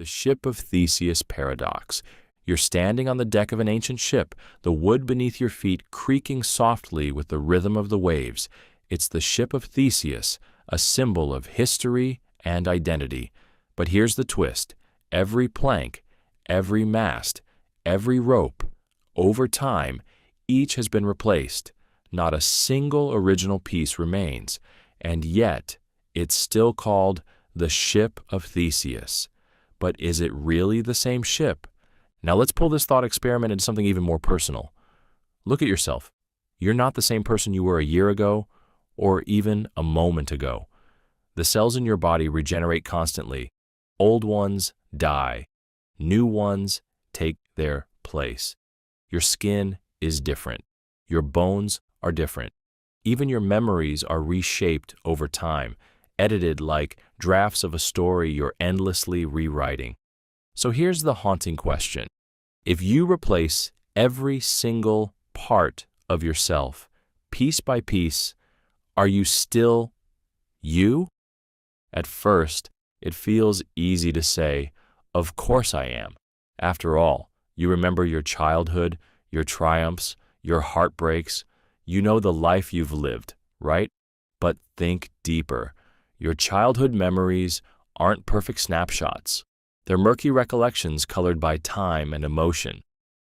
The ship of Theseus paradox. You're standing on the deck of an ancient ship, the wood beneath your feet creaking softly with the rhythm of the waves. It's the ship of Theseus, a symbol of history and identity. But here's the twist. Every plank, every mast, every rope, over time, each has been replaced. Not a single original piece remains, and yet it's still called the ship of Theseus. But is it really the same ship? Now let's pull this thought experiment into something even more personal. Look at yourself. You're not the same person you were a year ago or even a moment ago. The cells in your body regenerate constantly. Old ones die. New ones take their place. Your skin is different. Your bones are different. Even your memories are reshaped over time, edited like drafts of a story you're endlessly rewriting. So here's the haunting question. If you replace every single part of yourself, piece by piece, are you still you? At first, it feels easy to say, of course I am. After all, you remember your childhood, your triumphs, your heartbreaks. You know the life you've lived, right? But think deeper. Your childhood memories aren't perfect snapshots. They're murky recollections colored by time and emotion.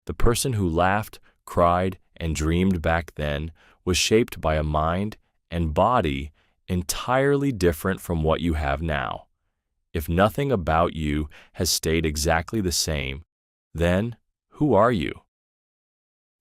The person who laughed, cried, and dreamed back then was shaped by a mind and body entirely different from what you have now. If nothing about you has stayed exactly the same, then who are you?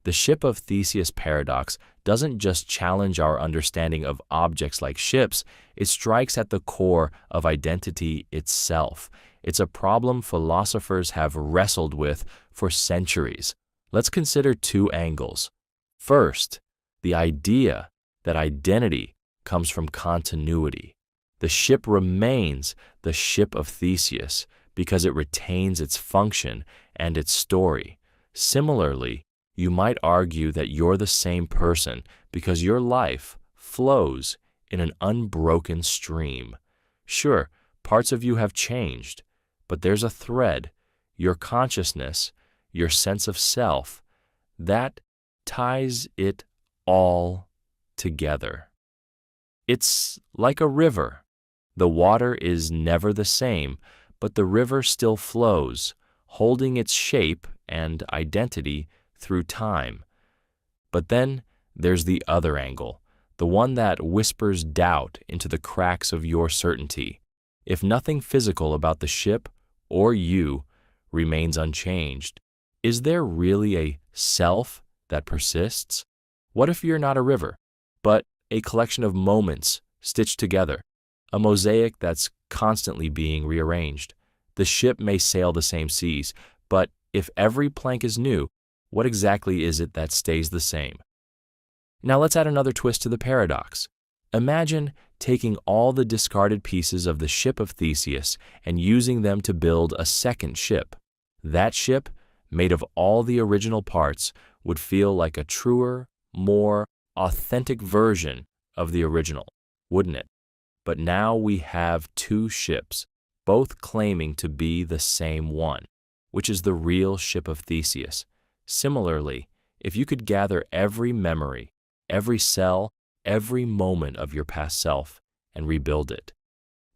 The ship of Theseus paradox doesn't just challenge our understanding of objects like ships, it strikes at the core of identity itself. It's a problem philosophers have wrestled with for centuries. Let's consider two angles. First, the idea that identity comes from continuity. The ship remains the ship of Theseus because it retains its function and its story. Similarly, you might argue that you're the same person because your life flows in an unbroken stream. Sure, parts of you have changed, but there's a thread, your consciousness, your sense of self, that ties it all together. It's like a river. The water is never the same, but the river still flows, holding its shape and identity through time. But then there's the other angle, the one that whispers doubt into the cracks of your certainty. If nothing physical about the ship or you remains unchanged, is there really a self that persists? What if you're not a river, but a collection of moments stitched together, a mosaic that's constantly being rearranged? The ship may sail the same seas, but if every plank is new, what exactly is it that stays the same? Now let's add another twist to the paradox. Imagine taking all the discarded pieces of the ship of Theseus and using them to build a second ship. That ship, made of all the original parts, would feel like a truer, more authentic version of the original, wouldn't it? But now we have two ships, both claiming to be the same one, which is the real ship of Theseus. Similarly, if you could gather every memory, every cell, every moment of your past self and rebuild it,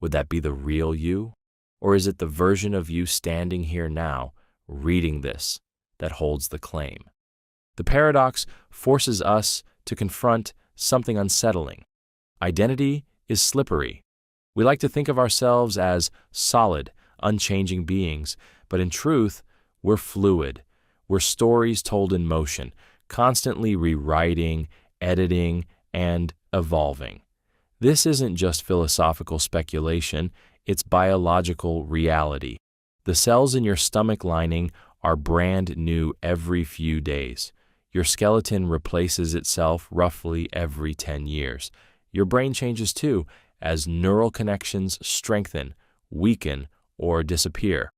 would that be the real you? Or is it the version of you standing here now, reading this, that holds the claim? The paradox forces us to confront something unsettling. Identity is slippery. We like to think of ourselves as solid, unchanging beings, but in truth, we're fluid. We're stories told in motion, constantly rewriting, editing, and evolving. This isn't just philosophical speculation, it's biological reality. The cells in your stomach lining are brand new every few days. Your skeleton replaces itself roughly every 10 years. Your brain changes too, as neural connections strengthen, weaken, or disappear.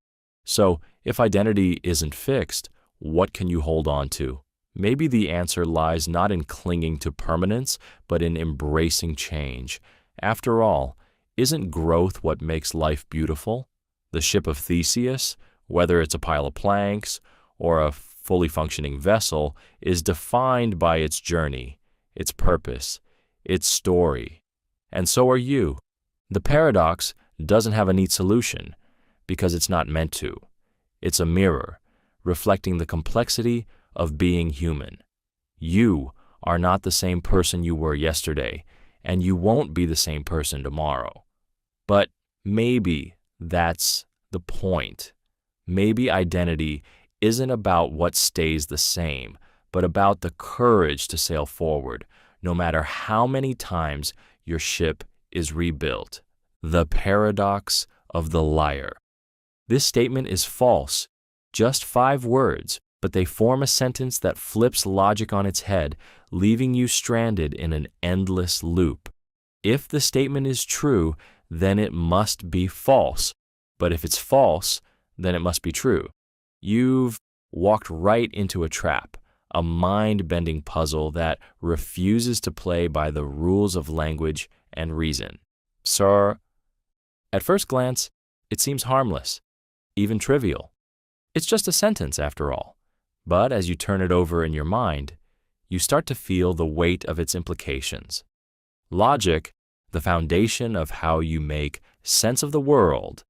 So, if identity isn't fixed, what can you hold on to? Maybe the answer lies not in clinging to permanence, but in embracing change. After all, isn't growth what makes life beautiful? The ship of Theseus, whether it's a pile of planks or a fully functioning vessel, is defined by its journey, its purpose, its story. And so are you. The paradox doesn't have a neat solution because it's not meant to. It's a mirror reflecting the complexity of being human. You are not the same person you were yesterday, and you won't be the same person tomorrow. But maybe that's the point. Maybe identity isn't about what stays the same, but about the courage to sail forward, no matter how many times your ship is rebuilt. The paradox of the liar. This statement is false. Just 5 words, but they form a sentence that flips logic on its head, leaving you stranded in an endless loop. If the statement is true, then it must be false. But if it's false, then it must be true. You've walked right into a trap, a mind-bending puzzle that refuses to play by the rules of language and reason. Sir, at first glance, it seems harmless, even trivial. It's just a sentence, after all. But as you turn it over in your mind, you start to feel the weight of its implications. Logic, the foundation of how you make sense of the world,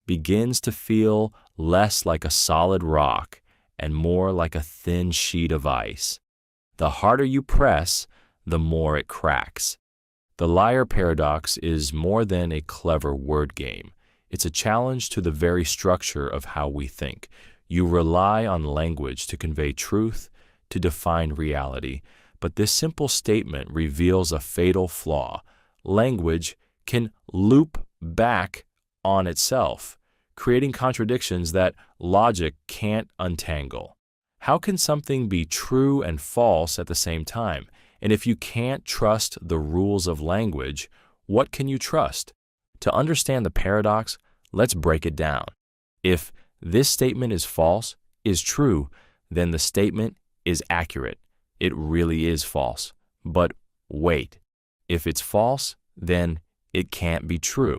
begins to feel less like a solid rock and more like a thin sheet of ice. The harder you press, the more it cracks. The liar paradox is more than a clever word game. It's a challenge to the very structure of how we think. You rely on language to convey truth, to define reality, but this simple statement reveals a fatal flaw. Language can loop back on itself, creating contradictions that logic can't untangle. How can something be true and false at the same time? And if you can't trust the rules of language, what can you trust? To understand the paradox, let's break it down. If this statement is false, is true, then the statement is accurate. It really is false. But wait, if it's false, then it can't be true.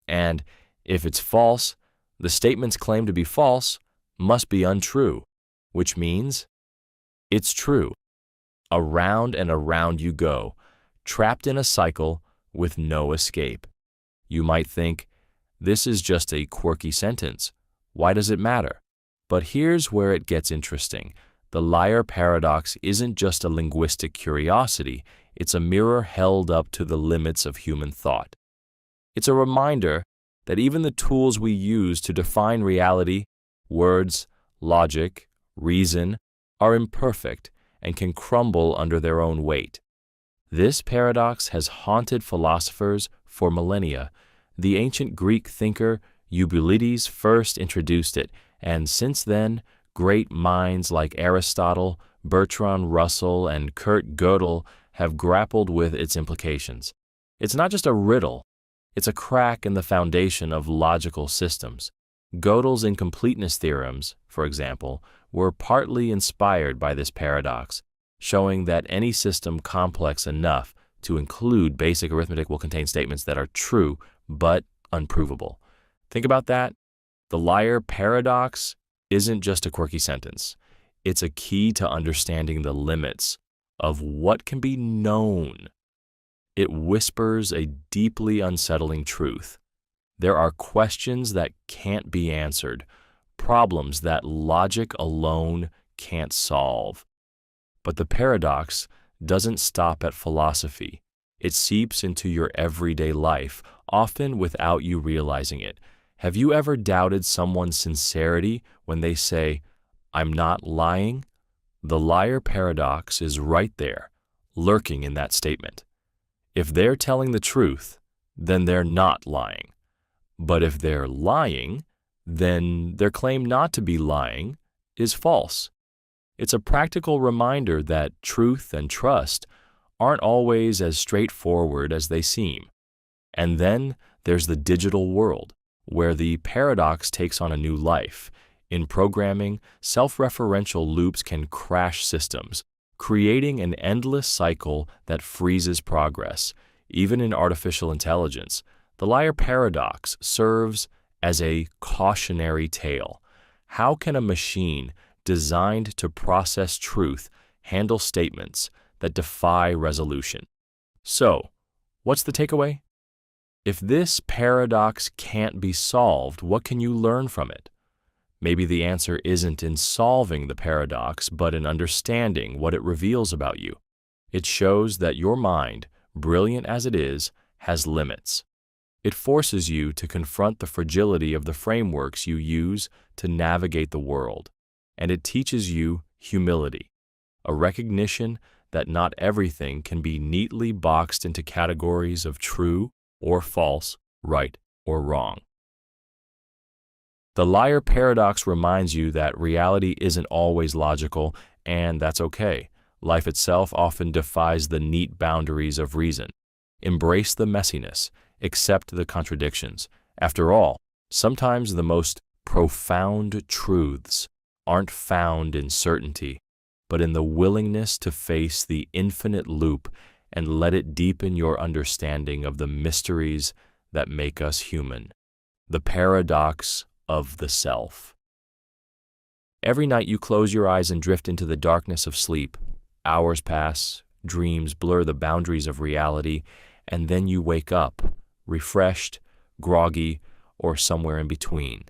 And if it's false, the statement's claim to be false must be untrue, which means it's true. Around and around you go, trapped in a cycle with no escape. You might think, this is just a quirky sentence. Why does it matter? But here's where it gets interesting. The liar paradox isn't just a linguistic curiosity, it's a mirror held up to the limits of human thought. It's a reminder that even the tools we use to define reality, words, logic, reason, are imperfect and can crumble under their own weight. This paradox has haunted philosophers for millennia. The ancient Greek thinker Eubulides first introduced it, and since then, great minds like Aristotle, Bertrand Russell, and Kurt Gödel have grappled with its implications. It's not just a riddle, it's a crack in the foundation of logical systems. Gödel's incompleteness theorems, for example, were partly inspired by this paradox, showing that any system complex enough to include basic arithmetic will contain statements that are true but unprovable. Think about that. The liar paradox isn't just a quirky sentence. It's a key to understanding the limits of what can be known. It whispers a deeply unsettling truth. There are questions that can't be answered, problems that logic alone can't solve. But the paradox doesn't stop at philosophy. It seeps into your everyday life, often without you realizing it. Have you ever doubted someone's sincerity when they say, "I'm not lying"? The liar paradox is right there, lurking in that statement. If they're telling the truth, then they're not lying. But if they're lying, then their claim not to be lying is false. It's a practical reminder that truth and trust aren't always as straightforward as they seem. And then there's the digital world, where the paradox takes on a new life. In programming, self-referential loops can crash systems, creating an endless cycle that freezes progress. Even in artificial intelligence, the liar paradox serves as a cautionary tale. How can a machine designed to process truth handle statements that defy resolution? So, what's the takeaway? If this paradox can't be solved, what can you learn from it? Maybe the answer isn't in solving the paradox, but in understanding what it reveals about you. It shows that your mind, brilliant as it is, has limits. It forces you to confront the fragility of the frameworks you use to navigate the world, and it teaches you humility, a recognition that not everything can be neatly boxed into categories of true or false, right or wrong. The liar paradox reminds you that reality isn't always logical, and that's okay. Life itself often defies the neat boundaries of reason. Embrace the messiness, accept the contradictions. After all, sometimes the most profound truths aren't found in certainty, but in the willingness to face the infinite loop and let it deepen your understanding of the mysteries that make us human. The paradox of the self. Every night you close your eyes and drift into the darkness of sleep. Hours pass, dreams blur the boundaries of reality, and then you wake up, refreshed, groggy, or somewhere in between.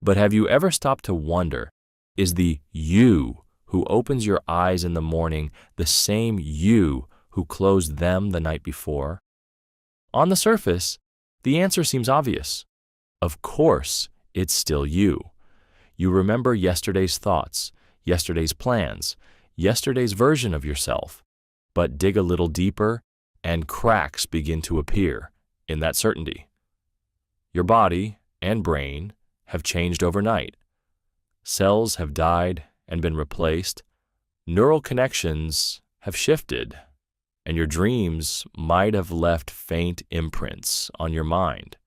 But have you ever stopped to wonder, is the you who opens your eyes in the morning the same you who closed them the night before? On the surface, the answer seems obvious. Of course, it's still you. You remember yesterday's thoughts, yesterday's plans, yesterday's version of yourself. But dig a little deeper, and cracks begin to appear in that certainty. Your body and brain have changed overnight. Cells have died and been replaced. Neural connections have shifted, and your dreams might have left faint imprints on your mind.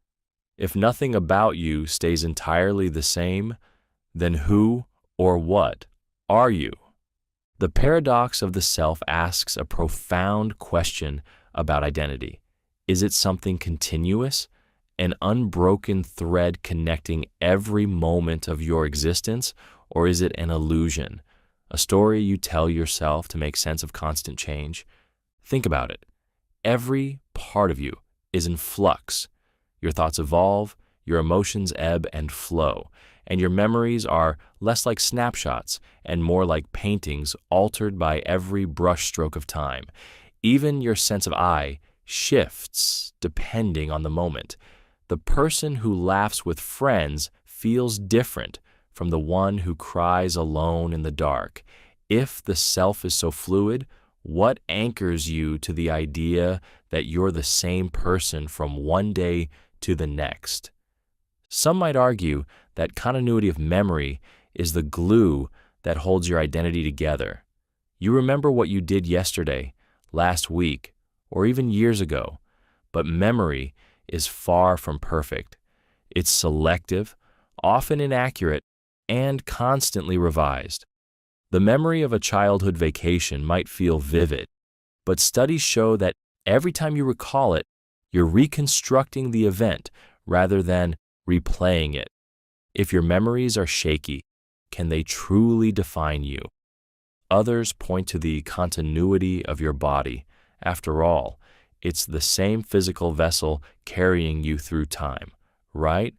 If nothing about you stays entirely the same, then who or what are you? The paradox of the self asks a profound question about identity. Is it something continuous, an unbroken thread connecting every moment of your existence, or is it an illusion, a story you tell yourself to make sense of constant change? Think about it. Every part of you is in flux. Your thoughts evolve, your emotions ebb and flow, and your memories are less like snapshots and more like paintings altered by every brushstroke of time. Even your sense of I shifts depending on the moment. The person who laughs with friends feels different from the one who cries alone in the dark. If the self is so fluid, what anchors you to the idea that you're the same person from one day to the next? Some might argue that continuity of memory is the glue that holds your identity together. You remember what you did yesterday, last week, or even years ago, but memory is far from perfect. It's selective, often inaccurate, and constantly revised. The memory of a childhood vacation might feel vivid, but studies show that every time you recall it, you're reconstructing the event rather than replaying it. If your memories are shaky, can they truly define you? Others point to the continuity of your body. After all, it's the same physical vessel carrying you through time, right?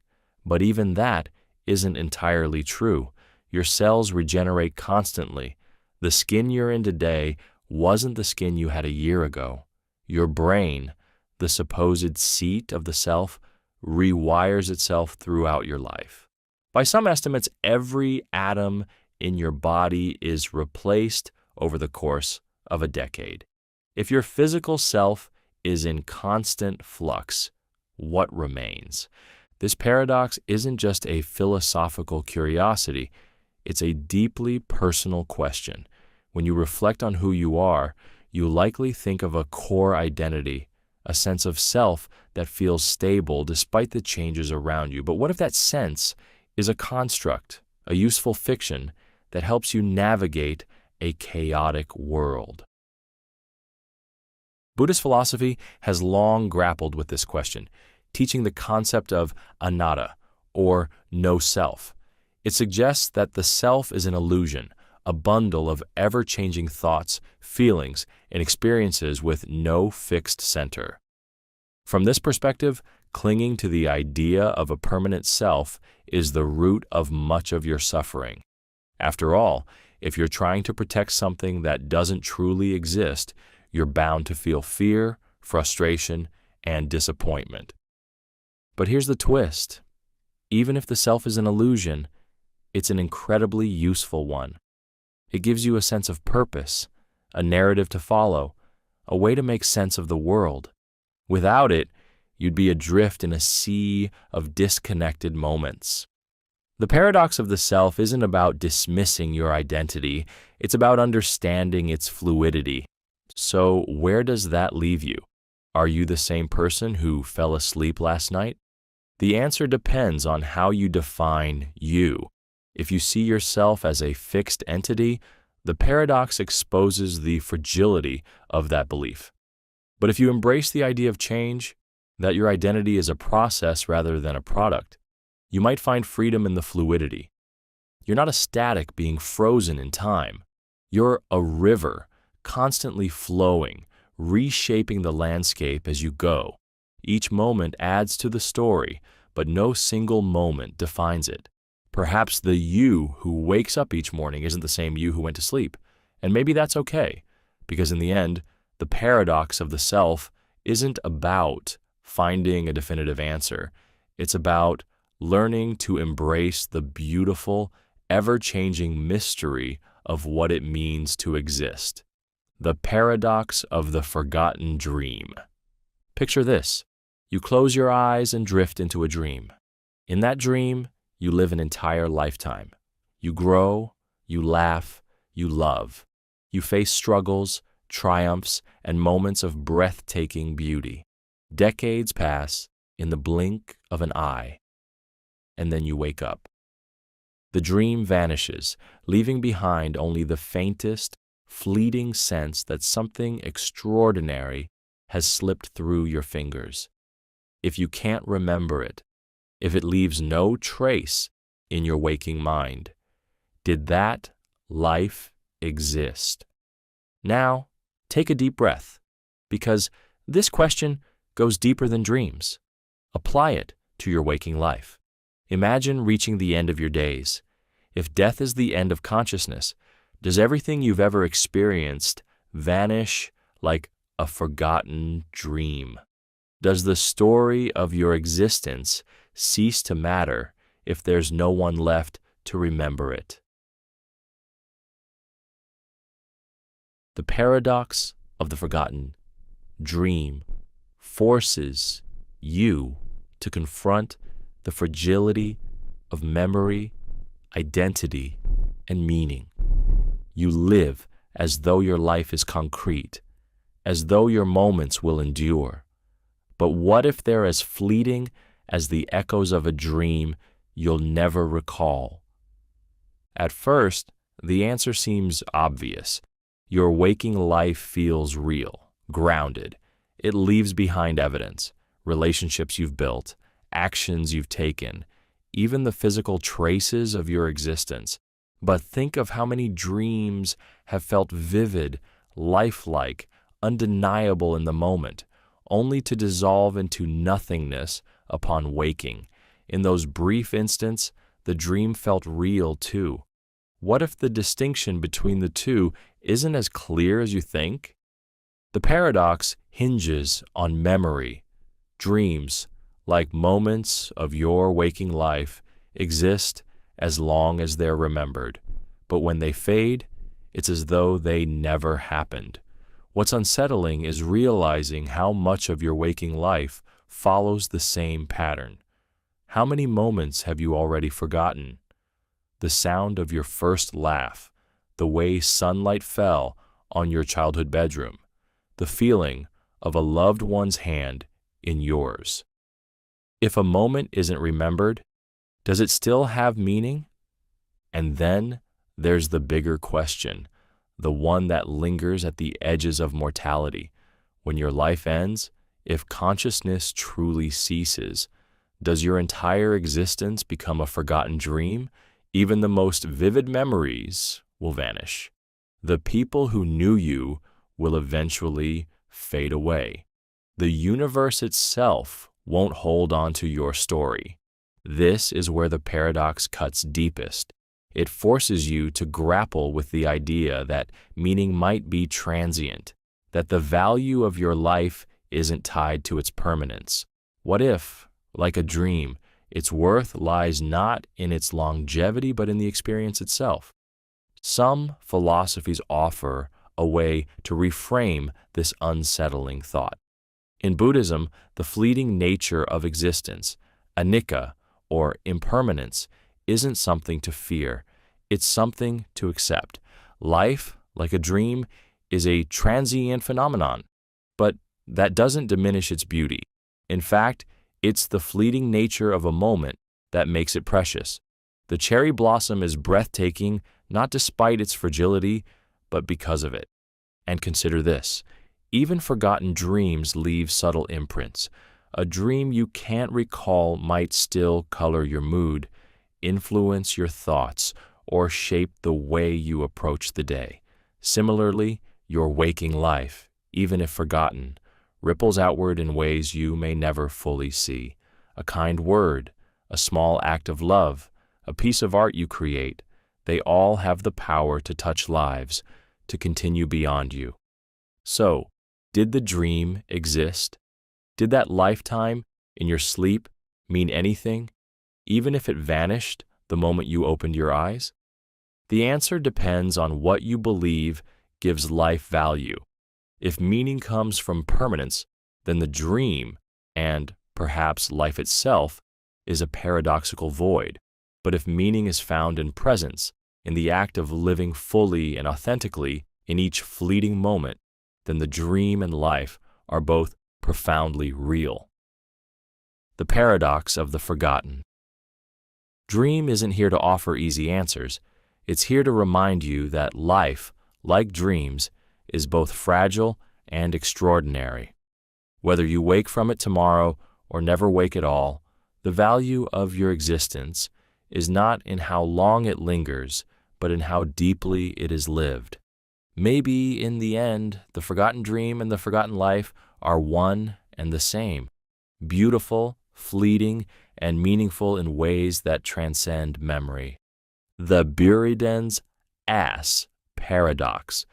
But even that isn't entirely true. Your cells regenerate constantly. The skin you're in today wasn't the skin you had a year ago. Your brain, the supposed seat of the self, rewires itself throughout your life. By some estimates, every atom in your body is replaced over the course of a decade. If your physical self is in constant flux, what remains? This paradox isn't just a philosophical curiosity, it's a deeply personal question. When you reflect on who you are, you likely think of a core identity, a sense of self that feels stable despite the changes around you. But what if that sense is a construct, a useful fiction that helps you navigate a chaotic world? Buddhist philosophy has long grappled with this question, teaching the concept of anatta, or no self. It suggests that the self is an illusion, a bundle of ever-changing thoughts, feelings, and experiences with no fixed center. From this perspective, clinging to the idea of a permanent self is the root of much of your suffering. After all, if you're trying to protect something that doesn't truly exist, you're bound to feel fear, frustration, and disappointment. But here's the twist. Even if the self is an illusion, it's an incredibly useful one. It gives you a sense of purpose, a narrative to follow, a way to make sense of the world. Without it, you'd be adrift in a sea of disconnected moments. The paradox of the self isn't about dismissing your identity, it's about understanding its fluidity. So where does that leave you? Are you the same person who fell asleep last night? The answer depends on how you define you. If you see yourself as a fixed entity, the paradox exposes the fragility of that belief. But if you embrace the idea of change, that your identity is a process rather than a product, you might find freedom in the fluidity. You're not a static being frozen in time. You're a river, constantly flowing, reshaping the landscape as you go. Each moment adds to the story, but no single moment defines it. Perhaps the you who wakes up each morning isn't the same you who went to sleep, and maybe that's okay, because in the end, the paradox of the self isn't about finding a definitive answer. It's about learning to embrace the beautiful, ever-changing mystery of what it means to exist. The paradox of the forgotten dream. Picture this. You close your eyes and drift into a dream. In that dream, you live an entire lifetime. You grow, you laugh, you love. You face struggles, triumphs, and moments of breathtaking beauty. Decades pass in the blink of an eye, and then you wake up. The dream vanishes, leaving behind only the faintest, fleeting sense that something extraordinary has slipped through your fingers. If you can't remember it, if it leaves no trace in your waking mind, did that life exist? Now, take a deep breath, because this question goes deeper than dreams. Apply it to your waking life. Imagine reaching the end of your days. If death is the end of consciousness, does everything you've ever experienced vanish like a forgotten dream? Does the story of your existence cease to matter if there's no one left to remember it? The paradox of the forgotten dream forces you to confront the fragility of memory, identity, and meaning. You live as though your life is concrete, as though your moments will endure. But what if they're as fleeting as the echoes of a dream you'll never recall? At first, the answer seems obvious. Your waking life feels real, grounded. It leaves behind evidence, relationships you've built, actions you've taken, even the physical traces of your existence. But think of how many dreams have felt vivid, lifelike, undeniable in the moment, only to dissolve into nothingness upon waking. In those brief instants, the dream felt real too. What if the distinction between the two isn't as clear as you think? The paradox hinges on memory. Dreams, like moments of your waking life, exist as long as they're remembered. But when they fade, it's as though they never happened. What's unsettling is realizing how much of your waking life follows the same pattern. How many moments have you already forgotten? The sound of your first laugh, the way sunlight fell on your childhood bedroom, the feeling of a loved one's hand in yours. If a moment isn't remembered, does it still have meaning? And then there's the bigger question, the one that lingers at the edges of mortality. When your life ends, if consciousness truly ceases, Does your entire existence become a forgotten dream? Even the most vivid memories will vanish. The people who knew you will eventually fade away. The universe itself won't hold on to your story. This is where the paradox cuts deepest. It forces you to grapple with the idea that meaning might be transient, that the value of your life isn't tied to its permanence. What if, like a dream, its worth lies not in its longevity but in the experience itself? Some philosophies offer a way to reframe this unsettling thought. In Buddhism, the fleeting nature of existence, anicca, or impermanence, isn't something to fear, it's something to accept. Life, like a dream, is a transient phenomenon, but that doesn't diminish its beauty. In fact, it's the fleeting nature of a moment that makes it precious. The cherry blossom is breathtaking, not despite its fragility, but because of it. And consider this, even forgotten dreams leave subtle imprints. A dream you can't recall might still color your mood, influence your thoughts, or shape the way you approach the day. Similarly, your waking life, even if forgotten, ripples outward in ways you may never fully see. A kind word, a small act of love, a piece of art you create, they all have the power to touch lives, to continue beyond you. So, did the dream exist? Did that lifetime in your sleep mean anything, even if it vanished the moment you opened your eyes? The answer depends on what you believe gives life value. If meaning comes from permanence, then the dream, and perhaps life itself, is a paradoxical void. But if meaning is found in presence, in the act of living fully and authentically in each fleeting moment, then the dream and life are both profoundly real. The paradox of the forgotten. Dream isn't here to offer easy answers. It's here to remind you that life, like dreams, is both fragile and extraordinary. Whether you wake from it tomorrow or never wake at all, the value of your existence is not in how long it lingers, but in how deeply it is lived. Maybe in the end, the forgotten dream and the forgotten life are one and the same, beautiful, fleeting, and meaningful in ways that transcend memory. The Buridan's ass paradox.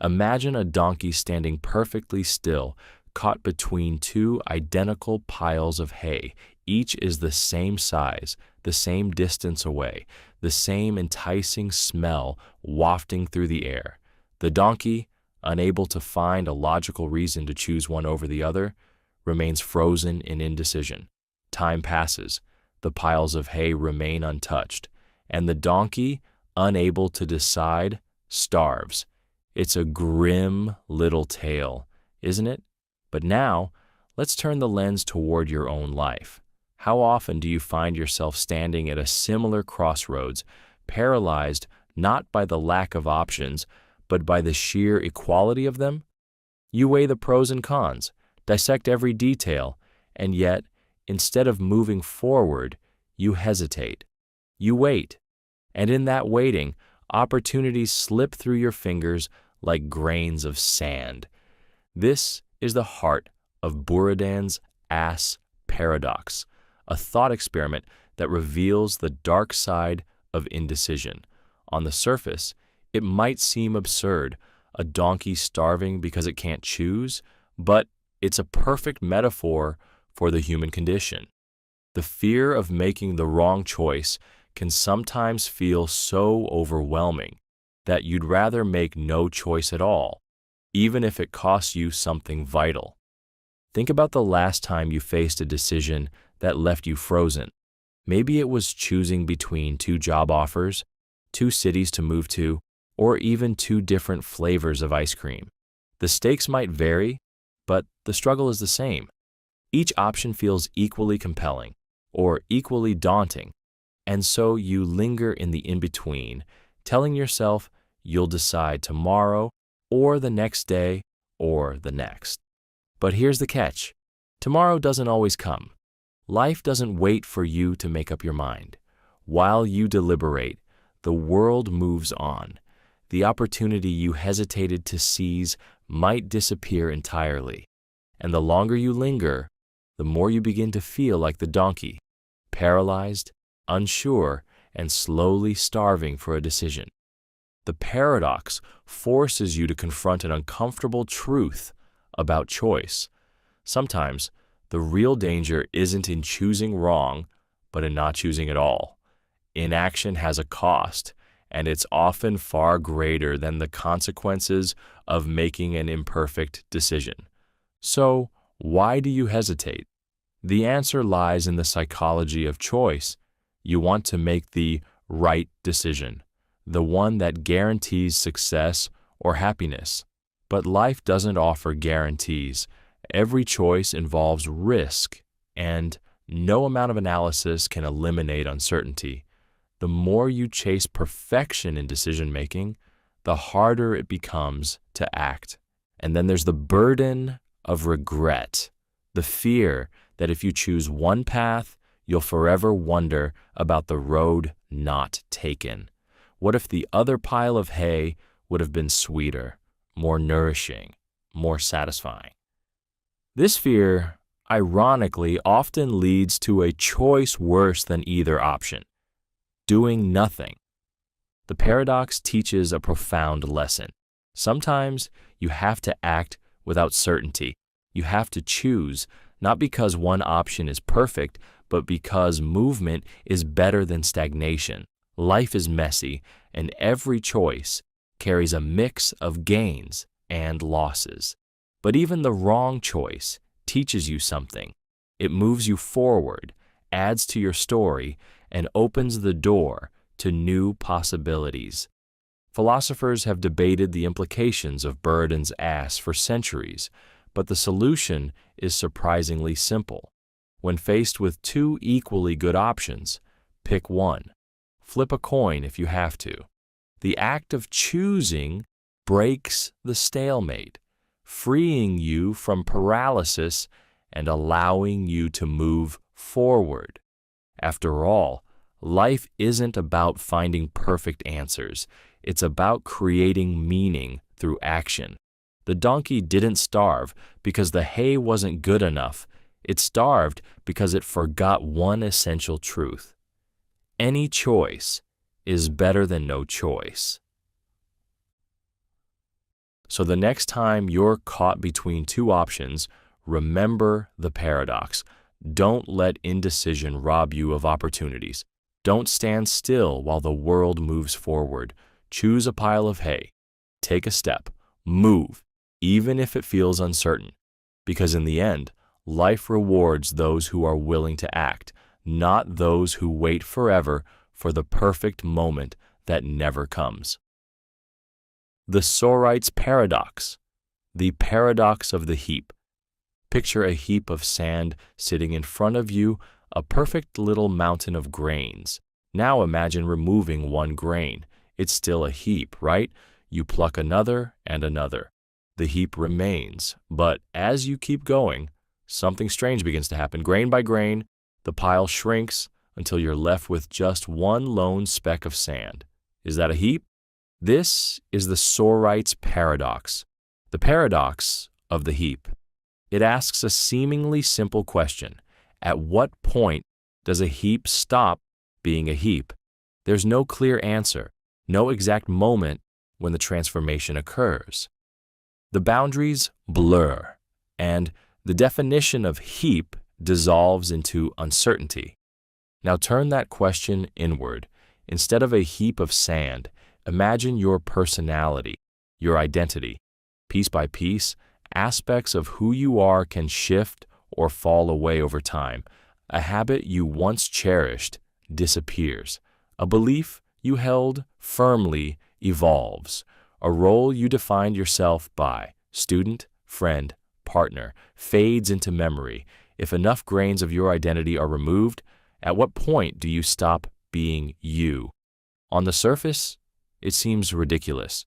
Imagine a donkey standing perfectly still, caught between two identical piles of hay. Each is the same size, the same distance away, the same enticing smell wafting through the air. The donkey, unable to find a logical reason to choose one over the other, remains frozen in indecision. Time passes, the piles of hay remain untouched, and the donkey, unable to decide, starves. It's a grim little tale, isn't it? But now, let's turn the lens toward your own life. How often do you find yourself standing at a similar crossroads, paralyzed not by the lack of options, but by the sheer equality of them? You weigh the pros and cons, dissect every detail, and yet, instead of moving forward, you hesitate. You wait, and in that waiting, opportunities slip through your fingers like grains of sand. This is the heart of Buridan's ass paradox, a thought experiment that reveals the dark side of indecision. On the surface, it might seem absurd, a donkey starving because it can't choose, but it's a perfect metaphor for the human condition. The fear of making the wrong choice can sometimes feel so overwhelming that you'd rather make no choice at all, even if it costs you something vital. Think about the last time you faced a decision that left you frozen. Maybe it was choosing between two job offers, two cities to move to, or even two different flavors of ice cream. The stakes might vary, but the struggle is the same. Each option feels equally compelling or equally daunting, and so you linger in the in-between, telling yourself you'll decide tomorrow or the next day or the next. But here's the catch. Tomorrow doesn't always come. Life doesn't wait for you to make up your mind. While you deliberate, the world moves on. The opportunity you hesitated to seize might disappear entirely. And the longer you linger, the more you begin to feel like the donkey, paralyzed, unsure, and slowly starving for a decision. The paradox forces you to confront an uncomfortable truth about choice. Sometimes, the real danger isn't in choosing wrong, but in not choosing at all. Inaction has a cost, and it's often far greater than the consequences of making an imperfect decision. So, why do you hesitate? The answer lies in the psychology of choice. You want to make the right decision, the one that guarantees success or happiness. But life doesn't offer guarantees. Every choice involves risk, and no amount of analysis can eliminate uncertainty. The more you chase perfection in decision-making, the harder it becomes to act. And then there's the burden of regret, the fear that if you choose one path, you'll forever wonder about the road not taken. What if the other pile of hay would have been sweeter, more nourishing, more satisfying? This fear, ironically, often leads to a choice worse than either option: doing nothing. The paradox teaches a profound lesson. Sometimes you have to act without certainty. You have to choose, not because one option is perfect, but because movement is better than stagnation. Life is messy, and every choice carries a mix of gains and losses. But even the wrong choice teaches you something. It moves you forward, adds to your story, and opens the door to new possibilities. Philosophers have debated the implications of Buridan's ass for centuries, but the solution is surprisingly simple. When faced with two equally good options, pick one. Flip a coin if you have to. The act of choosing breaks the stalemate, freeing you from paralysis and allowing you to move forward. After all, life isn't about finding perfect answers. It's about creating meaning through action. The donkey didn't starve because the hay wasn't good enough. It starved because it forgot one essential truth. Any choice is better than no choice. So the next time you're caught between two options, remember the paradox. Don't let indecision rob you of opportunities. Don't stand still while the world moves forward. Choose a pile of hay. Take a step. Move, even if it feels uncertain. Because in the end, life rewards those who are willing to act, not those who wait forever for the perfect moment that never comes. The Sorite's paradox, the paradox of the heap. Picture a heap of sand sitting in front of you, a perfect little mountain of grains. Now imagine removing one grain. It's still a heap, right? You pluck another and another. The heap remains, but as you keep going, something strange begins to happen. Grain by grain, the pile shrinks until you're left with just one lone speck of sand. Is that a heap? This is the Sorite's paradox, the paradox of the heap. It asks a seemingly simple question. At what point does a heap stop being a heap? There's no clear answer, no exact moment when the transformation occurs. The boundaries blur, and the definition of heap dissolves into uncertainty. Now turn that question inward. Instead of a heap of sand, imagine your personality, your identity. Piece by piece, aspects of who you are can shift or fall away over time. A habit you once cherished disappears. A belief you held firmly evolves. A role you defined yourself by, student, friend, partner, fades into memory. If enough grains of your identity are removed, at what point do you stop being you? On the surface, it seems ridiculous.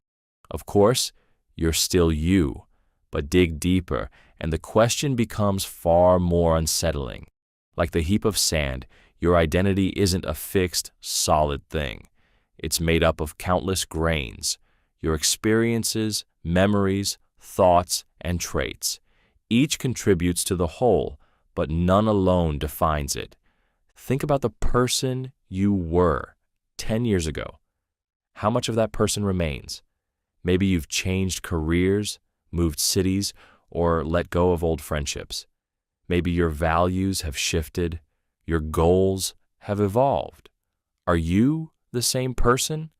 Of course, you're still you, but dig deeper, and the question becomes far more unsettling. Like the heap of sand, your identity isn't a fixed, solid thing. It's made up of countless grains, your experiences, memories, thoughts, and traits. Each contributes to the whole, but none alone defines it. Think about the person you were 10 years ago. How much of that person remains? Maybe you've changed careers, moved cities, or let go of old friendships. Maybe your values have shifted, your goals have evolved. Are you the same person?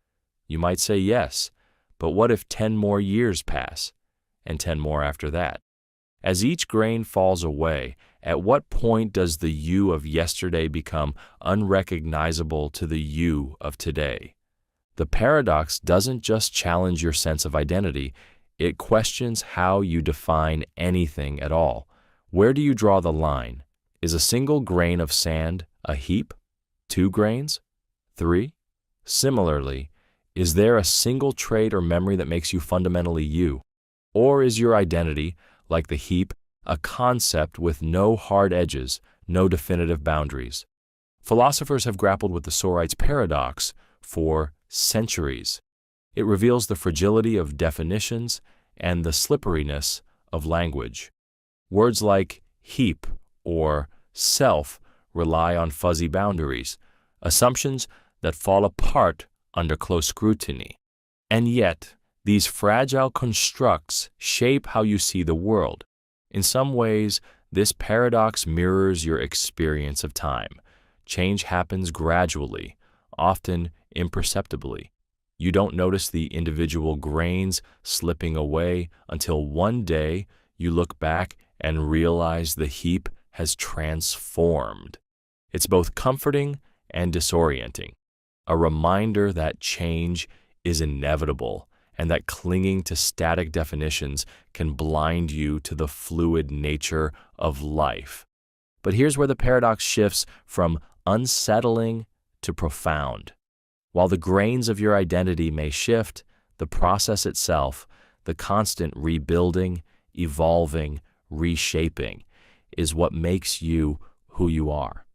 You might say yes, but what if 10 more years pass, and 10 more after that? As each grain falls away, at what point does the you of yesterday become unrecognizable to the you of today? The paradox doesn't just challenge your sense of identity, it questions how you define anything at all. Where do you draw the line? Is a single grain of sand a heap? 2 grains? 3? Similarly, is there a single trait or memory that makes you fundamentally you? Or is your identity, like the heap, a concept with no hard edges, no definitive boundaries? Philosophers have grappled with the Sorites paradox for centuries. It reveals the fragility of definitions and the slipperiness of language. Words like heap or self rely on fuzzy boundaries, assumptions that fall apart under close scrutiny. And yet, these fragile constructs shape how you see the world. In some ways, this paradox mirrors your experience of time. Change happens gradually, often imperceptibly. You don't notice the individual grains slipping away until one day you look back and realize the heap has transformed. It's both comforting and disorienting, a reminder that change is inevitable and that clinging to static definitions can blind you to the fluid nature of life. But here's where the paradox shifts from unsettling to profound. While the grains of your identity may shift, the process itself, the constant rebuilding, evolving, reshaping, is what makes you who you are.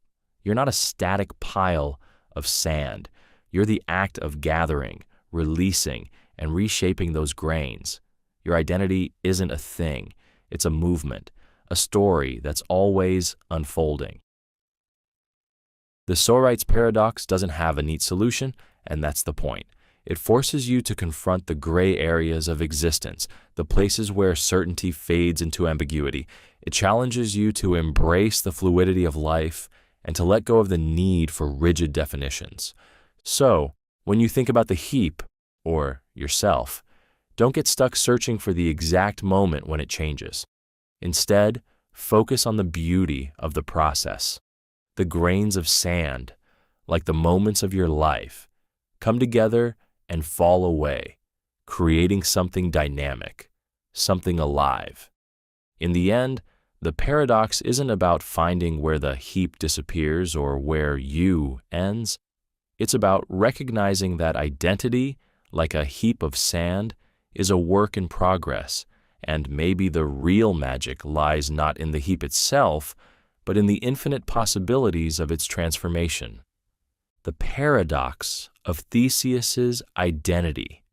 You're not a static pile of sand. You're the act of gathering, releasing, and reshaping those grains. Your identity isn't a thing. It's a movement, a story that's always unfolding. The Sorites paradox doesn't have a neat solution, and that's the point. It forces you to confront the gray areas of existence, the places where certainty fades into ambiguity. It challenges you to embrace the fluidity of life and to let go of the need for rigid definitions. So, when you think about the heap, or yourself, don't get stuck searching for the exact moment when it changes. Instead, focus on the beauty of the process. The grains of sand, like the moments of your life, come together and fall away, creating something dynamic, something alive. In the end, the paradox isn't about finding where the heap disappears or where you ends. It's about recognizing that identity, like a heap of sand, is a work in progress, and maybe the real magic lies not in the heap itself, but in the infinite possibilities of its transformation. The paradox of Theseus's identity.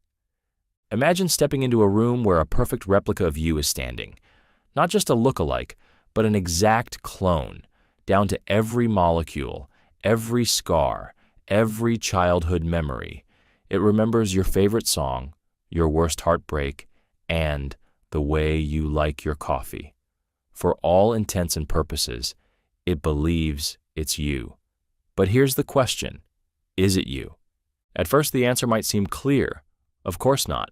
Imagine stepping into a room where a perfect replica of you is standing. Not just a look-alike, but an exact clone, down to every molecule, every scar, every childhood memory. It remembers your favorite song, your worst heartbreak, and the way you like your coffee. For all intents and purposes, it believes it's you. But here's the question: is it you? At first, the answer might seem clear. Of course not.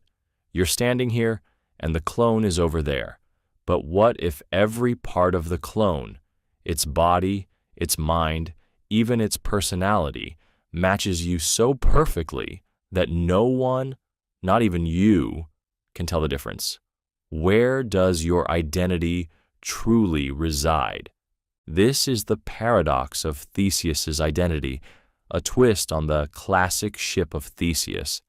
You're standing here, and the clone is over there. But what if every part of the clone, its body, its mind, even its personality, matches you so perfectly that no one, not even you, can tell the difference? Where does your identity truly reside? This is the paradox of Theseus's identity, a twist on the classic ship of Theseus.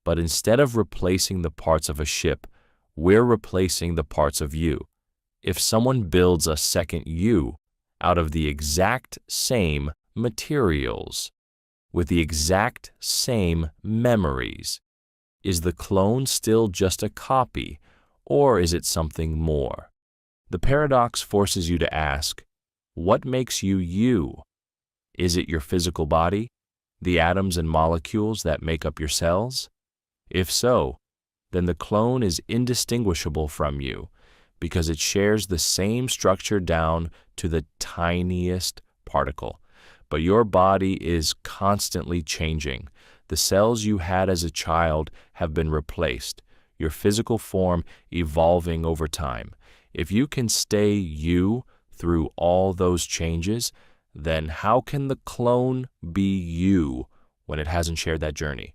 But instead of replacing the parts of a ship, we're replacing the parts of you. If someone builds a second you out of the exact same materials, with the exact same memories. Is the clone still just a copy, or is it something more? The paradox forces you to ask, what makes you you? Is it your physical body, the atoms and molecules that make up your cells? If so, then the clone is indistinguishable from you because it shares the same structure down to the tiniest particle. But your body is constantly changing. The cells you had as a child have been replaced, your physical form evolving over time. If you can stay you through all those changes, then how can the clone be you when it hasn't shared that journey?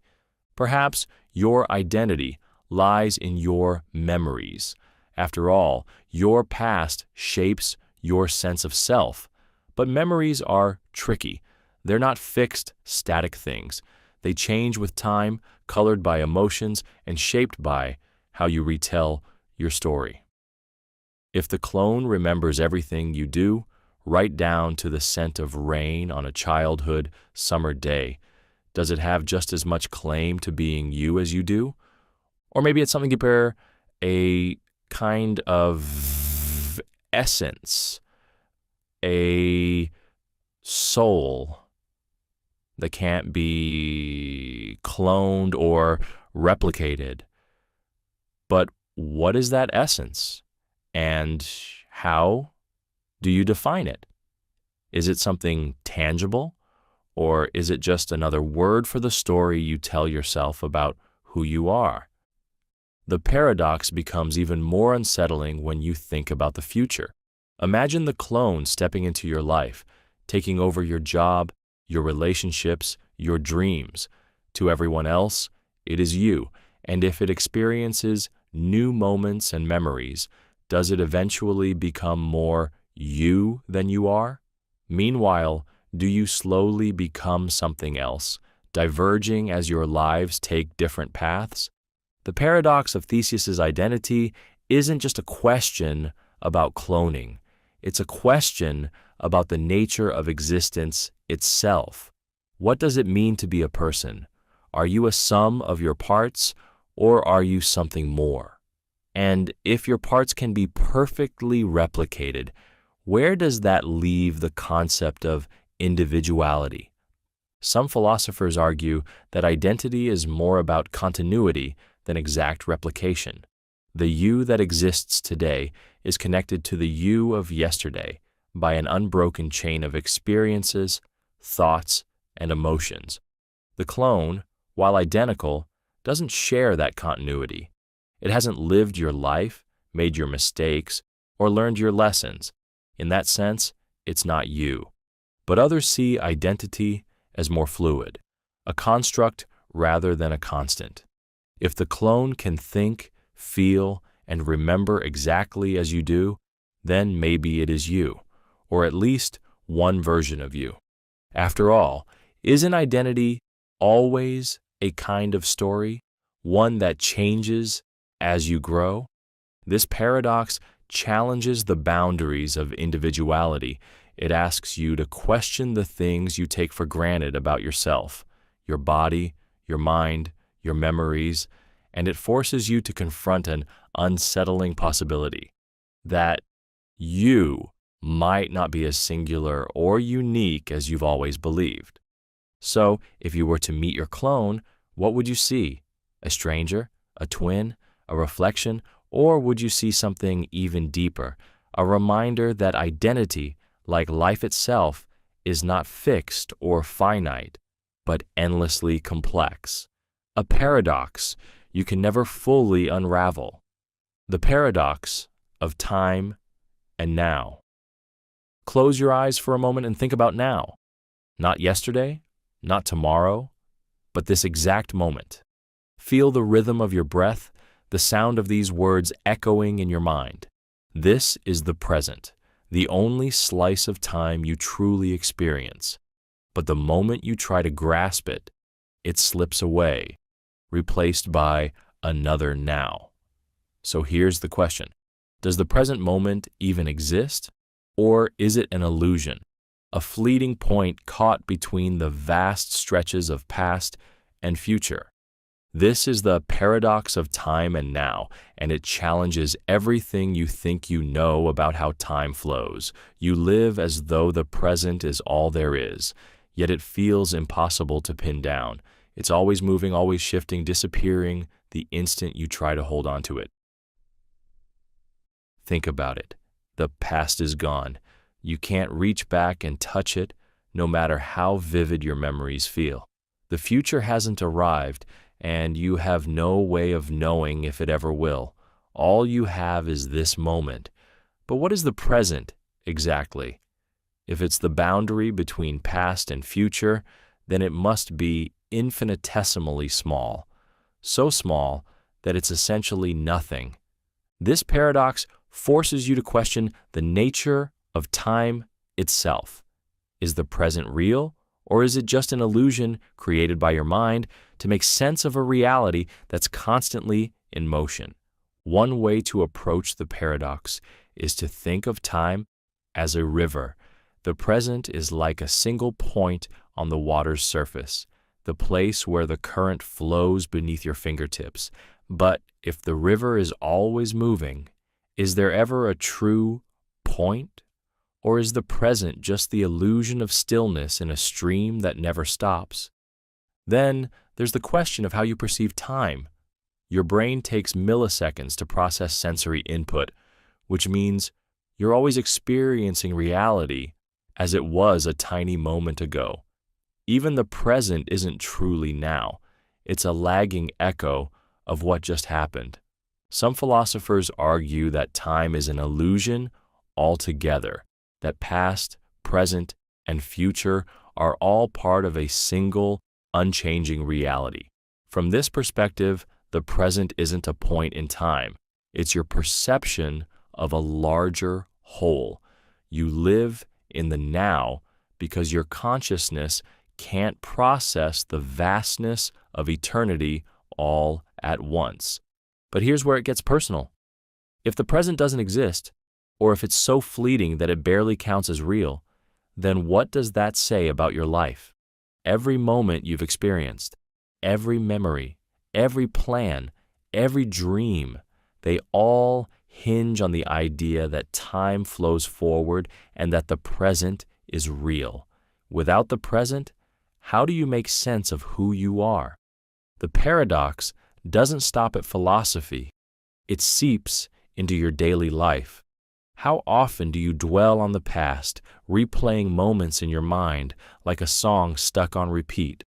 Perhaps your identity lies in your memories. After all, your past shapes your sense of self. But memories are tricky. They're not fixed, static things. They change with time, colored by emotions, and shaped by how you retell your story. If the clone remembers everything you do, right down to the scent of rain on a childhood summer day, does it have just as much claim to being you as you do? Or maybe it's something deeper, a kind of essence, a soul that can't be cloned or replicated. But what is that essence? And how do you define it? Is it something tangible? Or is it just another word for the story you tell yourself about who you are? The paradox becomes even more unsettling when you think about the future. Imagine the clone stepping into your life, taking over your job, your relationships, your dreams. To everyone else, it is you, and if it experiences new moments and memories, does it eventually become more you than you are? Meanwhile, do you slowly become something else, diverging as your lives take different paths? The paradox of Theseus's identity isn't just a question about cloning. It's a question about the nature of existence itself. What does it mean to be a person? Are you a sum of your parts, or are you something more? And if your parts can be perfectly replicated, where does that leave the concept of individuality? Some philosophers argue that identity is more about continuity than exact replication. The you that exists today is connected to the you of yesterday by an unbroken chain of experiences, thoughts, and emotions. The clone, while identical, doesn't share that continuity. It hasn't lived your life, made your mistakes, or learned your lessons. In that sense, it's not you. But others see identity as more fluid, a construct rather than a constant. If the clone can think, feel, and remember exactly as you do, then maybe it is you, or at least one version of you. After all, isn't identity always a kind of story, one that changes as you grow? This paradox challenges the boundaries of individuality. It asks you to question the things you take for granted about yourself, your body, your mind, your memories, and it forces you to confront an unsettling possibility that you might not be as singular or unique as you've always believed. So, if you were to meet your clone, what would you see? A stranger? A twin? A reflection? Or would you see something even deeper? A reminder that identity, like life itself, is not fixed or finite, but endlessly complex. A paradox you can never fully unravel. The paradox of time and now. Close your eyes for a moment and think about now. Not yesterday, not tomorrow, but this exact moment. Feel the rhythm of your breath, the sound of these words echoing in your mind. This is the present, the only slice of time you truly experience. But the moment you try to grasp it, it slips away, replaced by another now. So here's the question. Does the present moment even exist? Or is it an illusion, a fleeting point caught between the vast stretches of past and future? This is the paradox of time and now, and it challenges everything you think you know about how time flows. You live as though the present is all there is, yet it feels impossible to pin down. It's always moving, always shifting, disappearing the instant you try to hold on to it. Think about it. The past is gone. You can't reach back and touch it, no matter how vivid your memories feel. The future hasn't arrived, and you have no way of knowing if it ever will. All you have is this moment. But what is the present, exactly? If it's the boundary between past and future, then it must be infinitesimally small. So small that it's essentially nothing. This paradox forces you to question the nature of time itself. Is the present real, or is it just an illusion created by your mind to make sense of a reality that's constantly in motion? One way to approach the paradox is to think of time as a river. The present is like a single point on the water's surface, the place where the current flows beneath your fingertips. But if the river is always moving, is there ever a true point? Or is the present just the illusion of stillness in a stream that never stops? Then there's the question of how you perceive time. Your brain takes milliseconds to process sensory input, which means you're always experiencing reality as it was a tiny moment ago. Even the present isn't truly now. It's a lagging echo of what just happened. Some philosophers argue that time is an illusion altogether, that past, present, and future are all part of a single, unchanging reality. From this perspective, the present isn't a point in time. It's your perception of a larger whole. You live in the now because your consciousness can't process the vastness of eternity all at once. But here's where it gets personal. If the present doesn't exist, or if it's so fleeting that it barely counts as real, then what does that say about your life? Every moment you've experienced, every memory, every plan, every dream, they all hinge on the idea that time flows forward and that the present is real. Without the present, how do you make sense of who you are? The paradox doesn't stop at philosophy. It seeps into your daily life. How often do you dwell on the past, replaying moments in your mind like a song stuck on repeat?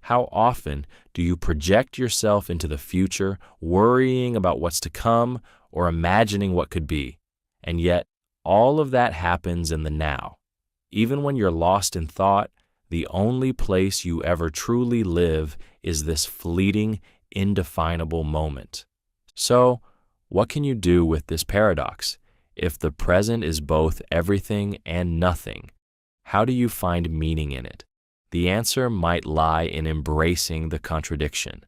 How often do you project yourself into the future, worrying about what's to come or imagining what could be? And yet, all of that happens in the now. Even when you're lost in thought, the only place you ever truly live is this fleeting, indefinable moment. So, what can you do with this paradox? If the present is both everything and nothing, how do you find meaning in it? The answer might lie in embracing the contradiction.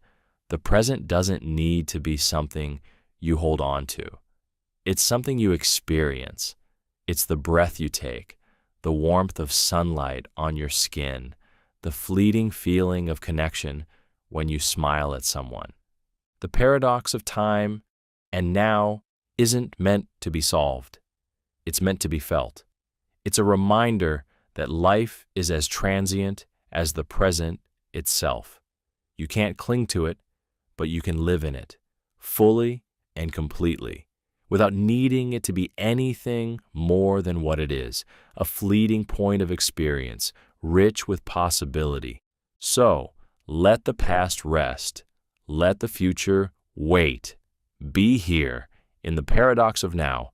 The present doesn't need to be something you hold on to. It's something you experience. It's the breath you take, the warmth of sunlight on your skin, the fleeting feeling of connection when you smile at someone. The paradox of time and now isn't meant to be solved. It's meant to be felt. It's a reminder that life is as transient as the present itself. You can't cling to it, but you can live in it, fully and completely, without needing it to be anything more than what it is, a fleeting point of experience, rich with possibility. So, let the past rest. Let the future wait. Be here in the paradox of now,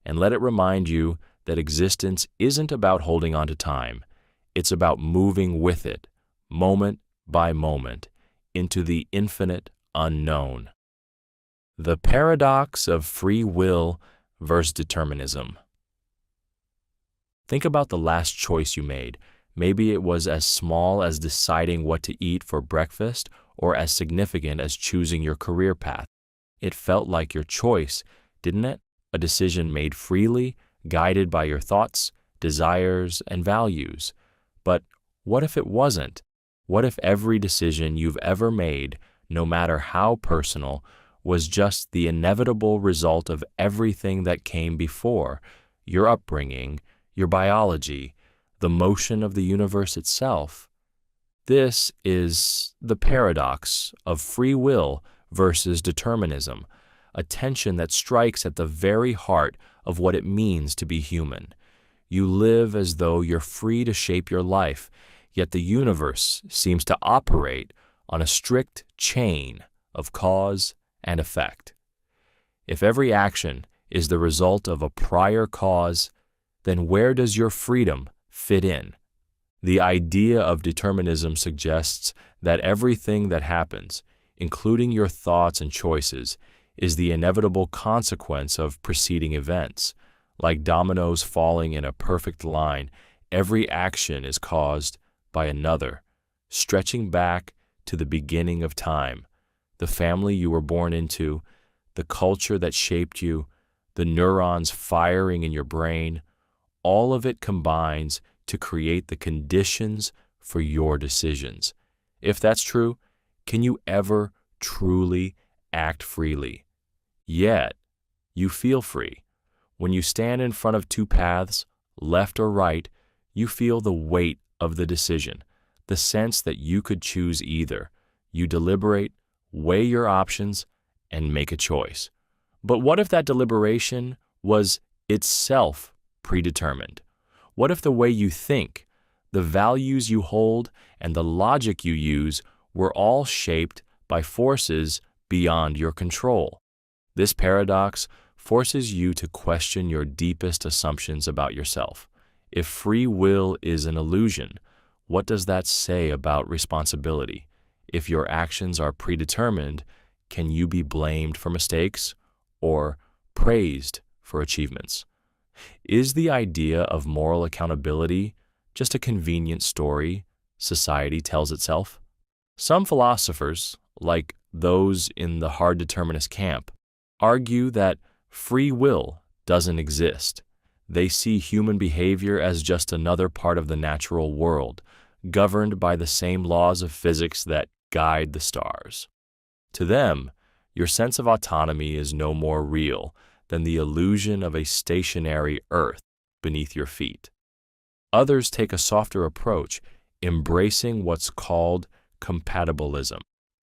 and let it remind you that existence isn't about holding on to time. It's about moving with it, moment by moment, into the infinite unknown. The paradox of free will versus determinism. Think about the last choice you made. Maybe it was as small as deciding what to eat for breakfast or as significant as choosing your career path. It felt like your choice, didn't it? A decision made freely, guided by your thoughts, desires, and values. But what if it wasn't? What if every decision you've ever made, no matter how personal, was just the inevitable result of everything that came before, your upbringing, your biology, the motion of the universe itself? This is the paradox of free will versus determinism, a tension that strikes at the very heart of what it means to be human. You live as though you're free to shape your life, yet the universe seems to operate on a strict chain of cause and effect. If every action is the result of a prior cause, then where does your freedom fit in? The idea of determinism suggests that everything that happens, including your thoughts and choices, is the inevitable consequence of preceding events. Like dominoes falling in a perfect line, every action is caused by another, stretching back to the beginning of time. The family you were born into, the culture that shaped you, the neurons firing in your brain, all of it combines to create the conditions for your decisions. If that's true, can you ever truly act freely? Yet, you feel free. When you stand in front of two paths, left or right, you feel the weight of the decision, the sense that you could choose either. You deliberate, weigh your options, and make a choice. But what if that deliberation was itself predetermined? What if the way you think, the values you hold, and the logic you use were all shaped by forces beyond your control? This paradox forces you to question your deepest assumptions about yourself. If free will is an illusion, what does that say about responsibility? If your actions are predetermined, can you be blamed for mistakes or praised for achievements? Is the idea of moral accountability just a convenient story society tells itself? Some philosophers, like those in the hard determinist camp, argue that free will doesn't exist. They see human behavior as just another part of the natural world, governed by the same laws of physics that guide the stars. To them, your sense of autonomy is no more real than the illusion of a stationary Earth beneath your feet. Others take a softer approach, embracing what's called compatibilism.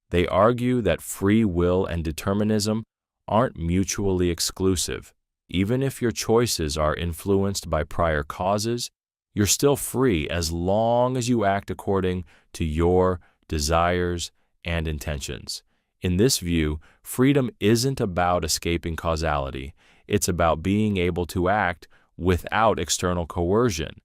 They argue that free will and determinism aren't mutually exclusive. Even if your choices are influenced by prior causes, you're still free as long as you act according to your desires and intentions. In this view, freedom isn't about escaping causality. It's about being able to act without external coercion.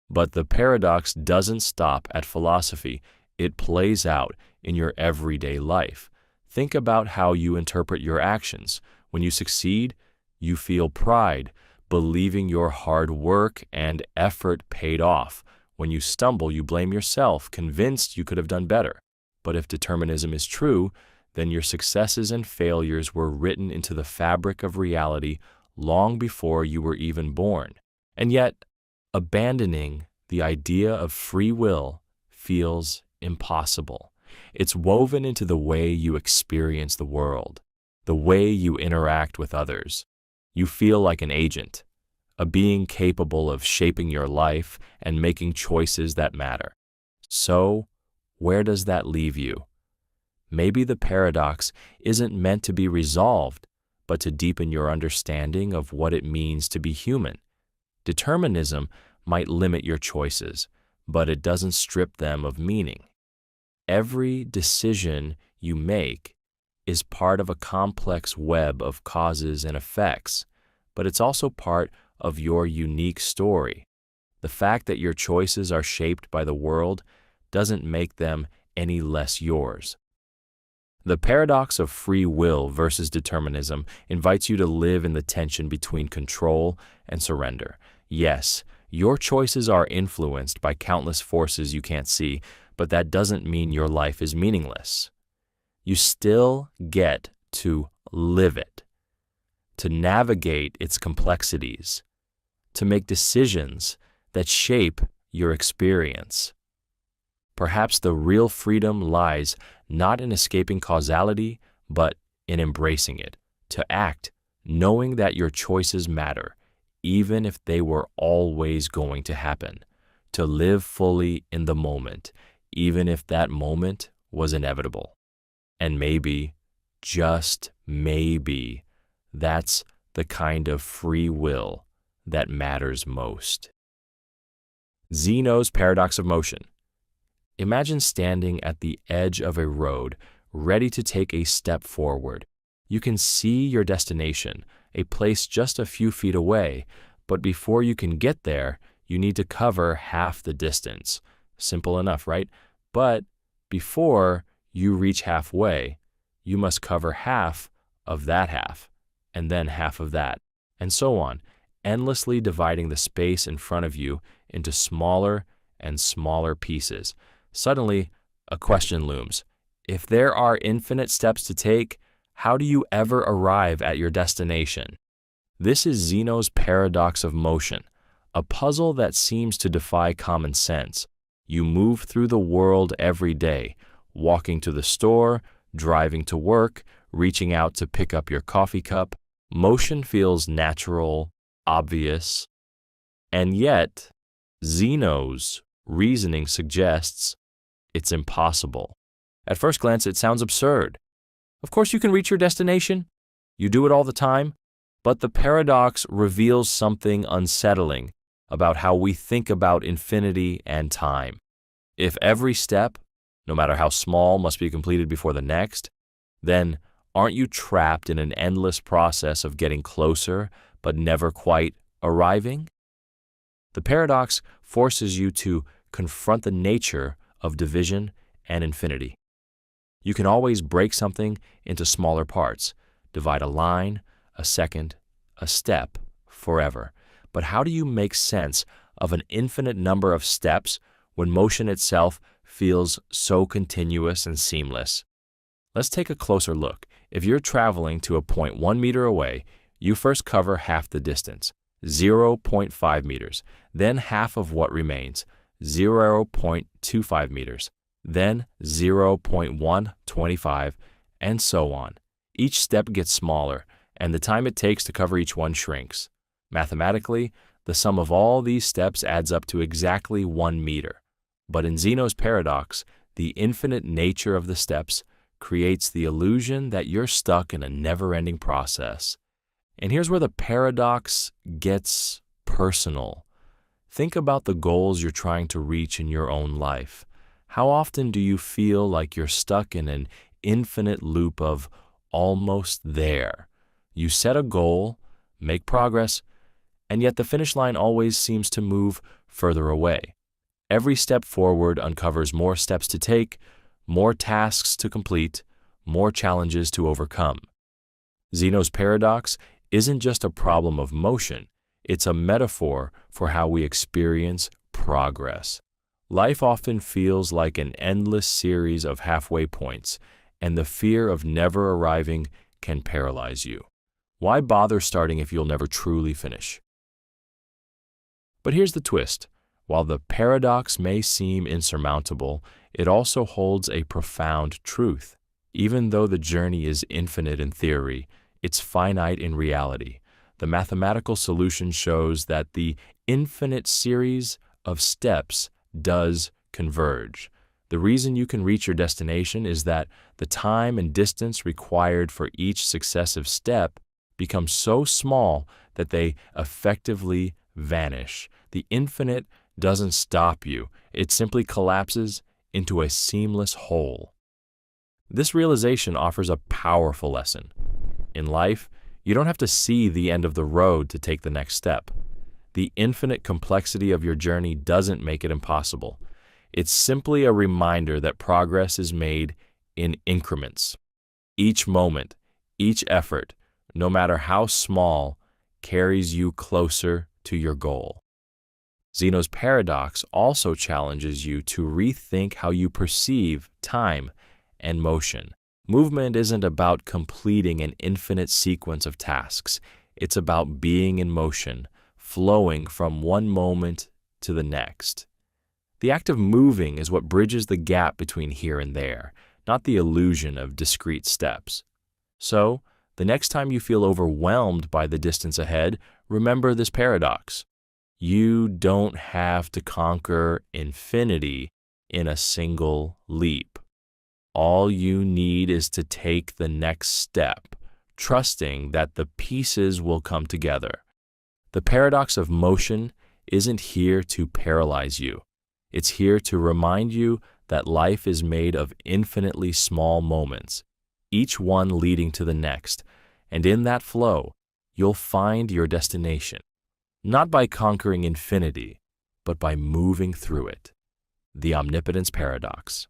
But the paradox doesn't stop at philosophy. It plays out in your everyday life. Think about how you interpret your actions. When you succeed, you feel pride, believing your hard work and effort paid off. When you stumble, you blame yourself, convinced you could have done better. But if determinism is true, then your successes and failures were written into the fabric of reality long before you were even born. And yet, abandoning the idea of free will feels impossible. It's woven into the way you experience the world, the way you interact with others. You feel like an agent, a being capable of shaping your life and making choices that matter. So, where does that leave you? Maybe the paradox isn't meant to be resolved, but to deepen your understanding of what it means to be human. Determinism might limit your choices, but it doesn't strip them of meaning. Every decision you make is part of a complex web of causes and effects, but it's also part of your unique story. The fact that your choices are shaped by the world doesn't make them any less yours. The paradox of free will versus determinism invites you to live in the tension between control and surrender. Yes, your choices are influenced by countless forces you can't see, but that doesn't mean your life is meaningless. You still get to live it, to navigate its complexities, to make decisions that shape your experience. Perhaps the real freedom lies not in escaping causality, but in embracing it, to act, knowing that your choices matter, even if they were always going to happen, to live fully in the moment, even if that moment was inevitable. And maybe, just maybe, that's the kind of free will that matters most. Zeno's paradox of motion. Imagine standing at the edge of a road, ready to take a step forward. You can see your destination, a place just a few feet away, but before you can get there, you need to cover half the distance. Simple enough, right? But before you reach halfway, you must cover half of that half, and then half of that, and so on, endlessly dividing the space in front of you into smaller and smaller pieces. Suddenly, a question looms. If there are infinite steps to take, how do you ever arrive at your destination? This is Zeno's paradox of motion, a puzzle that seems to defy common sense. You move through the world every day, walking to the store, driving to work, reaching out to pick up your coffee cup. Motion feels natural, obvious, and yet Zeno's reasoning suggests it's impossible. At first glance, it sounds absurd. Of course you can reach your destination. You do it all the time. But the paradox reveals something unsettling about how we think about infinity and time. If every step, no matter how small, must be completed before the next, then aren't you trapped in an endless process of getting closer but never quite arriving? The paradox forces you to confront the nature of division and infinity. You can always break something into smaller parts, divide a line, a second, a step, forever. But how do you make sense of an infinite number of steps when motion itself feels so continuous and seamless? Let's take a closer look. If you're traveling to a point 1 meter away, you first cover half the distance, 0.5 meters, then half of what remains, 0.25 meters, then 0.125, and so on. Each step gets smaller, and the time it takes to cover each one shrinks. Mathematically, the sum of all these steps adds up to exactly 1 meter. But in Zeno's paradox, the infinite nature of the steps creates the illusion that you're stuck in a never-ending process. And here's where the paradox gets personal. Think about the goals you're trying to reach in your own life. How often do you feel like you're stuck in an infinite loop of almost there? You set a goal, make progress, and yet the finish line always seems to move further away. Every step forward uncovers more steps to take, more tasks to complete, more challenges to overcome. Zeno's paradox isn't just a problem of motion, it's a metaphor for how we experience progress. Life often feels like an endless series of halfway points, and the fear of never arriving can paralyze you. Why bother starting if you'll never truly finish? But here's the twist. While the paradox may seem insurmountable, it also holds a profound truth. Even though the journey is infinite in theory, it's finite in reality. The mathematical solution shows that the infinite series of steps does converge. The reason you can reach your destination is that the time and distance required for each successive step become so small that they effectively vanish. The infinite doesn't stop you. It simply collapses into a seamless whole. This realization offers a powerful lesson. In life, you don't have to see the end of the road to take the next step. The infinite complexity of your journey doesn't make it impossible. It's simply a reminder that progress is made in increments. Each moment, each effort, no matter how small, carries you closer to your goal. Zeno's paradox also challenges you to rethink how you perceive time and motion. Movement isn't about completing an infinite sequence of tasks. It's about being in motion, flowing from one moment to the next. The act of moving is what bridges the gap between here and there, not the illusion of discrete steps. So, the next time you feel overwhelmed by the distance ahead, remember this paradox. You don't have to conquer infinity in a single leap. All you need is to take the next step, trusting that the pieces will come together. The paradox of motion isn't here to paralyze you. It's here to remind you that life is made of infinitely small moments, each one leading to the next, and in that flow, you'll find your destination, not by conquering infinity, but by moving through it. The omnipotence paradox.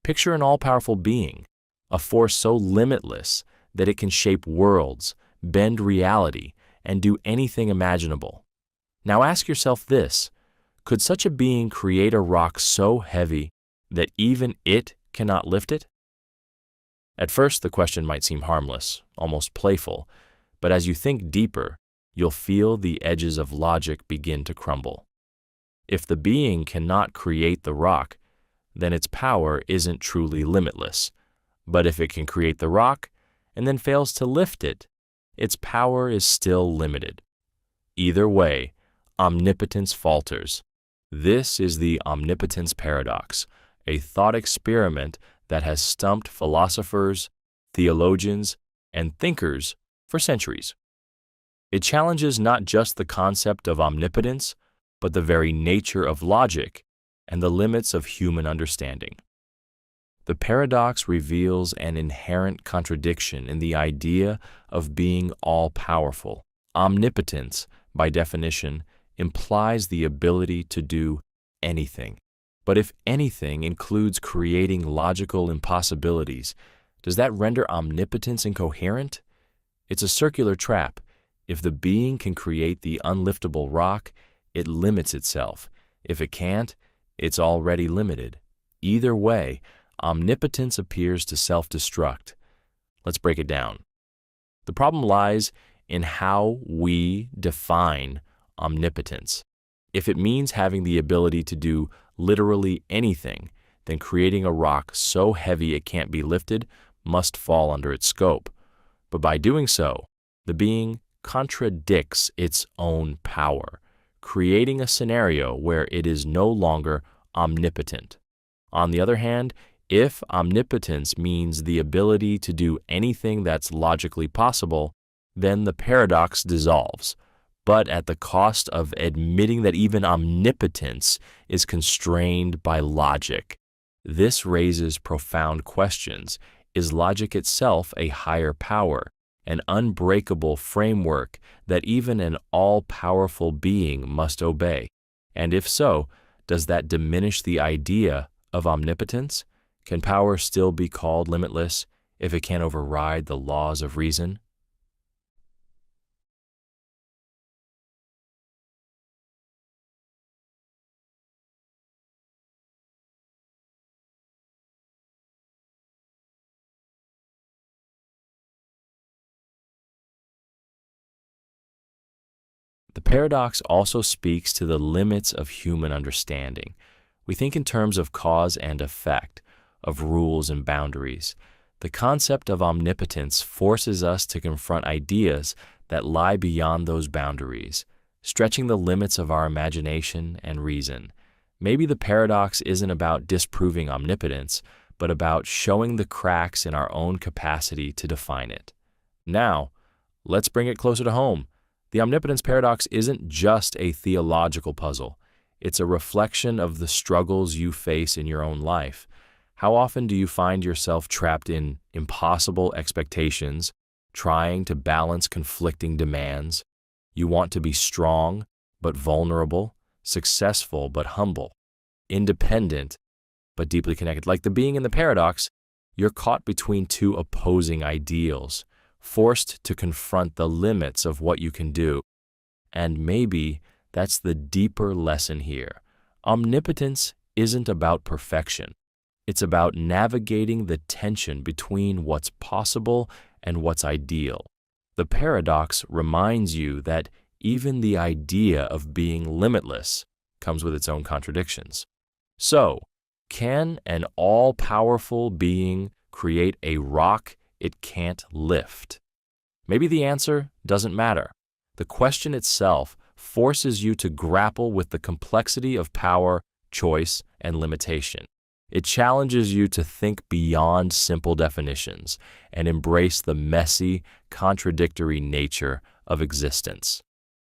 Picture an all-powerful being, a force so limitless that it can shape worlds, bend reality, and do anything imaginable. Now ask yourself this: could such a being create a rock so heavy that even it cannot lift it? At first, the question might seem harmless, almost playful, but as you think deeper, you'll feel the edges of logic begin to crumble. If the being cannot create the rock, then its power isn't truly limitless. But if it can create the rock and then fails to lift it, its power is still limited. Either way, omnipotence falters. This is the omnipotence paradox, a thought experiment that has stumped philosophers, theologians, and thinkers for centuries. It challenges not just the concept of omnipotence, but the very nature of logic and the limits of human understanding. The paradox reveals an inherent contradiction in the idea of being all-powerful. Omnipotence, by definition, implies the ability to do anything. But if anything includes creating logical impossibilities, does that render omnipotence incoherent? It's a circular trap. If the being can create the unliftable rock, it limits itself. If it can't, it's already limited. Either way, omnipotence appears to self-destruct. Let's break it down. The problem lies in how we define omnipotence. If it means having the ability to do literally anything, then creating a rock so heavy it can't be lifted must fall under its scope. But by doing so, the being contradicts its own power, creating a scenario where it is no longer omnipotent. On the other hand, if omnipotence means the ability to do anything that's logically possible, then the paradox dissolves, but at the cost of admitting that even omnipotence is constrained by logic. This raises profound questions. Is logic itself a higher power, an unbreakable framework that even an all-powerful being must obey? And if so, does that diminish the idea of omnipotence? Can power still be called limitless if it can't override the laws of reason? The paradox also speaks to the limits of human understanding. We think in terms of cause and effect, of rules and boundaries. The concept of omnipotence forces us to confront ideas that lie beyond those boundaries, stretching the limits of our imagination and reason. Maybe the paradox isn't about disproving omnipotence, but about showing the cracks in our own capacity to define it. Now, let's bring it closer to home. The omnipotence paradox isn't just a theological puzzle. It's a reflection of the struggles you face in your own life. How often do you find yourself trapped in impossible expectations, trying to balance conflicting demands? You want to be strong but vulnerable, successful but humble, independent but deeply connected. Like the being in the paradox, you're caught between two opposing ideals, forced to confront the limits of what you can do. And maybe that's the deeper lesson here. Omnipotence isn't about perfection. It's about navigating the tension between what's possible and what's ideal. The paradox reminds you that even the idea of being limitless comes with its own contradictions. So, can an all-powerful being create a rock it can't lift? Maybe the answer doesn't matter. The question itself forces you to grapple with the complexity of power, choice, and limitation. It challenges you to think beyond simple definitions and embrace the messy, contradictory nature of existence.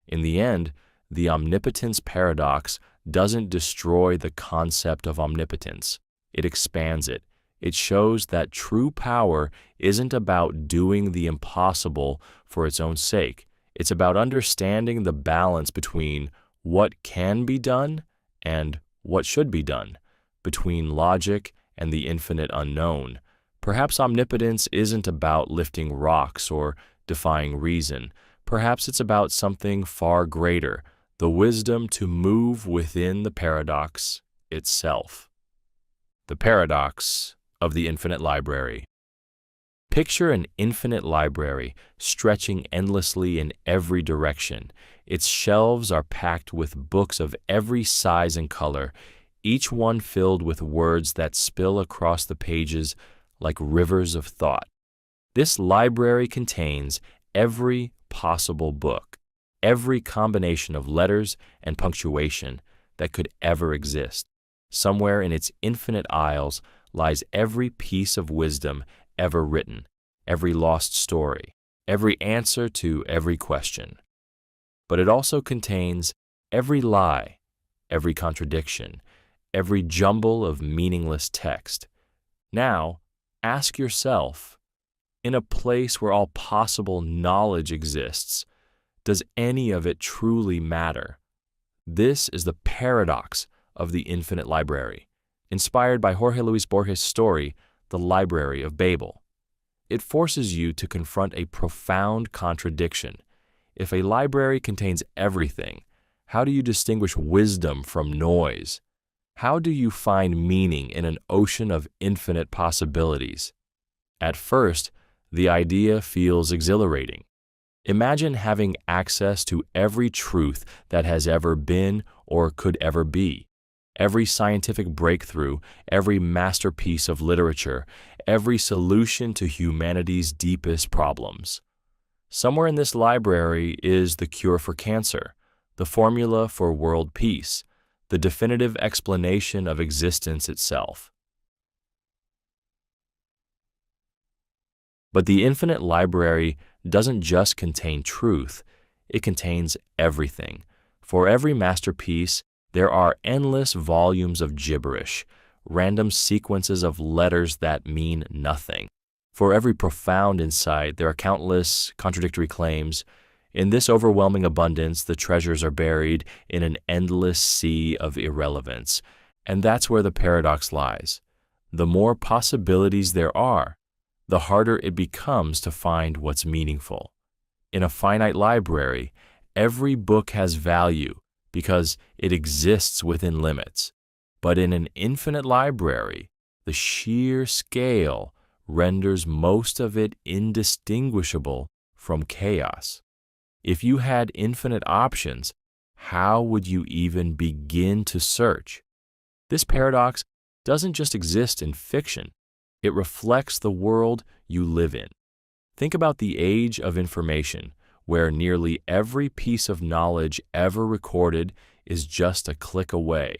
In the end, the omnipotence paradox doesn't destroy the concept of omnipotence. It expands it. It shows that true power isn't about doing the impossible for its own sake. It's about understanding the balance between what can be done and what should be done, between logic and the infinite unknown. Perhaps omnipotence isn't about lifting rocks or defying reason. Perhaps it's about something far greater, the wisdom to move within the paradox itself. The paradox of the infinite library. Picture an infinite library stretching endlessly in every direction. Its shelves are packed with books of every size and color, each one filled with words that spill across the pages like rivers of thought. This library contains every possible book, every combination of letters and punctuation that could ever exist. Somewhere in its infinite aisles lies every piece of wisdom ever written, every lost story, every answer to every question. But it also contains every lie, every contradiction, every jumble of meaningless text. Now, ask yourself, in a place where all possible knowledge exists, does any of it truly matter? This is the paradox of the infinite library, inspired by Jorge Luis Borges' story, The Library of Babel. It forces you to confront a profound contradiction. If a library contains everything, how do you distinguish wisdom from noise? How do you find meaning in an ocean of infinite possibilities? At first, the idea feels exhilarating. Imagine having access to every truth that has ever been or could ever be. Every scientific breakthrough, every masterpiece of literature, every solution to humanity's deepest problems. Somewhere in this library is the cure for cancer, the formula for world peace, the definitive explanation of existence itself. But the infinite library doesn't just contain truth, it contains everything. For every masterpiece, there are endless volumes of gibberish, random sequences of letters that mean nothing. For every profound insight, there are countless contradictory claims. In this overwhelming abundance, the treasures are buried in an endless sea of irrelevance. And that's where the paradox lies. The more possibilities there are, the harder it becomes to find what's meaningful. In a finite library, every book has value because it exists within limits. But in an infinite library, the sheer scale renders most of it indistinguishable from chaos. If you had infinite options, how would you even begin to search? This paradox doesn't just exist in fiction. It reflects the world you live in. Think about the age of information, where nearly every piece of knowledge ever recorded is just a click away.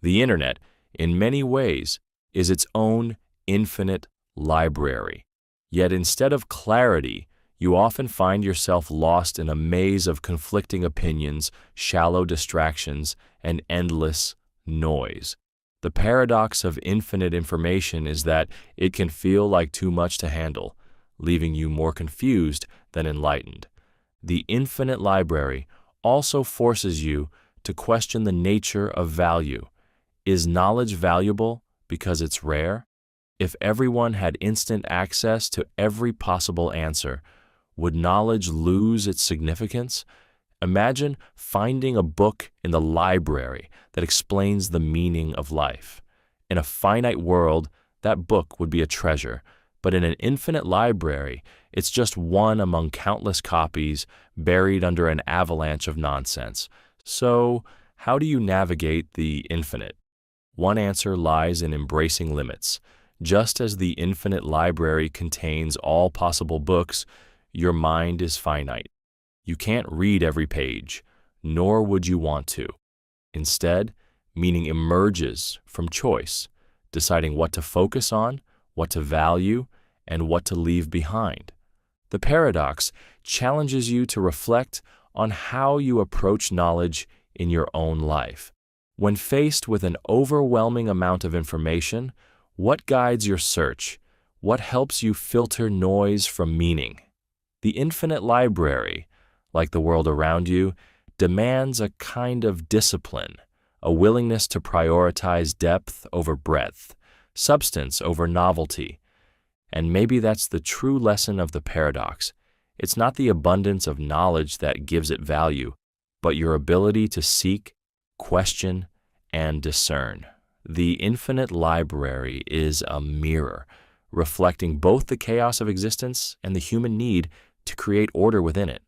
The internet, in many ways, is its own infinite library. Yet instead of clarity, you often find yourself lost in a maze of conflicting opinions, shallow distractions, and endless noise. The paradox of infinite information is that it can feel like too much to handle, leaving you more confused than enlightened. The infinite library also forces you to question the nature of value. Is knowledge valuable because it's rare? If everyone had instant access to every possible answer, would knowledge lose its significance? Imagine finding a book in the library that explains the meaning of life. In a finite world, that book would be a treasure, But in an infinite library, it's just one among countless copies buried under an avalanche of nonsense. So, how do you navigate the infinite? One answer lies in embracing limits. Just as the infinite library contains all possible books, your mind is finite. You can't read every page, nor would you want to. Instead, meaning emerges from choice, deciding what to focus on, what to value, and what to leave behind. The paradox challenges you to reflect on how you approach knowledge in your own life. When faced with an overwhelming amount of information, what guides your search? What helps you filter noise from meaning? The infinite library, like the world around you, demands a kind of discipline, a willingness to prioritize depth over breadth, substance over novelty. And maybe that's the true lesson of the paradox. It's not the abundance of knowledge that gives it value, but your ability to seek, question, and discern. The infinite library is a mirror, reflecting both the chaos of existence and the human need to create order within it.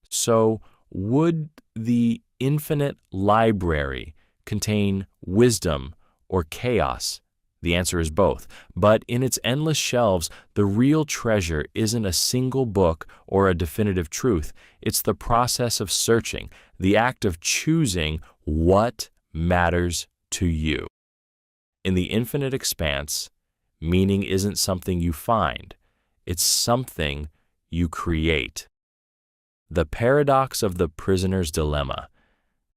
So, would the infinite library contain wisdom or chaos? The answer is both. But in its endless shelves, the real treasure isn't a single book or a definitive truth. It's the process of searching, the act of choosing what matters to you. In the infinite expanse, meaning isn't something you find. It's something you create. The paradox of the prisoner's dilemma.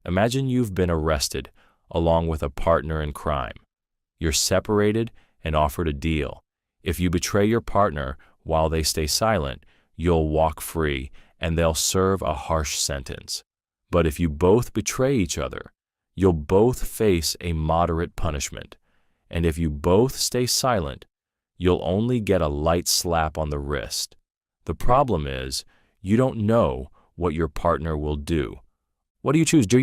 Imagine you've been arrested along with a partner in crime. You're separated and offered a deal. If you betray your partner while they stay silent, you'll walk free and they'll serve a harsh sentence. But if you both betray each other, you'll both face a moderate punishment. And if you both stay silent, you'll only get a light slap on the wrist. The problem is, you don't know what your partner will do. What do you choose? Do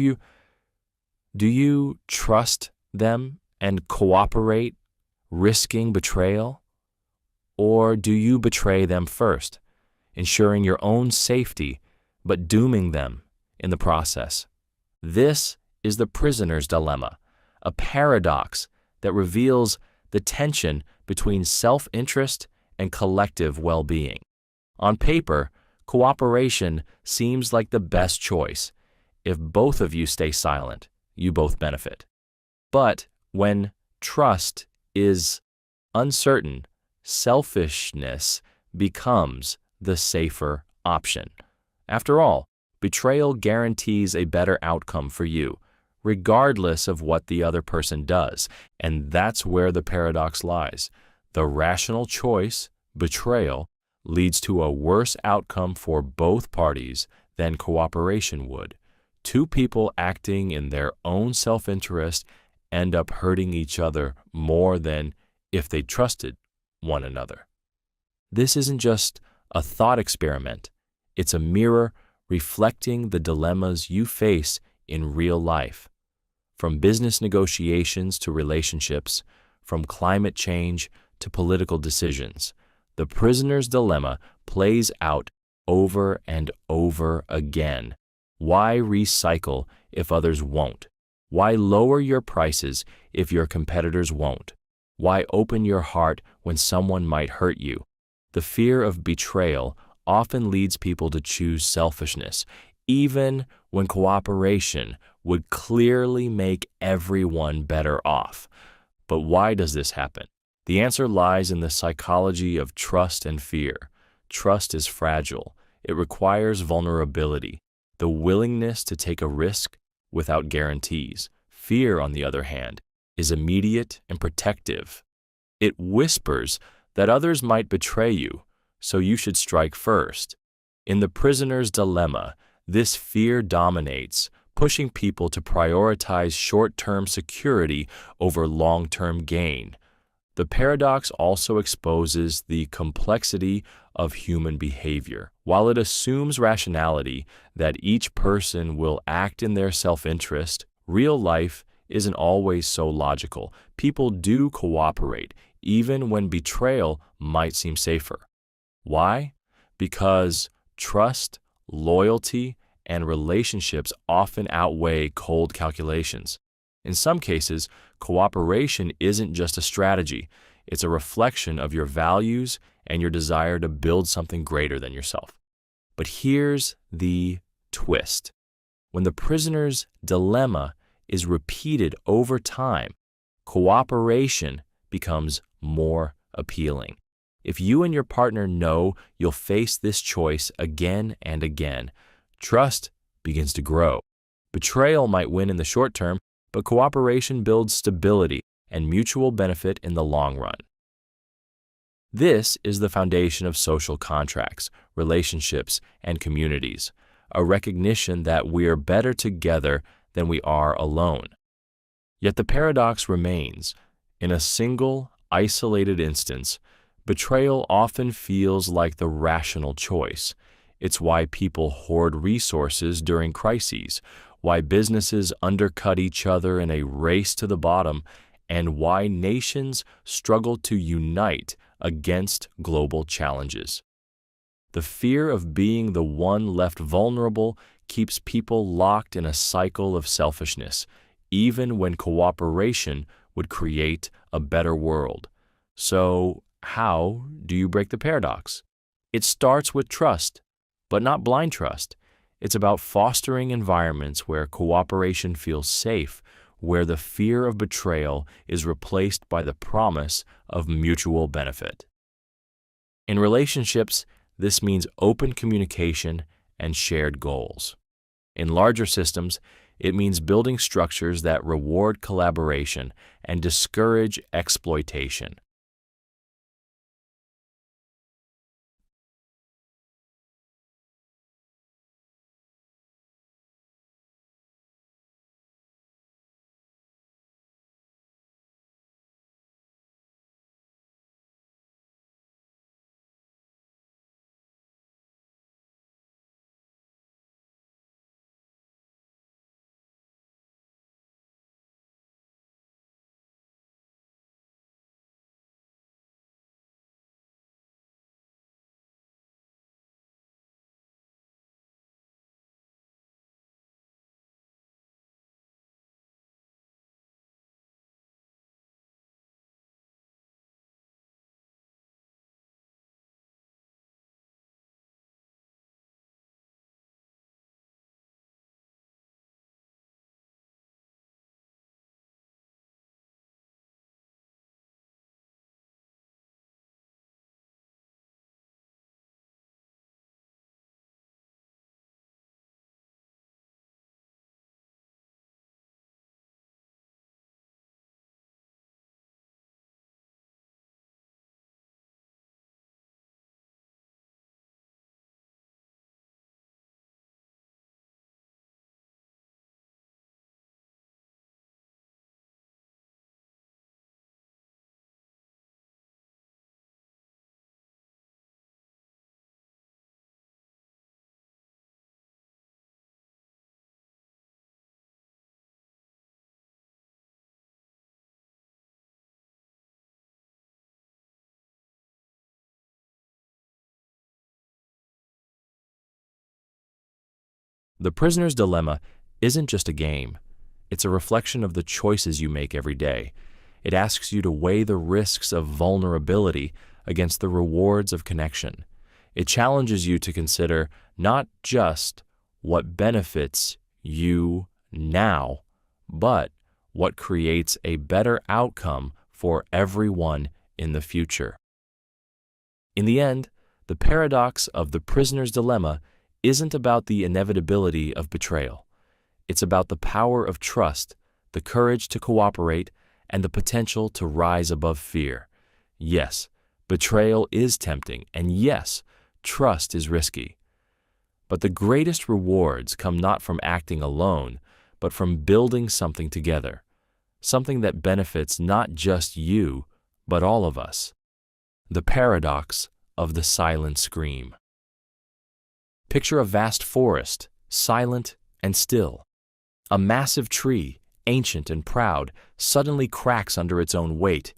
you trust them and cooperate, risking betrayal? Or do you betray them first, ensuring your own safety, but dooming them in the process? This is the prisoner's dilemma, a paradox that reveals the tension between self-interest and collective well-being. On paper, cooperation seems like the best choice. If both of you stay silent, you both benefit. But when trust is uncertain, selfishness becomes the safer option. After all, betrayal guarantees a better outcome for you, regardless of what the other person does. And that's where the paradox lies. The rational choice, betrayal, leads to a worse outcome for both parties than cooperation would. Two people acting in their own self-interest end up hurting each other more than if they trusted one another. This isn't just a thought experiment. It's a mirror reflecting the dilemmas you face in real life. From business negotiations to relationships, from climate change to political decisions, the prisoner's dilemma plays out over and over again. Why recycle if others won't? Why lower your prices if your competitors won't? Why open your heart when someone might hurt you? The fear of betrayal often leads people to choose selfishness, even when cooperation would clearly make everyone better off. But why does this happen? The answer lies in the psychology of trust and fear. Trust is fragile. It requires vulnerability, the willingness to take a risk without guarantees. Fear, on the other hand, is immediate and protective. It whispers that others might betray you, so you should strike first. In the prisoner's dilemma, this fear dominates, pushing people to prioritize short-term security over long-term gain. The paradox also exposes the complexity of human behavior. While it assumes rationality, that each person will act in their self-interest, real life isn't always so logical. People do cooperate, even when betrayal might seem safer. Why? Because trust, loyalty, and relationships often outweigh cold calculations. In some cases, cooperation isn't just a strategy, it's a reflection of your values and your desire to build something greater than yourself. But here's the twist. When the prisoner's dilemma is repeated over time, cooperation becomes more appealing. If you and your partner know you'll face this choice again and again, trust begins to grow. Betrayal might win in the short term, but cooperation builds stability and mutual benefit in the long run. This is the foundation of social contracts, relationships, and communities, a recognition that we're better together than we are alone. Yet the paradox remains. In a single, isolated instance, betrayal often feels like the rational choice. It's why people hoard resources during crises, why businesses undercut each other in a race to the bottom, and why nations struggle to unite against global challenges. The fear of being the one left vulnerable keeps people locked in a cycle of selfishness, even when cooperation would create a better world. So, how do you break the paradox? It starts with trust, but not blind trust. It's about fostering environments where cooperation feels safe, where the fear of betrayal is replaced by the promise of mutual benefit. In relationships, this means open communication and shared goals. In larger systems, it means building structures that reward collaboration and discourage exploitation. The prisoner's dilemma isn't just a game. It's a reflection of the choices you make every day. It asks you to weigh the risks of vulnerability against the rewards of connection. It challenges you to consider not just what benefits you now, but what creates a better outcome for everyone in the future. In the end, the paradox of the prisoner's dilemma isn't about the inevitability of betrayal. It's about the power of trust, the courage to cooperate, and the potential to rise above fear. Yes, betrayal is tempting, and yes, trust is risky. But the greatest rewards come not from acting alone, but from building something together, something that benefits not just you, but all of us. The paradox of the silent scream. Picture a vast forest, silent and still. A massive tree, ancient and proud, suddenly cracks under its own weight.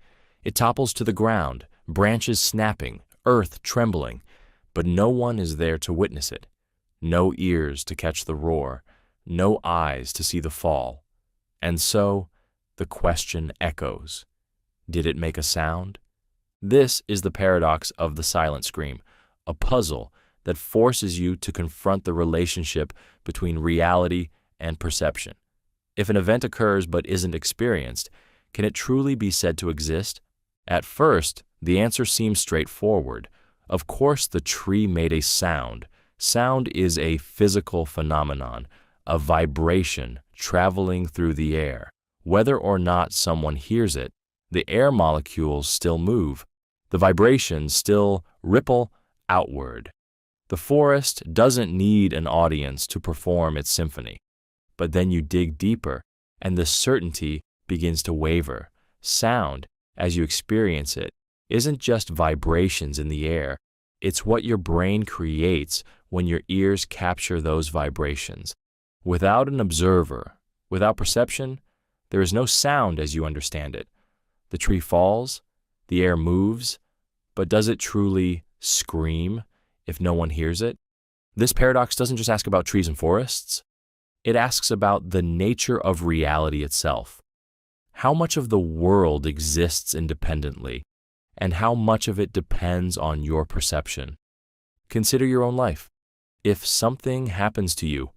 It topples to the ground, branches snapping, earth trembling, but no one is there to witness it. No ears to catch the roar, no eyes to see the fall. And so, the question echoes. Did it make a sound? This is the paradox of the silent scream, a puzzle that forces you to confront the relationship between reality and perception. If an event occurs but isn't experienced, can it truly be said to exist? At first, the answer seems straightforward. Of course, the tree made a sound. Sound is a physical phenomenon, a vibration traveling through the air. Whether or not someone hears it, the air molecules still move. The vibrations still ripple outward. The forest doesn't need an audience to perform its symphony. But then you dig deeper, and the certainty begins to waver. Sound, as you experience it, isn't just vibrations in the air. It's what your brain creates when your ears capture those vibrations. Without an observer, without perception, there is no sound as you understand it. The tree falls, the air moves, but does it truly scream if no one hears it? This paradox doesn't just ask about trees and forests. It asks about the nature of reality itself. How much of the world exists independently, and how much of it depends on your perception? Consider your own life. If something happens to you,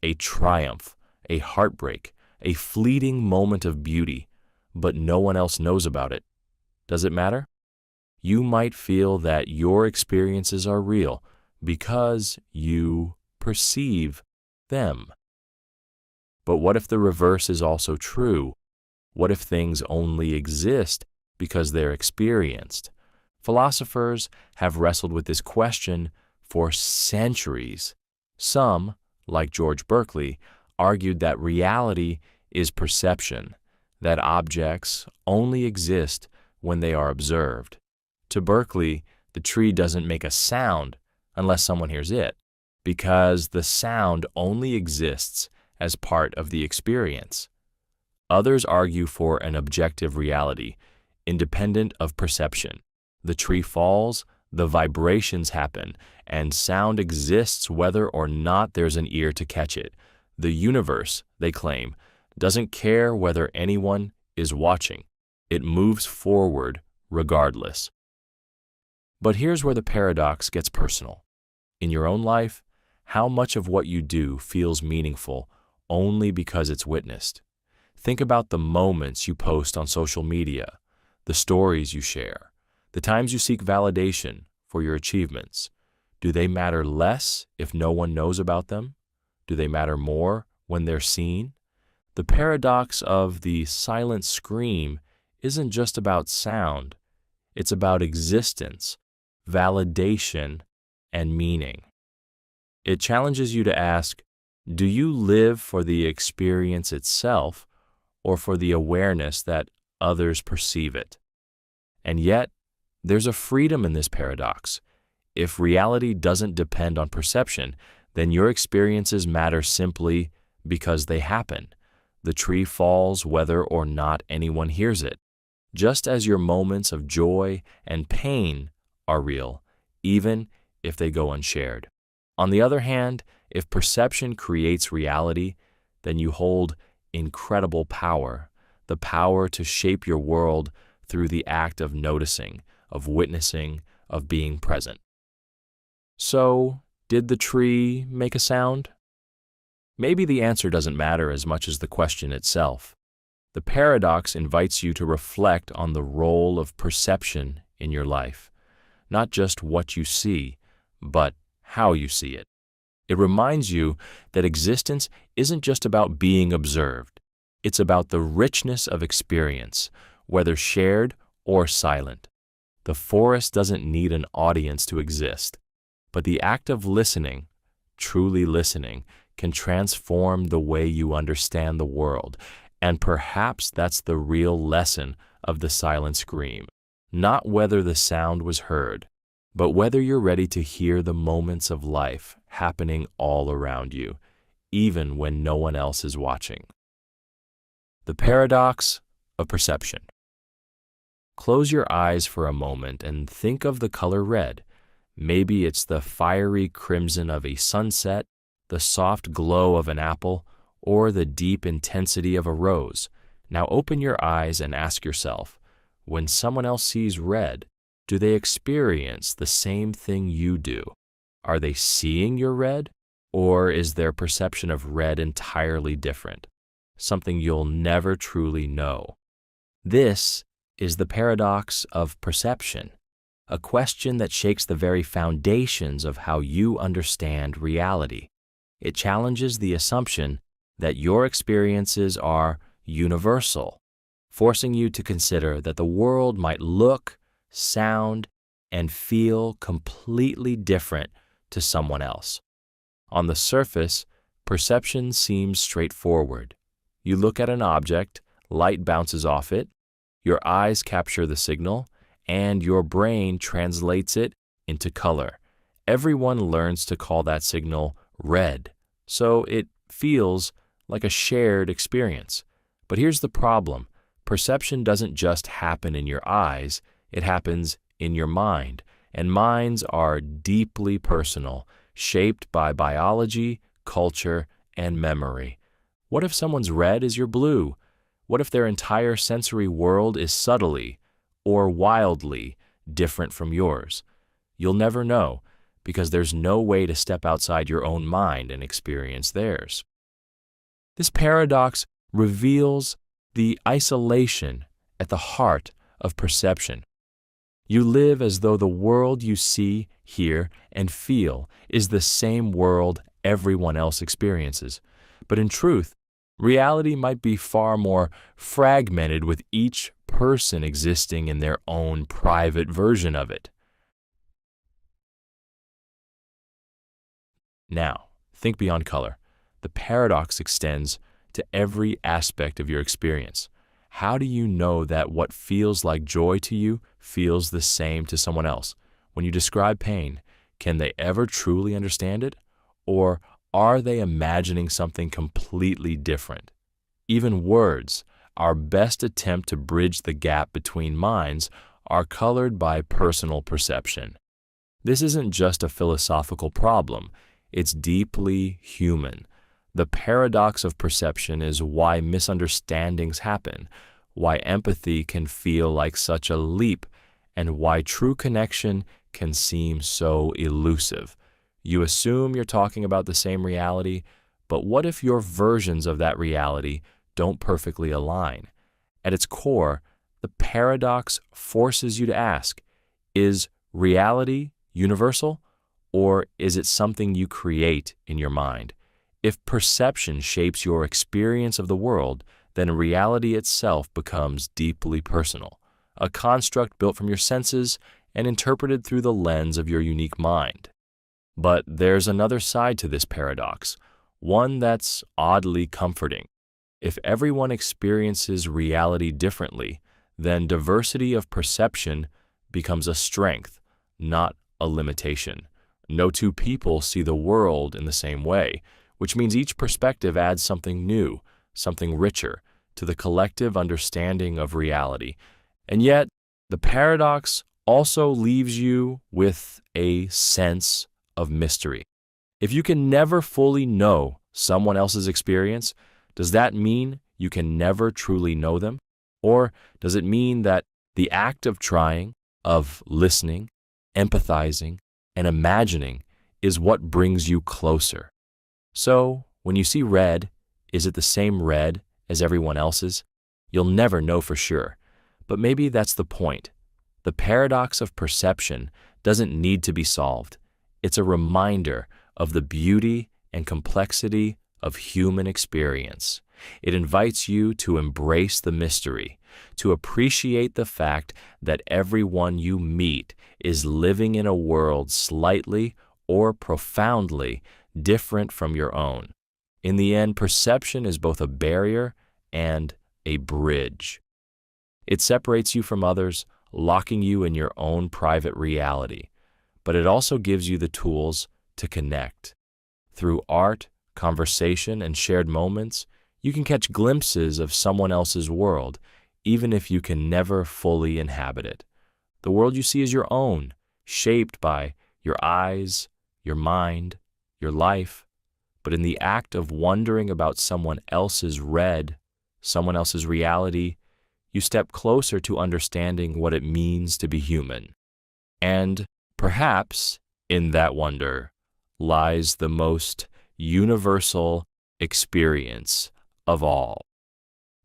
a triumph, a heartbreak, a fleeting moment of beauty, but no one else knows about it, does it matter? You might feel that your experiences are real because you perceive them. But what if the reverse is also true? What if things only exist because they're experienced? Philosophers have wrestled with this question for centuries. Some, like George Berkeley, argued that reality is perception, that objects only exist when they are observed. To Berkeley, the tree doesn't make a sound unless someone hears it, because the sound only exists as part of the experience. Others argue for an objective reality, independent of perception. The tree falls, the vibrations happen, and sound exists whether or not there's an ear to catch it. The universe, they claim, doesn't care whether anyone is watching. It moves forward regardless. But here's where the paradox gets personal. In your own life, how much of what you do feels meaningful only because it's witnessed? Think about the moments you post on social media, the stories you share, the times you seek validation for your achievements. Do they matter less if no one knows about them? Do they matter more when they're seen? The paradox of the silent scream isn't just about sound. It's about existence, validation, and meaning. It challenges you to ask, do you live for the experience itself or for the awareness that others perceive it? And yet, there's a freedom in this paradox. If reality doesn't depend on perception, then your experiences matter simply because they happen. The tree falls whether or not anyone hears it. Just as your moments of joy and pain are real, even if they go unshared. On the other hand, if perception creates reality, then you hold incredible power, the power to shape your world through the act of noticing, of witnessing, of being present. So, did the tree make a sound? Maybe the answer doesn't matter as much as the question itself. The paradox invites you to reflect on the role of perception in your life, not just what you see, but how you see it. It reminds you that existence isn't just about being observed. It's about the richness of experience, whether shared or silent. The forest doesn't need an audience to exist, but the act of listening, truly listening, can transform the way you understand the world. And perhaps that's the real lesson of the silent scream. Not whether the sound was heard, but whether you're ready to hear the moments of life happening all around you, even when no one else is watching. The paradox of perception. Close your eyes for a moment and think of the color red. Maybe it's the fiery crimson of a sunset, the soft glow of an apple, or the deep intensity of a rose. Now open your eyes and ask yourself, when someone else sees red, do they experience the same thing you do? Are they seeing your red, or is their perception of red entirely different? Something you'll never truly know. This is the paradox of perception, a question that shakes the very foundations of how you understand reality. It challenges the assumption that your experiences are universal, forcing you to consider that the world might look, sound, and feel completely different to someone else. On the surface, perception seems straightforward. You look at an object, light bounces off it, your eyes capture the signal, and your brain translates it into color. Everyone learns to call that signal red, so it feels like a shared experience. But here's the problem. Perception doesn't just happen in your eyes, it happens in your mind, and minds are deeply personal, shaped by biology, culture, and memory. What if someone's red is your blue? What if their entire sensory world is subtly or wildly different from yours? You'll never know, because there's no way to step outside your own mind and experience theirs. This paradox reveals the isolation at the heart of perception. You live as though the world you see, hear, and feel is the same world everyone else experiences. But in truth, reality might be far more fragmented, with each person existing in their own private version of it. Now, think beyond color. The paradox extends to every aspect of your experience. How do you know that what feels like joy to you feels the same to someone else? When you describe pain, can they ever truly understand it? Or are they imagining something completely different? Even words, our best attempt to bridge the gap between minds, are colored by personal perception. This isn't just a philosophical problem, it's deeply human. The paradox of perception is why misunderstandings happen, why empathy can feel like such a leap, and why true connection can seem so elusive. You assume you're talking about the same reality, but what if your versions of that reality don't perfectly align? At its core, the paradox forces you to ask, is reality universal, or is it something you create in your mind? If perception shapes your experience of the world, then reality itself becomes deeply personal, a construct built from your senses and interpreted through the lens of your unique mind. But there's another side to this paradox, one that's oddly comforting. If everyone experiences reality differently, then diversity of perception becomes a strength, not a limitation. No two people see the world in the same way, which means each perspective adds something new, something richer, to the collective understanding of reality. And yet, the paradox also leaves you with a sense of mystery. If you can never fully know someone else's experience, does that mean you can never truly know them? Or does it mean that the act of trying, of listening, empathizing, and imagining is what brings you closer? So, when you see red, is it the same red as everyone else's? You'll never know for sure, but maybe that's the point. The paradox of perception doesn't need to be solved. It's a reminder of the beauty and complexity of human experience. It invites you to embrace the mystery, to appreciate the fact that everyone you meet is living in a world slightly or profoundly different from your own. In the end, perception is both a barrier and a bridge. It separates you from others, locking you in your own private reality, but it also gives you the tools to connect. Through art, conversation, and shared moments, you can catch glimpses of someone else's world, even if you can never fully inhabit it. The world you see is your own, shaped by your eyes, your mind, your life. But in the act of wondering about someone else's someone else's reality, you step closer to understanding what it means to be human. And perhaps in that wonder lies the most universal experience of all.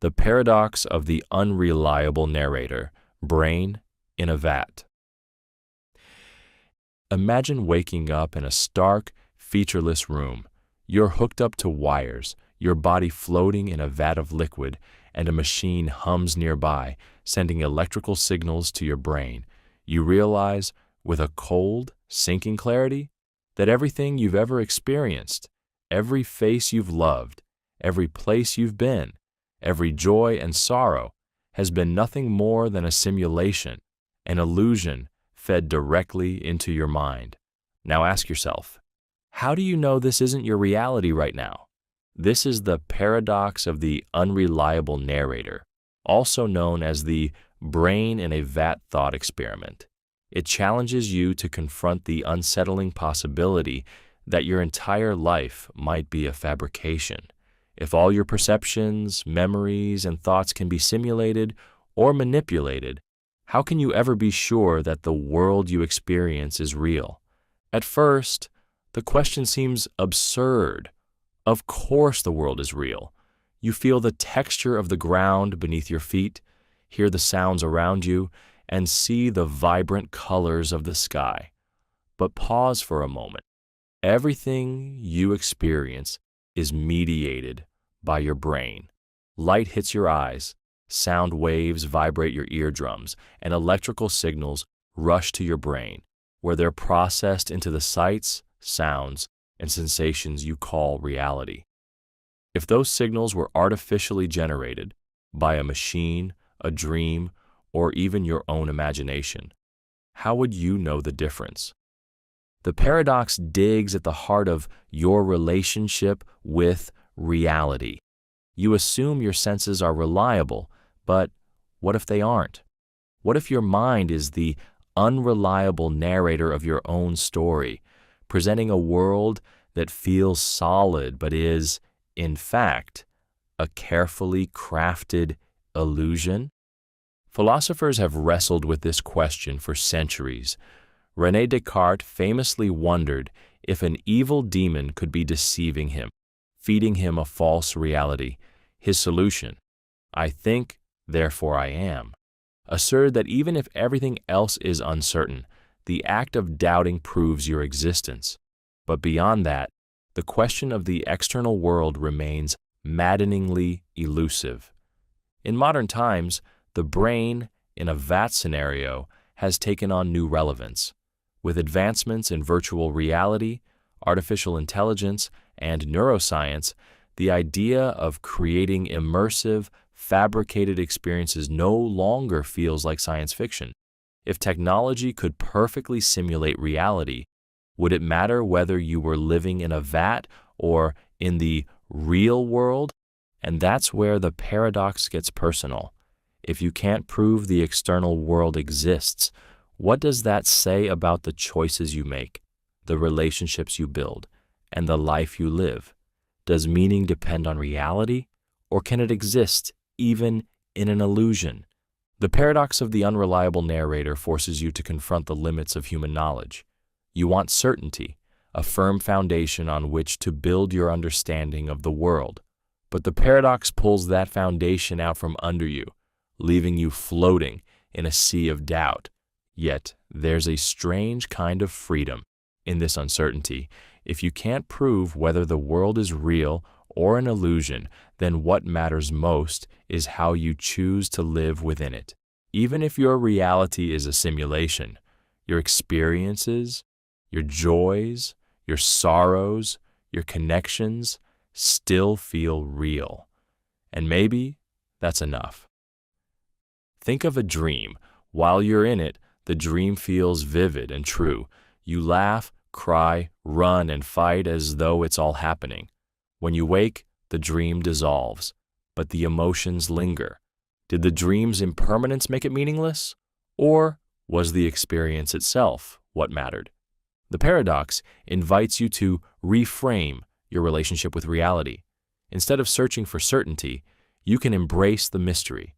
The paradox of the unreliable narrator, brain in a vat. Imagine waking up in a stark, featureless room. You're hooked up to wires, your body floating in a vat of liquid, and a machine hums nearby, sending electrical signals to your brain. You realize, with a cold, sinking clarity, that everything you've ever experienced, every face you've loved, every place you've been, every joy and sorrow, has been nothing more than a simulation, an illusion fed directly into your mind. Now ask yourself, how do you know this isn't your reality right now? This is the paradox of the unreliable narrator, also known as the brain in a vat thought experiment. It challenges you to confront the unsettling possibility that your entire life might be a fabrication. If all your perceptions, memories, and thoughts can be simulated or manipulated, how can you ever be sure that the world you experience is real? At first, the question seems absurd. Of course the world is real. You feel the texture of the ground beneath your feet, hear the sounds around you, and see the vibrant colors of the sky. But pause for a moment. Everything you experience is mediated by your brain. Light hits your eyes, sound waves vibrate your eardrums, and electrical signals rush to your brain, where they're processed into the sights, sounds, and sensations you call reality. If those signals were artificially generated by a machine, a dream, or even your own imagination, how would you know the difference? The paradox digs at the heart of your relationship with reality. You assume your senses are reliable, but what if they aren't? What if your mind is the unreliable narrator of your own story, presenting a world that feels solid but is, in fact, a carefully crafted illusion? Philosophers have wrestled with this question for centuries. René Descartes famously wondered if an evil demon could be deceiving him, feeding him a false reality. His solution, "I think, therefore I am," asserted that even if everything else is uncertain, the act of doubting proves your existence. But beyond that, the question of the external world remains maddeningly elusive. In modern times, the brain in a vat scenario has taken on new relevance. With advancements in virtual reality, artificial intelligence, and neuroscience, the idea of creating immersive, fabricated experiences no longer feels like science fiction. If technology could perfectly simulate reality, would it matter whether you were living in a vat or in the real world? And that's where the paradox gets personal. If you can't prove the external world exists, what does that say about the choices you make, the relationships you build, and the life you live? Does meaning depend on reality, or can it exist even in an illusion? The paradox of the unreliable narrator forces you to confront the limits of human knowledge. You want certainty, a firm foundation on which to build your understanding of the world. But the paradox pulls that foundation out from under you, leaving you floating in a sea of doubt. Yet there's a strange kind of freedom in this uncertainty. If you can't prove whether the world is real or an illusion, then what matters most is how you choose to live within it. Even if your reality is a simulation, your experiences, your joys, your sorrows, your connections still feel real. And maybe that's enough. Think of a dream. While you're in it, the dream feels vivid and true. You laugh, cry, run, and fight as though it's all happening. When you wake, the dream dissolves, but the emotions linger. Did the dream's impermanence make it meaningless? Or was the experience itself what mattered? The paradox invites you to reframe your relationship with reality. Instead of searching for certainty, you can embrace the mystery.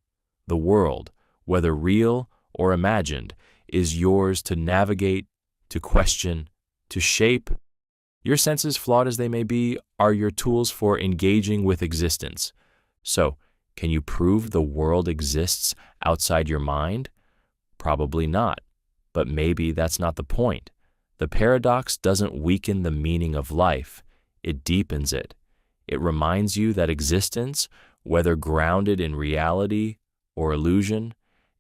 The world, whether real or imagined, is yours to navigate, to question, to shape. Your senses, flawed as they may be, are your tools for engaging with existence. So, can you prove the world exists outside your mind? Probably not, but maybe that's not the point. The paradox doesn't weaken the meaning of life, it deepens it. It reminds you that existence, whether grounded in reality or illusion,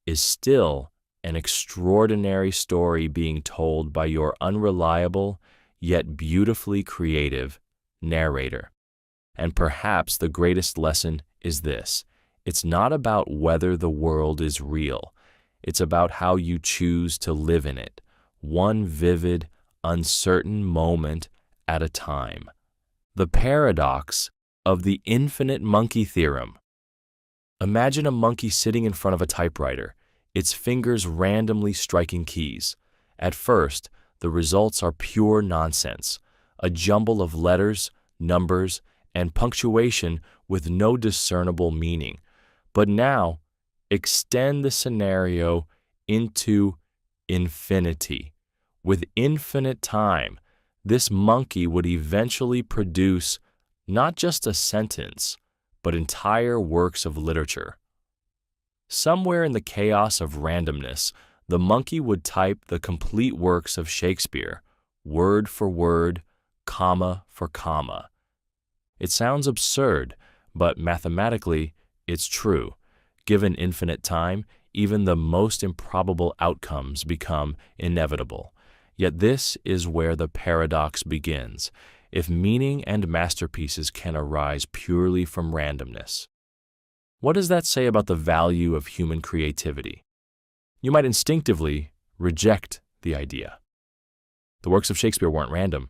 is still an extraordinary story being told by your unreliable, yet beautifully creative narrator. And perhaps the greatest lesson is this: it's not about whether the world is real. It's about how you choose to live in it, one vivid, uncertain moment at a time. The paradox of the infinite monkey theorem. Imagine a monkey sitting in front of a typewriter, its fingers randomly striking keys. At first, the results are pure nonsense, a jumble of letters, numbers, and punctuation with no discernible meaning. But now, extend the scenario into infinity. With infinite time, this monkey would eventually produce not just a sentence, but entire works of literature. Somewhere in the chaos of randomness, the monkey would type the complete works of Shakespeare, word for word, comma for comma. It sounds absurd, but mathematically, it's true. Given infinite time, even the most improbable outcomes become inevitable. Yet this is where the paradox begins. If meaning and masterpieces can arise purely from randomness, what does that say about the value of human creativity? You might instinctively reject the idea. The works of Shakespeare weren't random.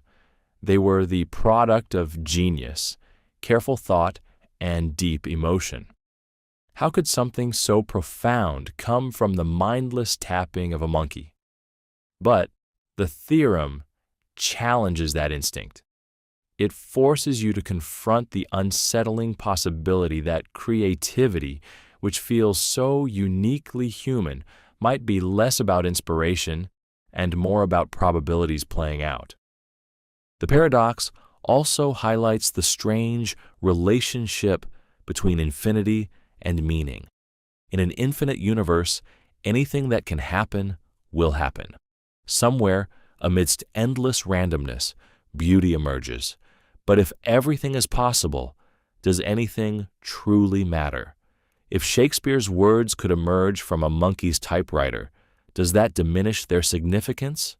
They were the product of genius, careful thought, and deep emotion. How could something so profound come from the mindless tapping of a monkey? But the theorem challenges that instinct. It forces you to confront the unsettling possibility that creativity, which feels so uniquely human, might be less about inspiration and more about probabilities playing out. The paradox also highlights the strange relationship between infinity and meaning. In an infinite universe, anything that can happen will happen. Somewhere, amidst endless randomness, beauty emerges. But if everything is possible, does anything truly matter? If Shakespeare's words could emerge from a monkey's typewriter, does that diminish their significance?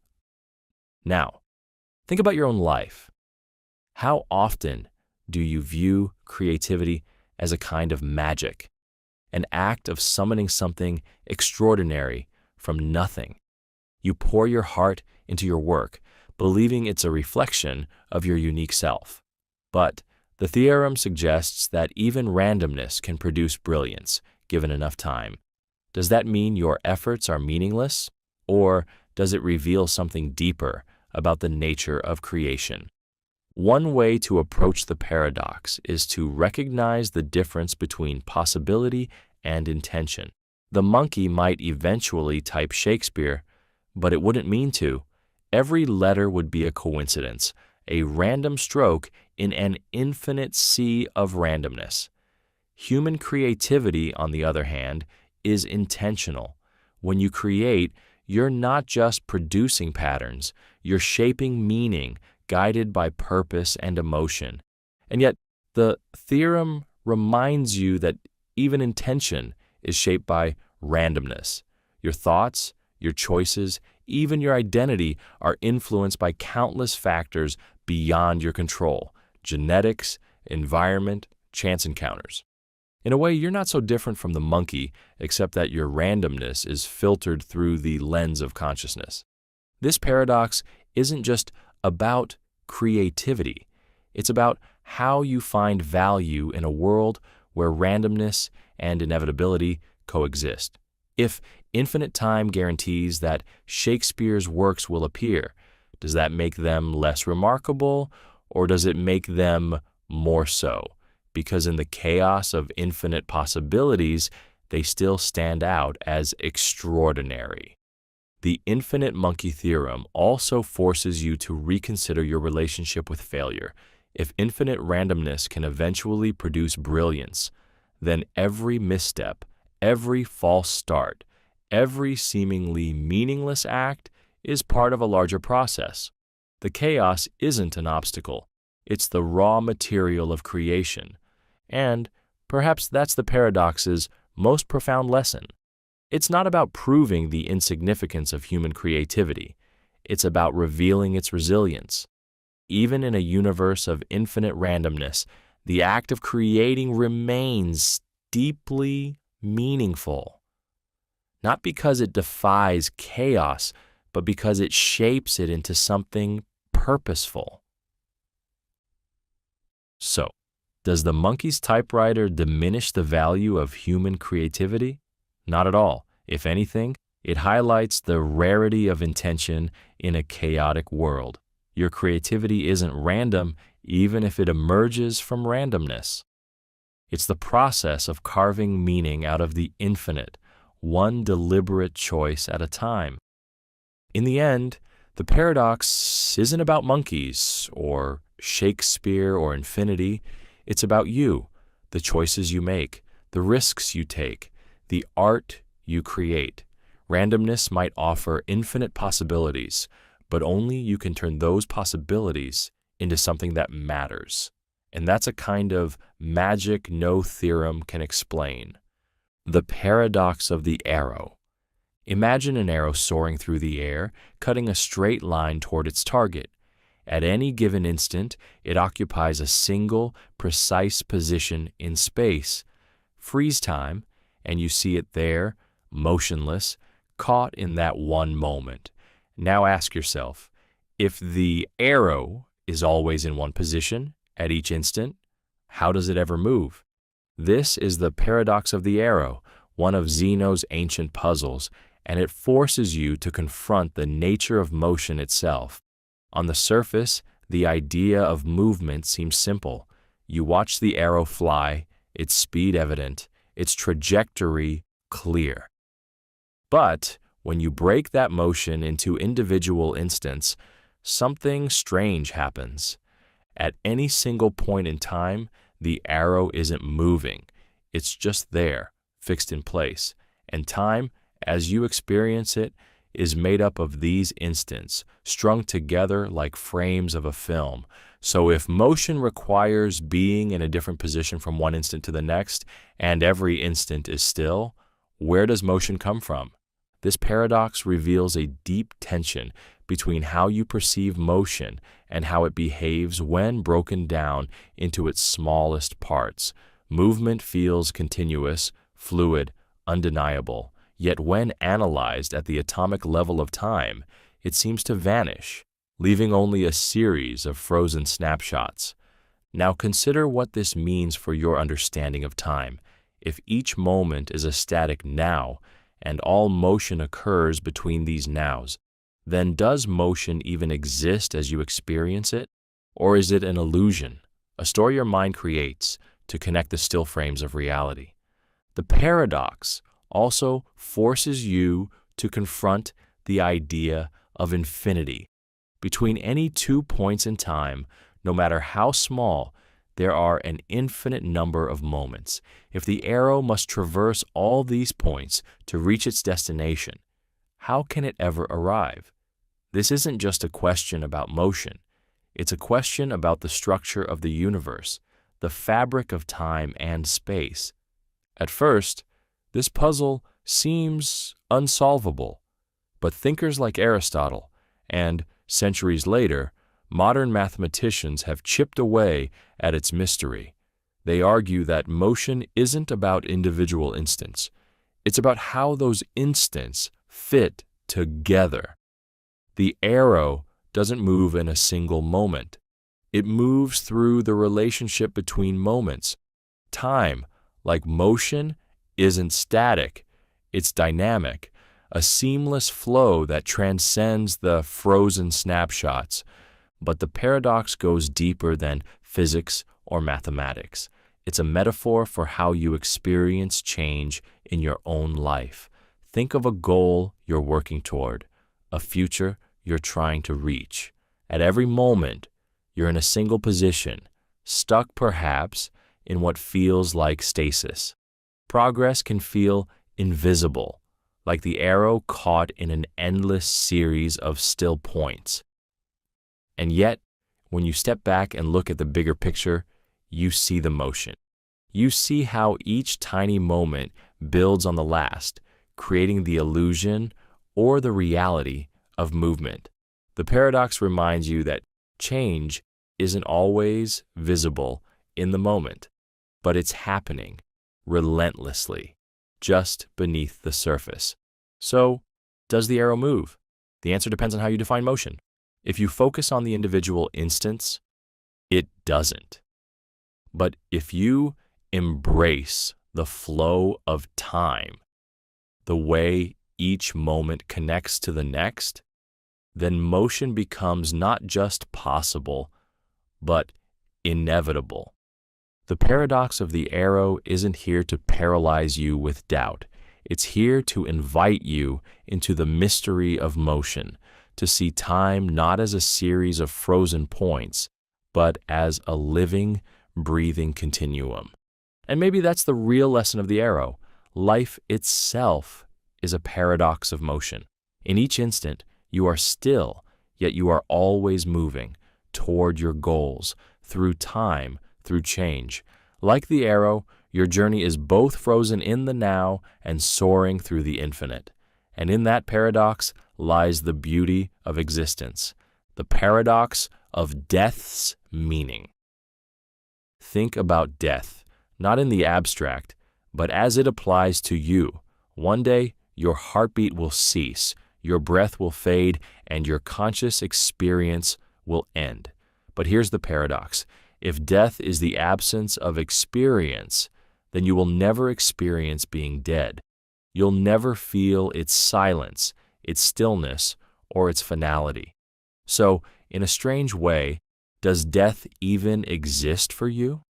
Now, think about your own life. How often do you view creativity as a kind of magic, an act of summoning something extraordinary from nothing? You pour your heart into your work, believing it's a reflection of your unique self. But the theorem suggests that even randomness can produce brilliance, given enough time. Does that mean your efforts are meaningless? Or does it reveal something deeper about the nature of creation? One way to approach the paradox is to recognize the difference between possibility and intention. The monkey might eventually type Shakespeare, but it wouldn't mean to. Every letter would be a coincidence, a random stroke in an infinite sea of randomness. Human creativity, on the other hand, is intentional. When you create, you're not just producing patterns, you're shaping meaning guided by purpose and emotion. And yet, the theorem reminds you that even intention is shaped by randomness. Your thoughts, your choices, even your identity are influenced by countless factors beyond your control: genetics, environment, chance encounters. In a way, you're not so different from the monkey, except that your randomness is filtered through the lens of consciousness. This paradox isn't just about creativity. It's about how you find value in a world where randomness and inevitability coexist. If infinite time guarantees that Shakespeare's works will appear, does that make them less remarkable, or does it make them more so? Because in the chaos of infinite possibilities, they still stand out as extraordinary. The infinite monkey theorem also forces you to reconsider your relationship with failure. If infinite randomness can eventually produce brilliance, then every misstep, every false start, every seemingly meaningless act is part of a larger process. The chaos isn't an obstacle. It's the raw material of creation. And perhaps that's the paradox's most profound lesson. It's not about proving the insignificance of human creativity. It's about revealing its resilience. Even in a universe of infinite randomness, the act of creating remains deeply meaningful. Not because it defies chaos, but because it shapes it into something purposeful. So, does the monkey's typewriter diminish the value of human creativity? Not at all. If anything, it highlights the rarity of intention in a chaotic world. Your creativity isn't random, even if it emerges from randomness. It's the process of carving meaning out of the infinite, one deliberate choice at a time. In the end, the paradox isn't about monkeys or Shakespeare or infinity. It's about you, the choices you make, the risks you take, the art you create. Randomness might offer infinite possibilities, but only you can turn those possibilities into something that matters. And that's a kind of magic no theorem can explain. The paradox of the arrow. Imagine an arrow soaring through the air, cutting a straight line toward its target. At any given instant, it occupies a single, precise position in space. Freeze time, and you see it there, motionless, caught in that one moment. Now ask yourself, if the arrow is always in one position at each instant, how does it ever move? This is the paradox of the arrow, one of Zeno's ancient puzzles, and it forces you to confront the nature of motion itself. On the surface, the idea of movement seems simple. You watch the arrow fly, its speed evident, its trajectory clear. But when you break that motion into individual instants, something strange happens. At any single point in time, the arrow isn't moving. It's just there, fixed in place. And time, as you experience it, is made up of these instants, strung together like frames of a film. So if motion requires being in a different position from one instant to the next, and every instant is still, where does motion come from? This paradox reveals a deep tension between how you perceive motion and how it behaves when broken down into its smallest parts. Movement feels continuous, fluid, undeniable, yet when analyzed at the atomic level of time, it seems to vanish, leaving only a series of frozen snapshots. Now consider what this means for your understanding of time. If each moment is a static now, and all motion occurs between these nows, then does motion even exist as you experience it? Or is it an illusion, a story your mind creates to connect the still frames of reality? The paradox also forces you to confront the idea of infinity. Between any 2 points in time, no matter how small, there are an infinite number of moments. If the arrow must traverse all these points to reach its destination, how can it ever arrive? This isn't just a question about motion. It's a question about the structure of the universe, the fabric of time and space. At first, this puzzle seems unsolvable, but thinkers like Aristotle and, centuries later, modern mathematicians have chipped away at its mystery. They argue that motion isn't about individual instants. It's about how those instants fit together. The arrow doesn't move in a single moment. It moves through the relationship between moments. Time, like motion, isn't static, it's dynamic, a seamless flow that transcends the frozen snapshots. But the paradox goes deeper than physics or mathematics. It's a metaphor for how you experience change in your own life. Think of a goal you're working toward, a future you're trying to reach. At every moment, you're in a single position, stuck perhaps in what feels like stasis. Progress can feel invisible, like the arrow caught in an endless series of still points. And yet, when you step back and look at the bigger picture, you see the motion. You see how each tiny moment builds on the last, creating the illusion or the reality of movement. The paradox reminds you that change isn't always visible in the moment, but it's happening relentlessly, just beneath the surface. So, does the arrow move? The answer depends on how you define motion. If you focus on the individual instance, it doesn't. But if you embrace the flow of time, the way each moment connects to the next, then motion becomes not just possible, but inevitable. The paradox of the arrow isn't here to paralyze you with doubt. It's here to invite you into the mystery of motion, to see time not as a series of frozen points, but as a living, breathing continuum. And maybe that's the real lesson of the arrow. Life itself is a paradox of motion. In each instant, you are still, yet you are always moving toward your goals, through time, through change. Like the arrow, your journey is both frozen in the now and soaring through the infinite. And in that paradox lies the beauty of existence, the paradox of death's meaning. Think about death, not in the abstract, but as it applies to you. One day, your heartbeat will cease, your breath will fade, and your conscious experience will end. But here's the paradox. If death is the absence of experience, then you will never experience being dead. You'll never feel its silence, its stillness, or its finality. So, in a strange way, does death even exist for you?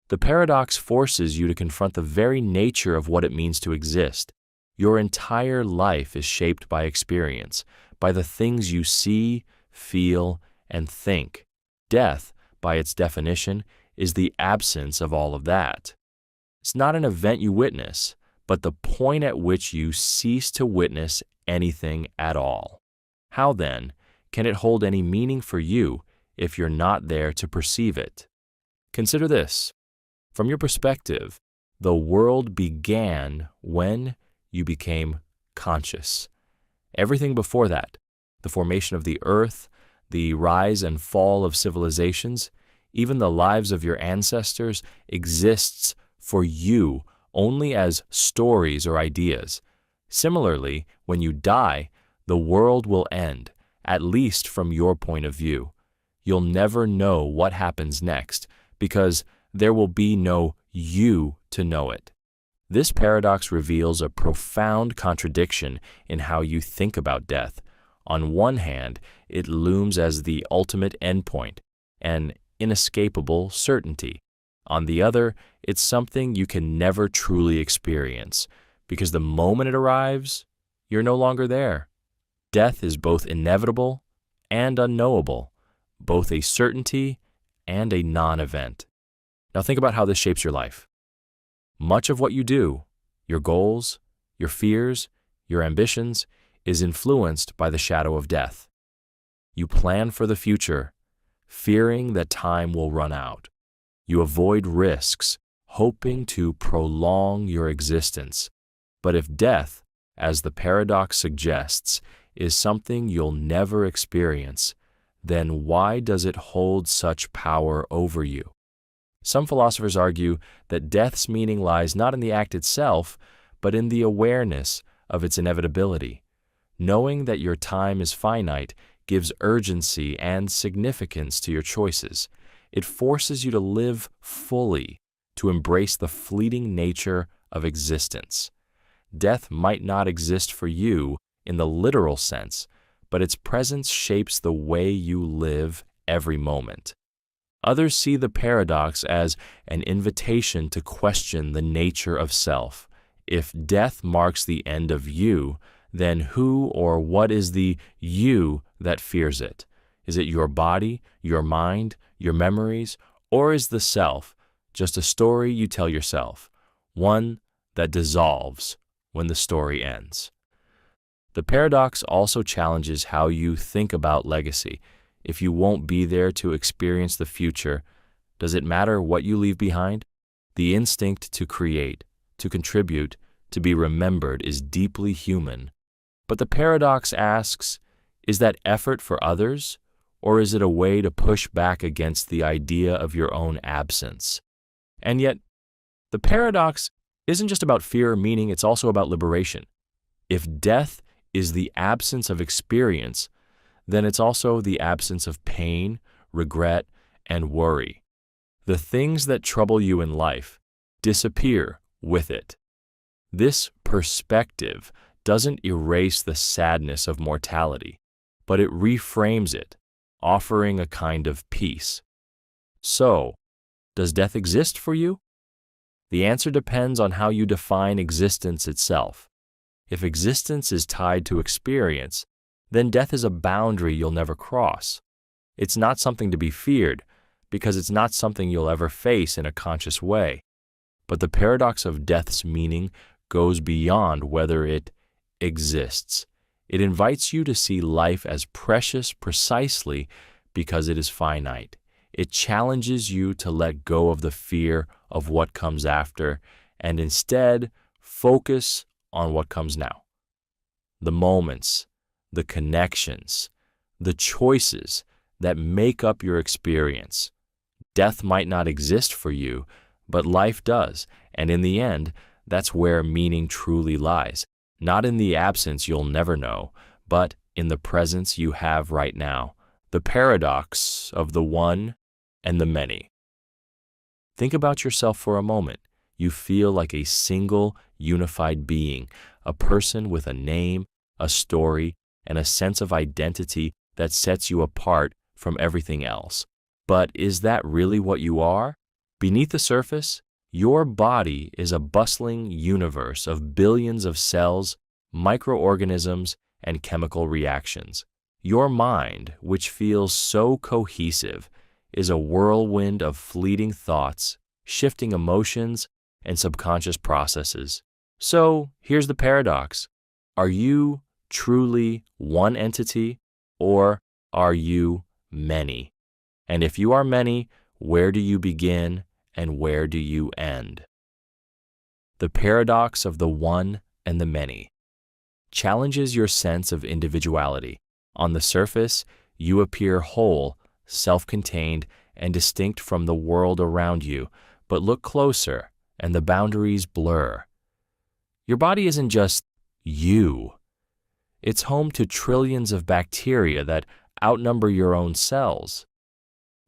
The paradox forces you to confront the very nature of what it means to exist. Your entire life is shaped by experience, by the things you see, feel, and think. Death, by its definition, is the absence of all of that. It's not an event you witness, but the point at which you cease to witness anything at all. How, then, can it hold any meaning for you if you're not there to perceive it? Consider this. From your perspective, the world began when you became conscious. Everything before that, the formation of the earth, the rise and fall of civilizations, even the lives of your ancestors, exists for you only as stories or ideas. Similarly, when you die, the world will end, at least from your point of view. You'll never know what happens next because there will be no you to know it. This paradox reveals a profound contradiction in how you think about death. On one hand, it looms as the ultimate endpoint, an inescapable certainty. On the other, it's something you can never truly experience, because the moment it arrives, you're no longer there. Death is both inevitable and unknowable, both a certainty and a non-event. Now think about how this shapes your life. Much of what you do, your goals, your fears, your ambitions, is influenced by the shadow of death. You plan for the future, fearing that time will run out. You avoid risks, hoping to prolong your existence. But if death, as the paradox suggests, is something you'll never experience, then why does it hold such power over you? Some philosophers argue that death's meaning lies not in the act itself, but in the awareness of its inevitability. Knowing that your time is finite gives urgency and significance to your choices. It forces you to live fully, to embrace the fleeting nature of existence. Death might not exist for you in the literal sense, but its presence shapes the way you live every moment. Others see the paradox as an invitation to question the nature of self. If death marks the end of you, then who or what is the you that fears it? Is it your body, your mind, your memories, or is the self just a story you tell yourself, one that dissolves when the story ends? The paradox also challenges how you think about legacy. If you won't be there to experience the future, does it matter what you leave behind? The instinct to create, to contribute, to be remembered is deeply human. But the paradox asks, is that effort for others, or is it a way to push back against the idea of your own absence? And yet, the paradox isn't just about fear or meaning, it's also about liberation. If death is the absence of experience, then it's also the absence of pain, regret, and worry. The things that trouble you in life disappear with it. This perspective doesn't erase the sadness of mortality, but it reframes it, offering a kind of peace. So, does death exist for you? The answer depends on how you define existence itself. If existence is tied to experience, then death is a boundary you'll never cross. It's not something to be feared, because it's not something you'll ever face in a conscious way. But the paradox of death's meaning goes beyond whether it exists. It invites you to see life as precious precisely because it is finite. It challenges you to let go of the fear of what comes after and instead focus on what comes now. The moments, the connections, the choices that make up your experience. Death might not exist for you, but life does, and in the end, that's where meaning truly lies. Not in the absence you'll never know, but in the presence you have right now. The paradox of the one and the many. Think about yourself for a moment. You feel like a single, unified being, a person with a name, a story, and a sense of identity that sets you apart from everything else. But is that really what you are? Beneath the surface, your body is a bustling universe of billions of cells, microorganisms, and chemical reactions. Your mind, which feels so cohesive, is a whirlwind of fleeting thoughts, shifting emotions, and subconscious processes. So, here's the paradox. Are you truly one entity, or are you many? And if you are many, where do you begin and where do you end? The paradox of the one and the many challenges your sense of individuality. On the surface, you appear whole, self-contained, and distinct from the world around you, but look closer, and the boundaries blur. Your body isn't just you. It's home to trillions of bacteria that outnumber your own cells.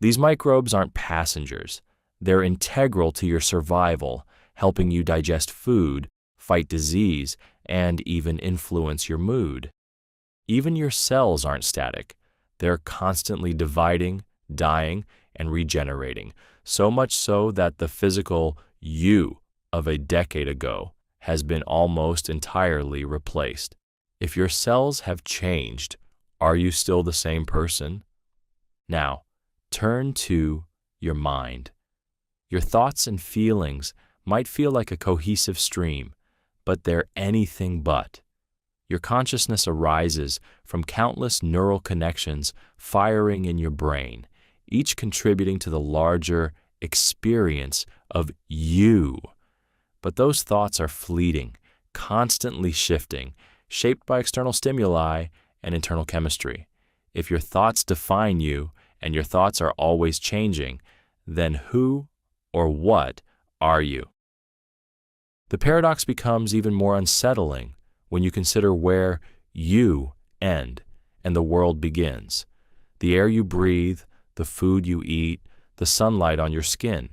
These microbes aren't passengers. They're integral to your survival, helping you digest food, fight disease, and even influence your mood. Even your cells aren't static. They're constantly dividing, dying, and regenerating, so much so that the physical you of a decade ago has been almost entirely replaced. If your cells have changed, are you still the same person? Now, turn to your mind. Your thoughts and feelings might feel like a cohesive stream, but they're anything but. Your consciousness arises from countless neural connections firing in your brain, each contributing to the larger experience of you. But those thoughts are fleeting, constantly shifting, shaped by external stimuli and internal chemistry. If your thoughts define you, and your thoughts are always changing, then who or what are you? The paradox becomes even more unsettling when you consider where you end and the world begins. The air you breathe, the food you eat, the sunlight on your skin.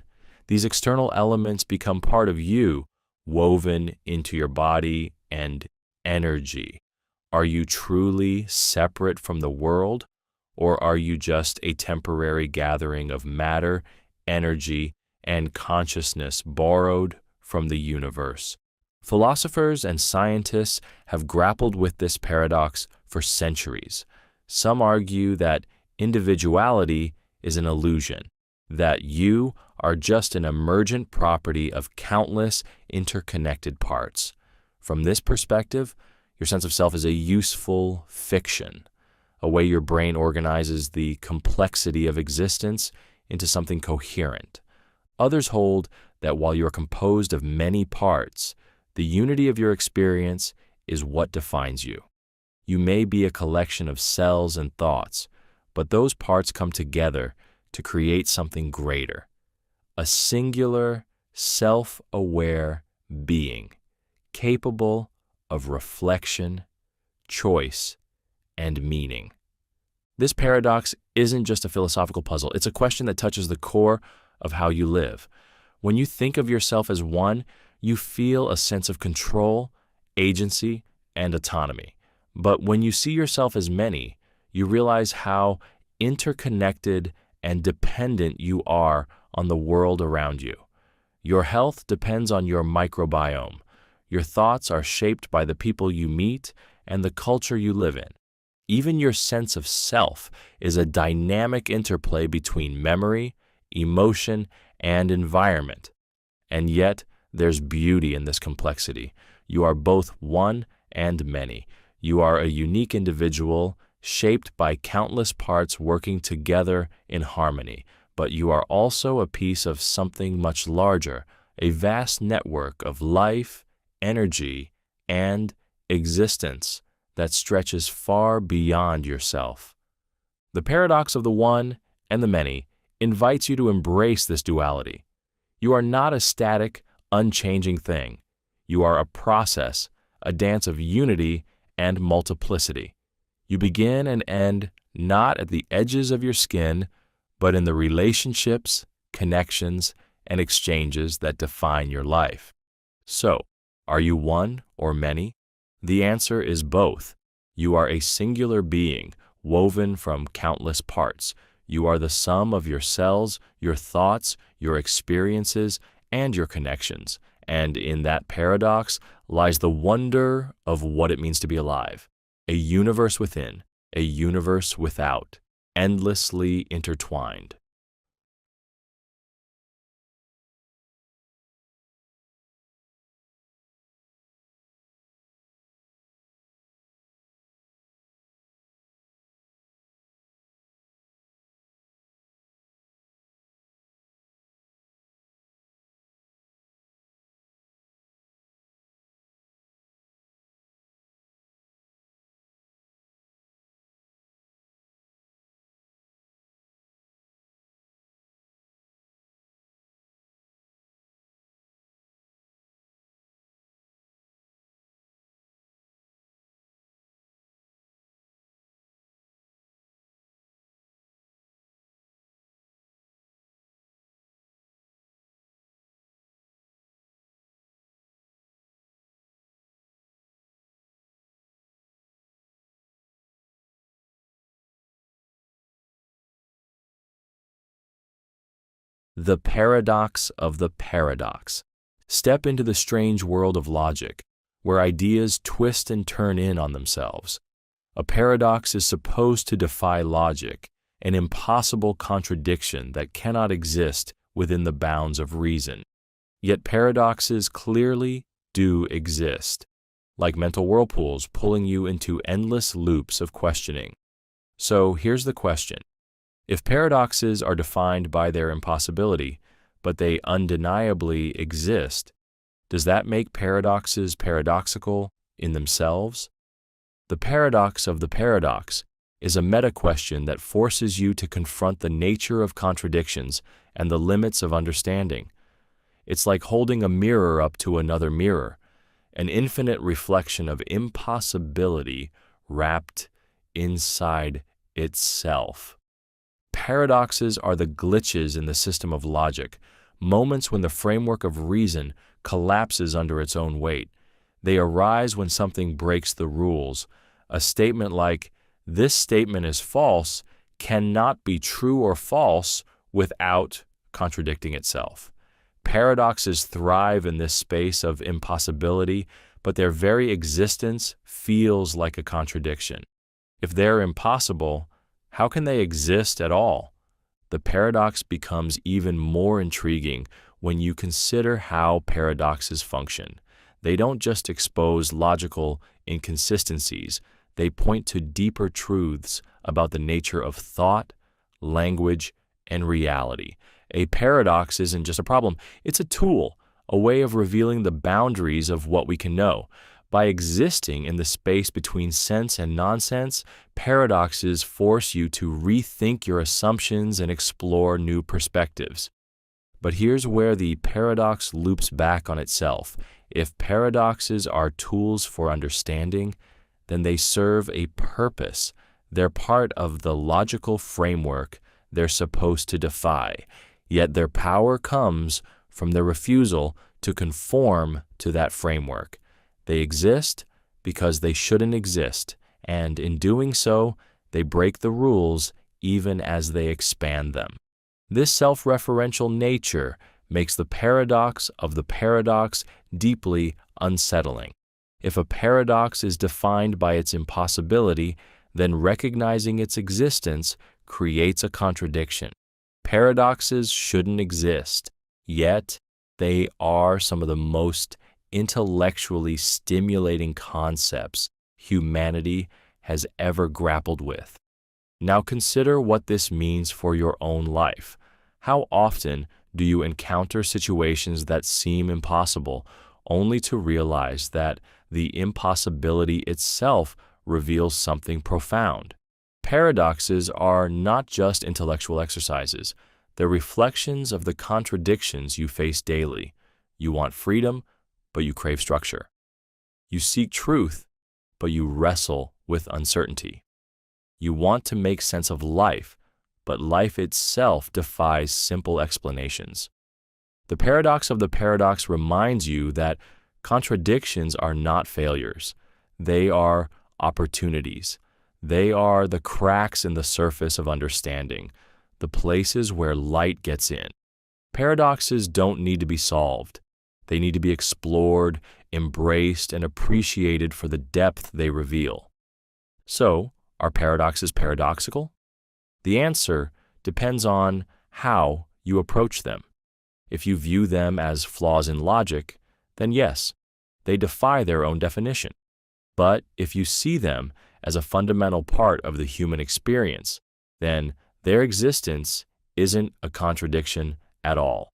These external elements become part of you woven into your body and energy. Are you truly separate from the world, or are you just a temporary gathering of matter, energy, and consciousness borrowed from the universe? Philosophers and scientists have grappled with this paradox for centuries. Some argue that individuality is an illusion, that you are just an emergent property of countless interconnected parts. From this perspective, your sense of self is a useful fiction, a way your brain organizes the complexity of existence into something coherent. Others hold that while you're composed of many parts, the unity of your experience is what defines you. You may be a collection of cells and thoughts, but those parts come together to create something greater, a singular, self-aware being, capable of reflection, choice, and meaning. This paradox isn't just a philosophical puzzle, it's a question that touches the core of how you live. When you think of yourself as one, you feel a sense of control, agency, and autonomy. But when you see yourself as many, you realize how interconnected and dependent you are on the world around you. Your health depends on your microbiome. Your thoughts are shaped by the people you meet and the culture you live in. Even your sense of self is a dynamic interplay between memory, emotion, and environment. And yet, there's beauty in this complexity. You are both one and many. You are a unique individual shaped by countless parts working together in harmony, but you are also a piece of something much larger, a vast network of life, energy, and existence that stretches far beyond yourself. The paradox of the one and the many invites you to embrace this duality. You are not a static, unchanging thing. You are a process, a dance of unity and multiplicity. You begin and end not at the edges of your skin, but in the relationships, connections, and exchanges that define your life. So, are you one or many? The answer is both. You are a singular being, woven from countless parts. You are the sum of your cells, your thoughts, your experiences, and your connections. And in that paradox lies the wonder of what it means to be alive. A universe within, a universe without, endlessly intertwined. The paradox of the paradox. Step into the strange world of logic, where ideas twist and turn in on themselves. A paradox is supposed to defy logic, an impossible contradiction that cannot exist within the bounds of reason. Yet paradoxes clearly do exist, like mental whirlpools pulling you into endless loops of questioning. So here's the question. If paradoxes are defined by their impossibility, but they undeniably exist, does that make paradoxes paradoxical in themselves? The paradox of the paradox is a meta-question that forces you to confront the nature of contradictions and the limits of understanding. It's like holding a mirror up to another mirror, an infinite reflection of impossibility wrapped inside itself. Paradoxes are the glitches in the system of logic, moments when the framework of reason collapses under its own weight. They arise when something breaks the rules. A statement like, "This statement is false," cannot be true or false without contradicting itself. Paradoxes thrive in this space of impossibility, but their very existence feels like a contradiction. If they're impossible, how can they exist at all? The paradox becomes even more intriguing when you consider how paradoxes function. They don't just expose logical inconsistencies, they point to deeper truths about the nature of thought, language, and reality. A paradox isn't just a problem, it's a tool, a way of revealing the boundaries of what we can know. By existing in the space between sense and nonsense, paradoxes force you to rethink your assumptions and explore new perspectives. But here's where the paradox loops back on itself. If paradoxes are tools for understanding, then they serve a purpose. They're part of the logical framework they're supposed to defy. Yet their power comes from their refusal to conform to that framework. They exist because they shouldn't exist, and in doing so, they break the rules even as they expand them. This self-referential nature makes the paradox of the paradox deeply unsettling. If a paradox is defined by its impossibility, then recognizing its existence creates a contradiction. Paradoxes shouldn't exist, yet they are some of the most intellectually stimulating concepts humanity has ever grappled with. Now consider what this means for your own life. How often do you encounter situations that seem impossible, only to realize that the impossibility itself reveals something profound? Paradoxes are not just intellectual exercises. They're reflections of the contradictions you face daily. You want freedom, but you crave structure. You seek truth, but you wrestle with uncertainty. You want to make sense of life, but life itself defies simple explanations. The paradox of the paradox reminds you that contradictions are not failures. They are opportunities. They are the cracks in the surface of understanding, the places where light gets in. Paradoxes don't need to be solved. They need to be explored, embraced, and appreciated for the depth they reveal. So, are paradoxes paradoxical? The answer depends on how you approach them. If you view them as flaws in logic, then yes, they defy their own definition. But if you see them as a fundamental part of the human experience, then their existence isn't a contradiction at all.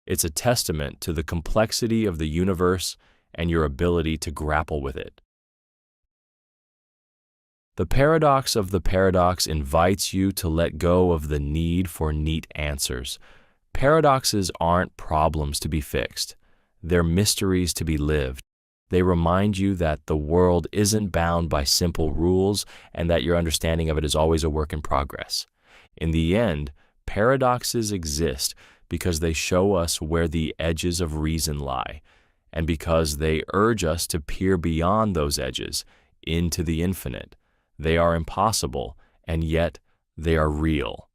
It's a testament to the complexity of the universe and your ability to grapple with it. The paradox of the paradox invites you to let go of the need for neat answers. Paradoxes aren't problems to be fixed. They're mysteries to be lived. They remind you that the world isn't bound by simple rules and that your understanding of it is always a work in progress. In the end, paradoxes exist because they show us where the edges of reason lie, and because they urge us to peer beyond those edges into the infinite. They are impossible, and yet they are real.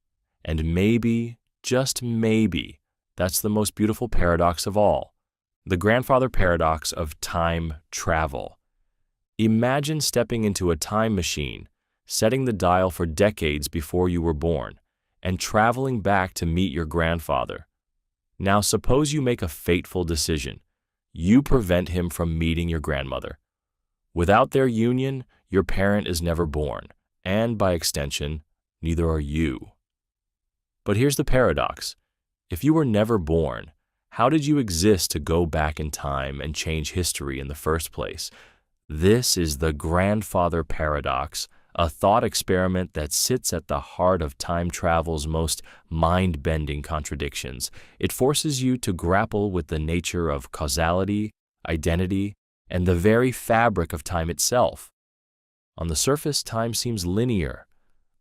And maybe, just maybe, that's the most beautiful paradox of all. The grandfather paradox of time travel. Imagine stepping into a time machine, setting the dial for decades before you were born, and traveling back to meet your grandfather. Now suppose you make a fateful decision. You prevent him from meeting your grandmother. Without their union, your parent is never born, and by extension, neither are you. But here's the paradox. If you were never born, how did you exist to go back in time and change history in the first place? This is the grandfather paradox, a thought experiment that sits at the heart of time travel's most mind-bending contradictions. It forces you to grapple with the nature of causality, identity, and the very fabric of time itself. On the surface, time seems linear,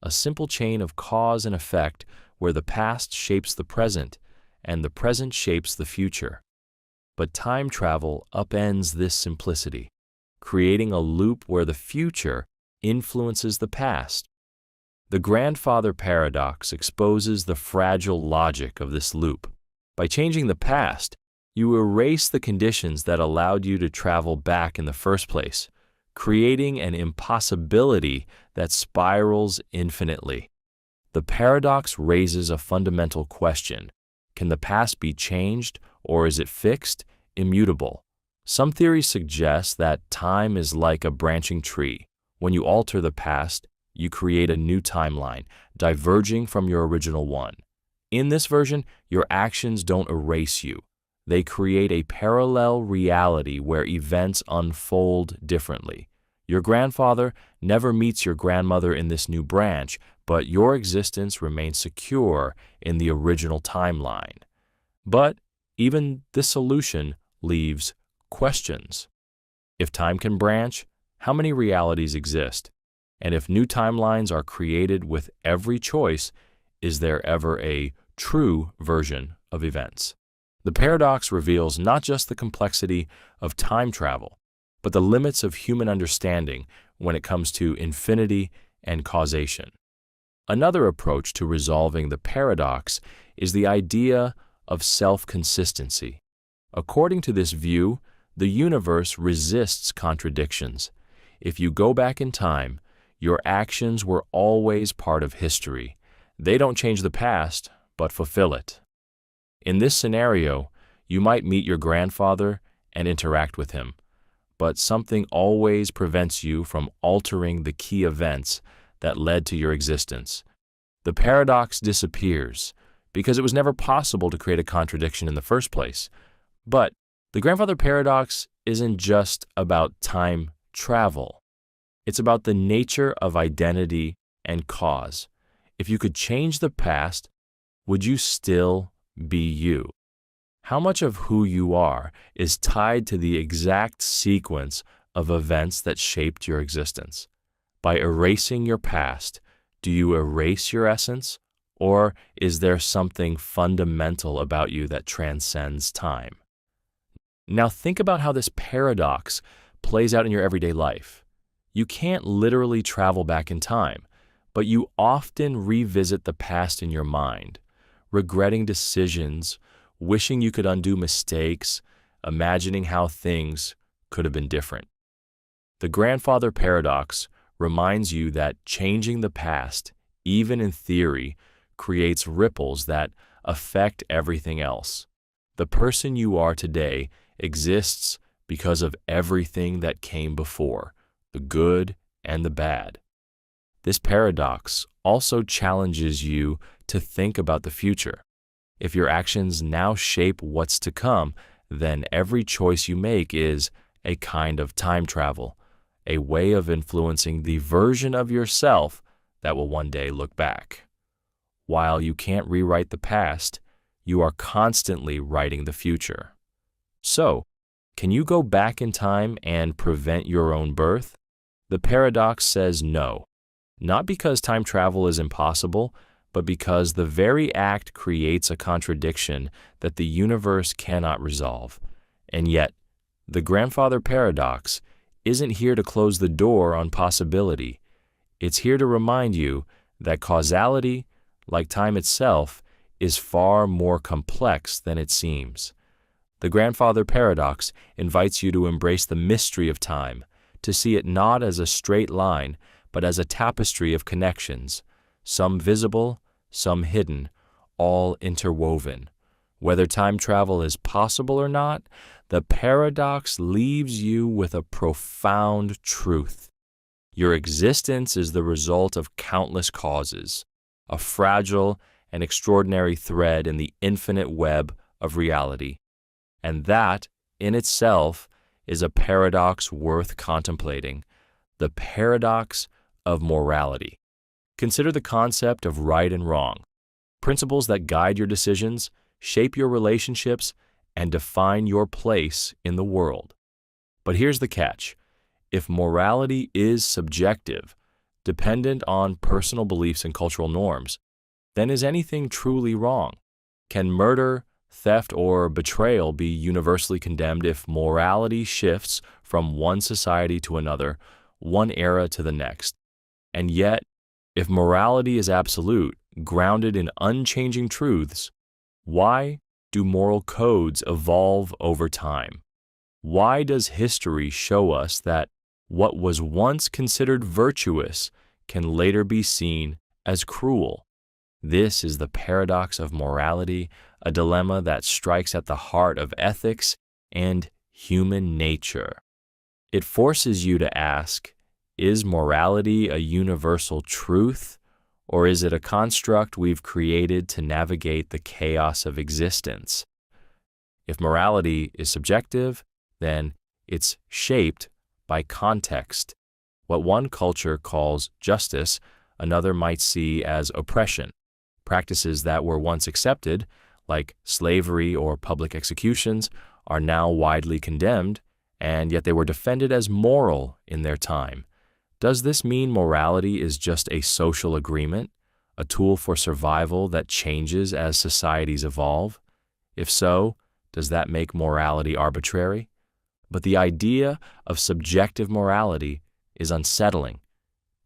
a simple chain of cause and effect where the past shapes the present and the present shapes the future. But time travel upends this simplicity, creating a loop where the future influences the past. The grandfather paradox exposes the fragile logic of this loop. By changing the past, you erase the conditions that allowed you to travel back in the first place, creating an impossibility that spirals infinitely. The paradox raises a fundamental question. Can the past be changed, or is it fixed, immutable? Some theories suggest that time is like a branching tree. When you alter the past, you create a new timeline, diverging from your original one. In this version, your actions don't erase you. They create a parallel reality where events unfold differently. Your grandfather never meets your grandmother in this new branch, but your existence remains secure in the original timeline. But even this solution leaves questions. If time can branch, how many realities exist? And if new timelines are created with every choice, is there ever a true version of events? The paradox reveals not just the complexity of time travel, but the limits of human understanding when it comes to infinity and causation. Another approach to resolving the paradox is the idea of self-consistency. According to this view, the universe resists contradictions. If you go back in time, your actions were always part of history. They don't change the past, but fulfill it. In this scenario, you might meet your grandfather and interact with him, but something always prevents you from altering the key events that led to your existence. The paradox disappears because it was never possible to create a contradiction in the first place. But the grandfather paradox isn't just about time travel. It's about the nature of identity and cause. If you could change the past, would you still be you? How much of who you are is tied to the exact sequence of events that shaped your existence? By erasing your past, do you erase your essence, or is there something fundamental about you that transcends time? Now think about how this paradox plays out in your everyday life. You can't literally travel back in time, but you often revisit the past in your mind, regretting decisions, wishing you could undo mistakes, imagining how things could have been different. The grandfather paradox reminds you that changing the past, even in theory, creates ripples that affect everything else. The person you are today exists because of everything that came before, the good and the bad. This paradox also challenges you to think about the future. If your actions now shape what's to come, then every choice you make is a kind of time travel, a way of influencing the version of yourself that will one day look back. While you can't rewrite the past, you are constantly writing the future. So, can you go back in time and prevent your own birth? The paradox says no, not because time travel is impossible, but because the very act creates a contradiction that the universe cannot resolve. And yet, the grandfather paradox isn't here to close the door on possibility. It's here to remind you that causality, like time itself, is far more complex than it seems. The grandfather paradox invites you to embrace the mystery of time, to see it not as a straight line, but as a tapestry of connections, some visible, some hidden, all interwoven. Whether time travel is possible or not, the paradox leaves you with a profound truth. Your existence is the result of countless causes, a fragile and extraordinary thread in the infinite web of reality. And that, in itself, is a paradox worth contemplating, the paradox of morality. Consider the concept of right and wrong, principles that guide your decisions, shape your relationships, and define your place in the world. But here's the catch. If morality is subjective, dependent on personal beliefs and cultural norms, then is anything truly wrong? Can murder, theft or betrayal be universally condemned if morality shifts from one society to another, one era to the next? And yet, if morality is absolute, grounded in unchanging truths, why do moral codes evolve over time? Why does history show us that what was once considered virtuous can later be seen as cruel? This is the paradox of morality, a dilemma that strikes at the heart of ethics and human nature. It forces you to ask, is morality a universal truth, or is it a construct we've created to navigate the chaos of existence? If morality is subjective, then it's shaped by context. What one culture calls justice, another might see as oppression. Practices that were once accepted, like slavery or public executions, are now widely condemned, and yet they were defended as moral in their time. Does this mean morality is just a social agreement, a tool for survival that changes as societies evolve? If so, does that make morality arbitrary? But the idea of subjective morality is unsettling.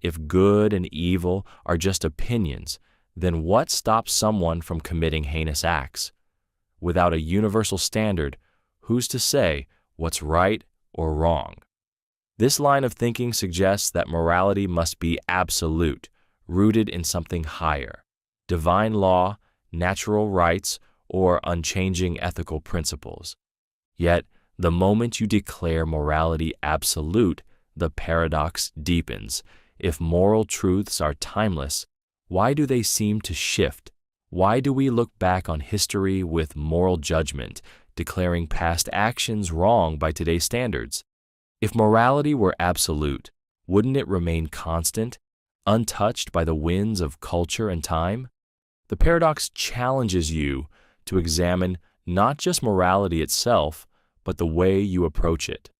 If good and evil are just opinions, then what stops someone from committing heinous acts? Without a universal standard, who's to say what's right or wrong? This line of thinking suggests that morality must be absolute, rooted in something higher, divine law, natural rights, or unchanging ethical principles. Yet, the moment you declare morality absolute, the paradox deepens. If moral truths are timeless, why do they seem to shift? Why do we look back on history with moral judgment, declaring past actions wrong by today's standards? If morality were absolute, wouldn't it remain constant, untouched by the winds of culture and time? The paradox challenges you to examine not just morality itself, but the way you approach it.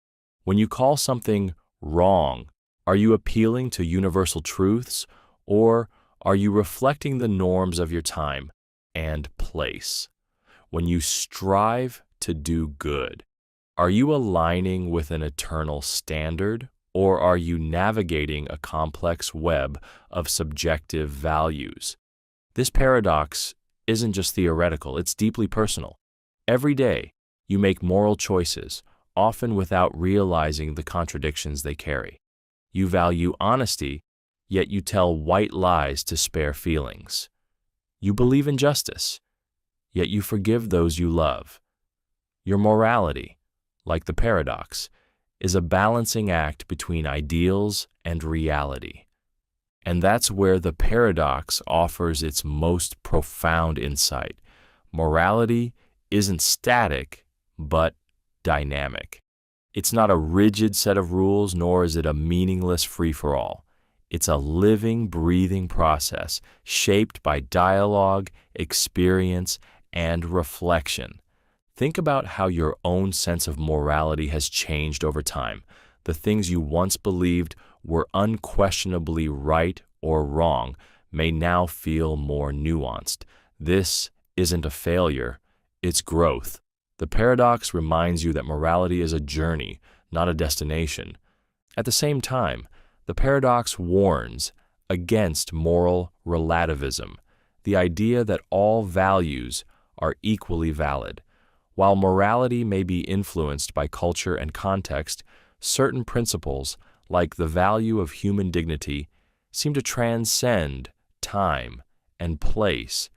When you call something wrong, are you appealing to universal truths, or are you reflecting the norms of your time and place? When you strive to do good, are you aligning with an eternal standard, or are you navigating a complex web of subjective values? This paradox isn't just theoretical, it's deeply personal. Every day, you make moral choices, often without realizing the contradictions they carry. You value honesty, yet you tell white lies to spare feelings. You believe in justice, yet you forgive those you love. Your morality, like the paradox, is a balancing act between ideals and reality. And that's where the paradox offers its most profound insight. Morality isn't static, but dynamic. It's not a rigid set of rules, nor is it a meaningless free-for-all. It's a living, breathing process shaped by dialogue, experience, and reflection. Think about how your own sense of morality has changed over time. The things you once believed were unquestionably right or wrong may now feel more nuanced. This isn't a failure, it's growth. The paradox reminds you that morality is a journey, not a destination. At the same time, the paradox warns against moral relativism, the idea that all values are equally valid. While morality may be influenced by culture and context, certain principles, like the value of human dignity, seem to transcend time and place.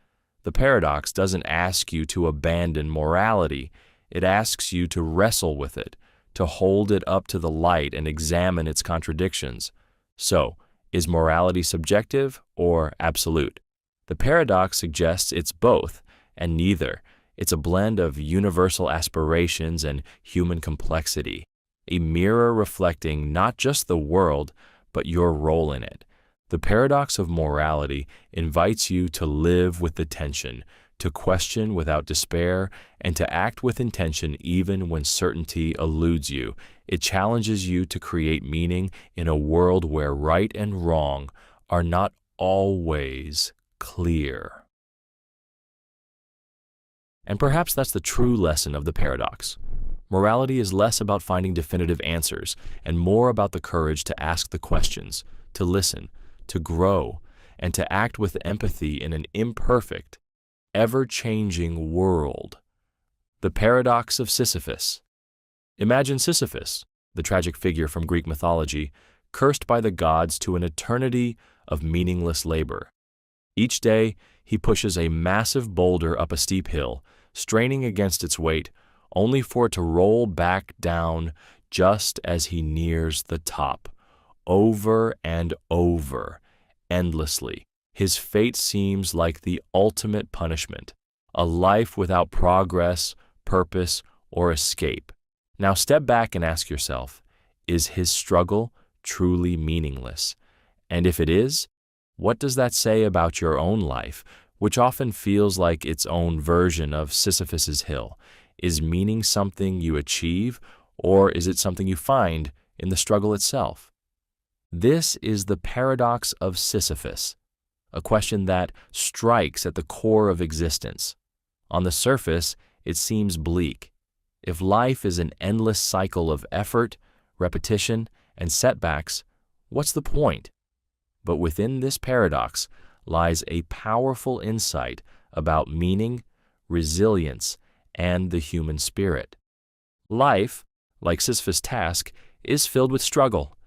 The paradox doesn't ask you to abandon morality. It asks you to wrestle with it, to hold it up to the light and examine its contradictions. So, is morality subjective or absolute? The paradox suggests it's both, and neither. It's a blend of universal aspirations and human complexity, a mirror reflecting not just the world, but your role in it. The paradox of morality invites you to live with the tension, to question without despair, and to act with intention even when certainty eludes you. It challenges you to create meaning in a world where right and wrong are not always clear. And perhaps that's the true lesson of the paradox. Morality is less about finding definitive answers and more about the courage to ask the questions, to listen, to grow, and to act with empathy in an imperfect, ever-changing world. The paradox of Sisyphus. Imagine Sisyphus, the tragic figure from Greek mythology, cursed by the gods to an eternity of meaningless labor. Each day, he pushes a massive boulder up a steep hill, straining against its weight, only for it to roll back down just as he nears the top, over and over, endlessly. His fate seems like the ultimate punishment, a life without progress, purpose, or escape. Now step back and ask yourself, is his struggle truly meaningless? And if it is, what does that say about your own life, which often feels like its own version of Sisyphus's hill? Is meaning something you achieve, or is it something you find in the struggle itself? This is the paradox of Sisyphus, a question that strikes at the core of existence. On the surface, it seems bleak. If life is an endless cycle of effort, repetition, and setbacks, what's the point? But within this paradox lies a powerful insight about meaning, resilience, and the human spirit. Life, like Sisyphus' task, is filled with struggle.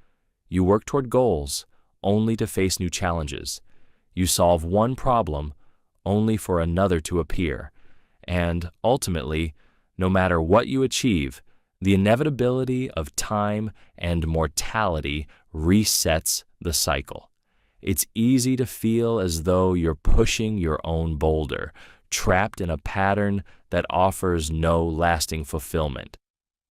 You work toward goals, only to face new challenges. You solve one problem, only for another to appear. And ultimately, no matter what you achieve, the inevitability of time and mortality resets the cycle. It's easy to feel as though you're pushing your own boulder, trapped in a pattern that offers no lasting fulfillment.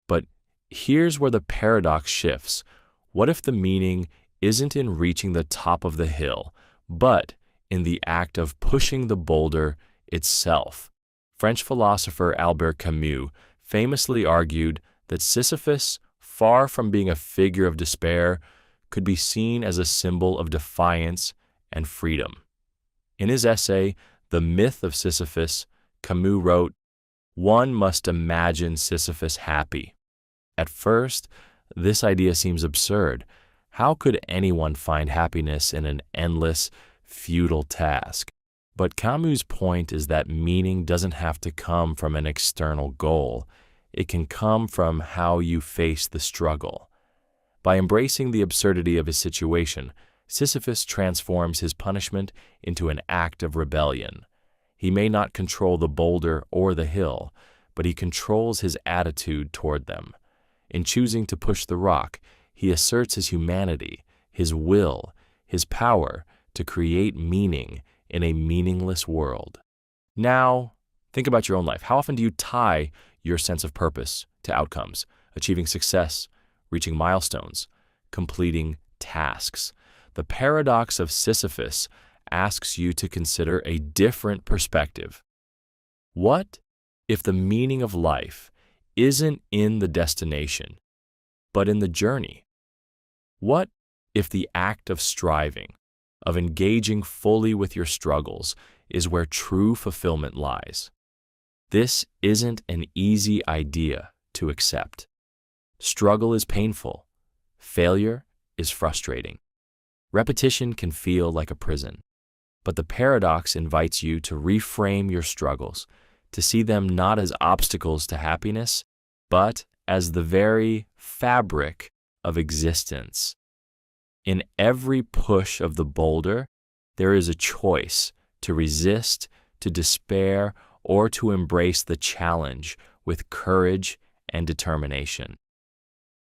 But here's where the paradox shifts. What if the meaning isn't in reaching the top of the hill, but in the act of pushing the boulder itself? French philosopher Albert Camus famously argued that Sisyphus, far from being a figure of despair, could be seen as a symbol of defiance and freedom. In his essay, The Myth of Sisyphus, Camus wrote, "One must imagine Sisyphus happy." At first, this idea seems absurd. How could anyone find happiness in an endless, futile task? But Camus' point is that meaning doesn't have to come from an external goal. It can come from how you face the struggle. By embracing the absurdity of his situation, Sisyphus transforms his punishment into an act of rebellion. He may not control the boulder or the hill, but he controls his attitude toward them. In choosing to push the rock, he asserts his humanity, his will, his power to create meaning in a meaningless world. Now, think about your own life. How often do you tie your sense of purpose to outcomes, achieving success, reaching milestones, completing tasks? The paradox of Sisyphus asks you to consider a different perspective. What if the meaning of life isn't in the destination, but in the journey? What if the act of striving, of engaging fully with your struggles, is where true fulfillment lies? This isn't an easy idea to accept. Struggle is painful. Failure is frustrating. Repetition can feel like a prison. But the paradox invites you to reframe your struggles, to see them not as obstacles to happiness, but as the very fabric of existence. In every push of the boulder, there is a choice to resist, to despair, or to embrace the challenge with courage and determination.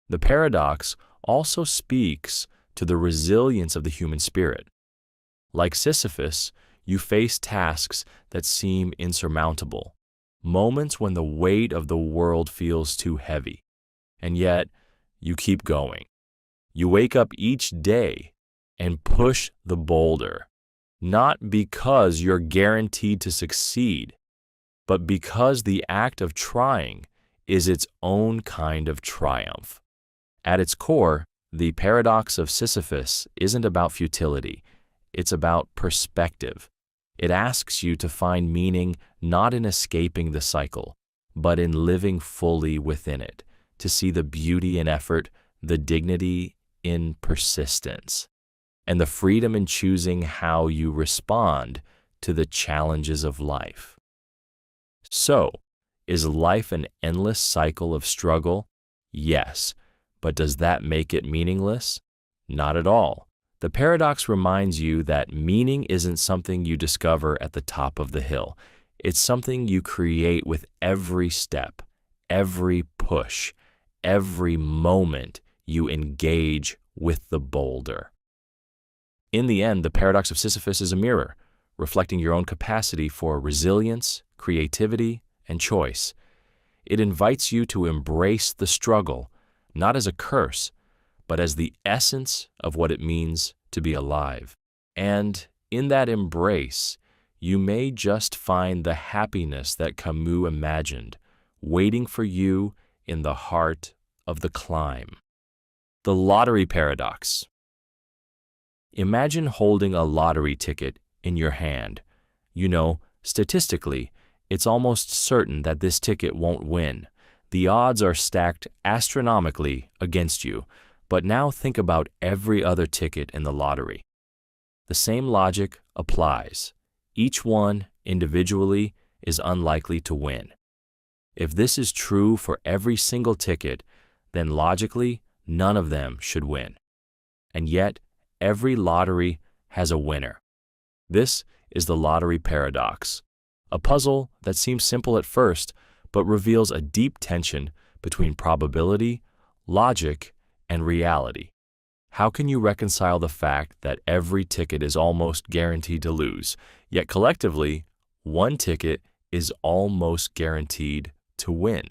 The paradox also speaks to the resilience of the human spirit. Like Sisyphus, you face tasks that seem insurmountable, moments when the weight of the world feels too heavy, and yet you keep going. You wake up each day and push the boulder, not because you're guaranteed to succeed, but because the act of trying is its own kind of triumph. At its core, the paradox of Sisyphus isn't about futility. It's about perspective. It asks you to find meaning not in escaping the cycle, but in living fully within it, to see the beauty in effort, the dignity in persistence, and the freedom in choosing how you respond to the challenges of life. So, is life an endless cycle of struggle? Yes, but does that make it meaningless? Not at all. The paradox reminds you that meaning isn't something you discover at the top of the hill. It's something you create with every step, every push, every moment you engage with the boulder. In the end, the paradox of Sisyphus is a mirror, reflecting your own capacity for resilience, creativity, and choice. It invites you to embrace the struggle, not as a curse, but as the essence of what it means to be alive. And in that embrace, you may just find the happiness that Camus imagined, waiting for you in the heart of the climb. The lottery paradox. Imagine holding a lottery ticket in your hand. You know, statistically, it's almost certain that this ticket won't win. The odds are stacked astronomically against you. But now think about every other ticket in the lottery. The same logic applies. Each one, individually, is unlikely to win. If this is true for every single ticket, then logically, none of them should win. And yet, every lottery has a winner. This is the lottery paradox, a puzzle that seems simple at first, but reveals a deep tension between probability, logic, and reality. How can you reconcile the fact that every ticket is almost guaranteed to lose, yet collectively, one ticket is almost guaranteed to win?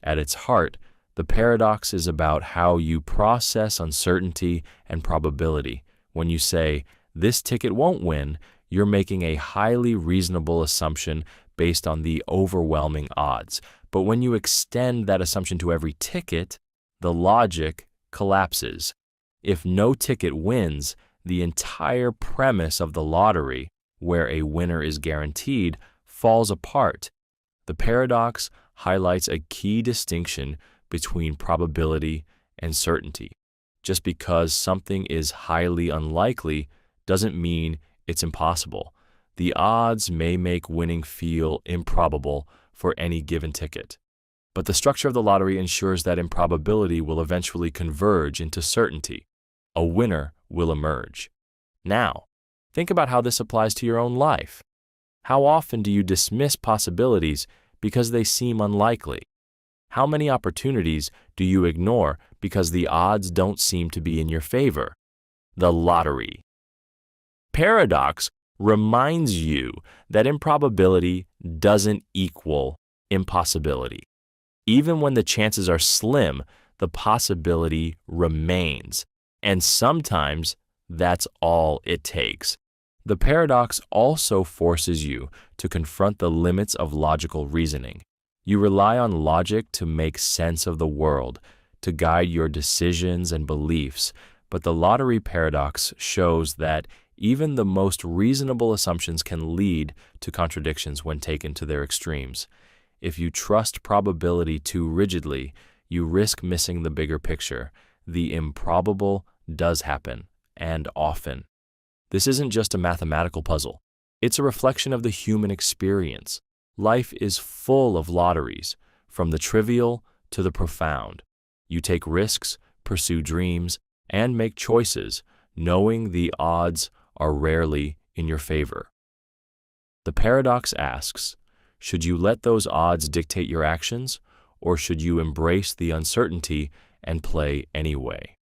At its heart, the paradox is about how you process uncertainty and probability. When you say, this ticket won't win, you're making a highly reasonable assumption based on the overwhelming odds. But when you extend that assumption to every ticket, the logic collapses. If no ticket wins, the entire premise of the lottery, where a winner is guaranteed, falls apart. The paradox highlights a key distinction between probability and certainty. Just because something is highly unlikely doesn't mean it's impossible. The odds may make winning feel improbable for any given ticket. But the structure of the lottery ensures that improbability will eventually converge into certainty. A winner will emerge. Now, think about how this applies to your own life. How often do you dismiss possibilities because they seem unlikely? How many opportunities do you ignore because the odds don't seem to be in your favor? The lottery paradox reminds you that improbability doesn't equal impossibility. Even when the chances are slim, the possibility remains, and sometimes that's all it takes. The paradox also forces you to confront the limits of logical reasoning. You rely on logic to make sense of the world, to guide your decisions and beliefs, but the lottery paradox shows that even the most reasonable assumptions can lead to contradictions when taken to their extremes. If you trust probability too rigidly, you risk missing the bigger picture. The improbable does happen, and often. This isn't just a mathematical puzzle. It's a reflection of the human experience. Life is full of lotteries, from the trivial to the profound. You take risks, pursue dreams, and make choices, knowing the odds are rarely in your favor. The paradox asks, should you let those odds dictate your actions, or should you embrace the uncertainty and play anyway?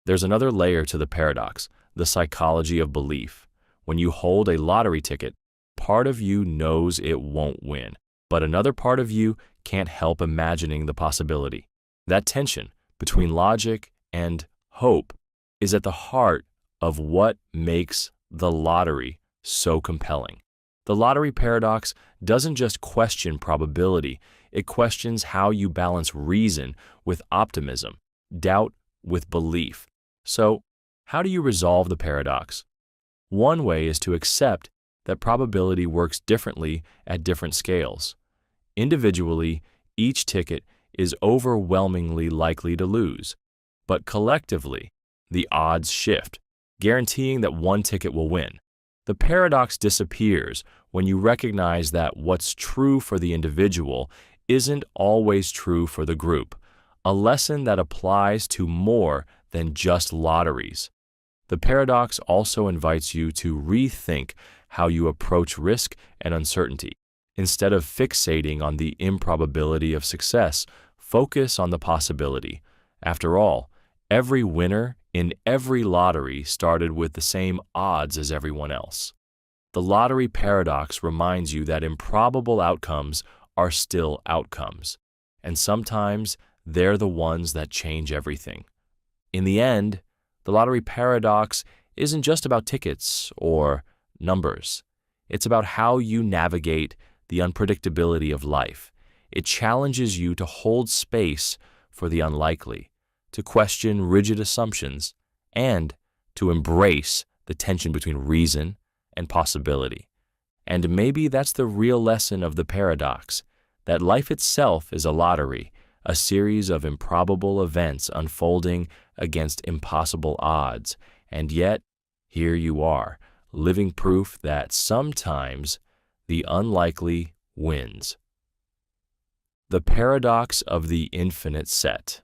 There's another layer to the paradox, the psychology of belief. When you hold a lottery ticket, part of you knows it won't win, but another part of you can't help imagining the possibility. That tension between logic and hope is at the heart of what makes the lottery so compelling. The lottery paradox doesn't just question probability, it questions how you balance reason with optimism, doubt with belief. So, how do you resolve the paradox? One way is to accept that probability works differently at different scales. Individually, each ticket is overwhelmingly likely to lose, but collectively, the odds shift, guaranteeing that one ticket will win. The paradox disappears when you recognize that what's true for the individual isn't always true for the group, a lesson that applies to more than just lotteries. The paradox also invites you to rethink how you approach risk and uncertainty. Instead of fixating on the improbability of success, focus on the possibility. After all, every winner in every lottery started with the same odds as everyone else. The lottery paradox reminds you that improbable outcomes are still outcomes, and sometimes they're the ones that change everything. In the end, the lottery paradox isn't just about tickets or numbers. It's about how you navigate the unpredictability of life. It challenges you to hold space for the unlikely, to question rigid assumptions, and to embrace the tension between reason and possibility. And maybe that's the real lesson of the paradox, that life itself is a lottery, a series of improbable events unfolding against impossible odds. And yet, here you are, living proof that sometimes the unlikely wins. The paradox of the infinite set.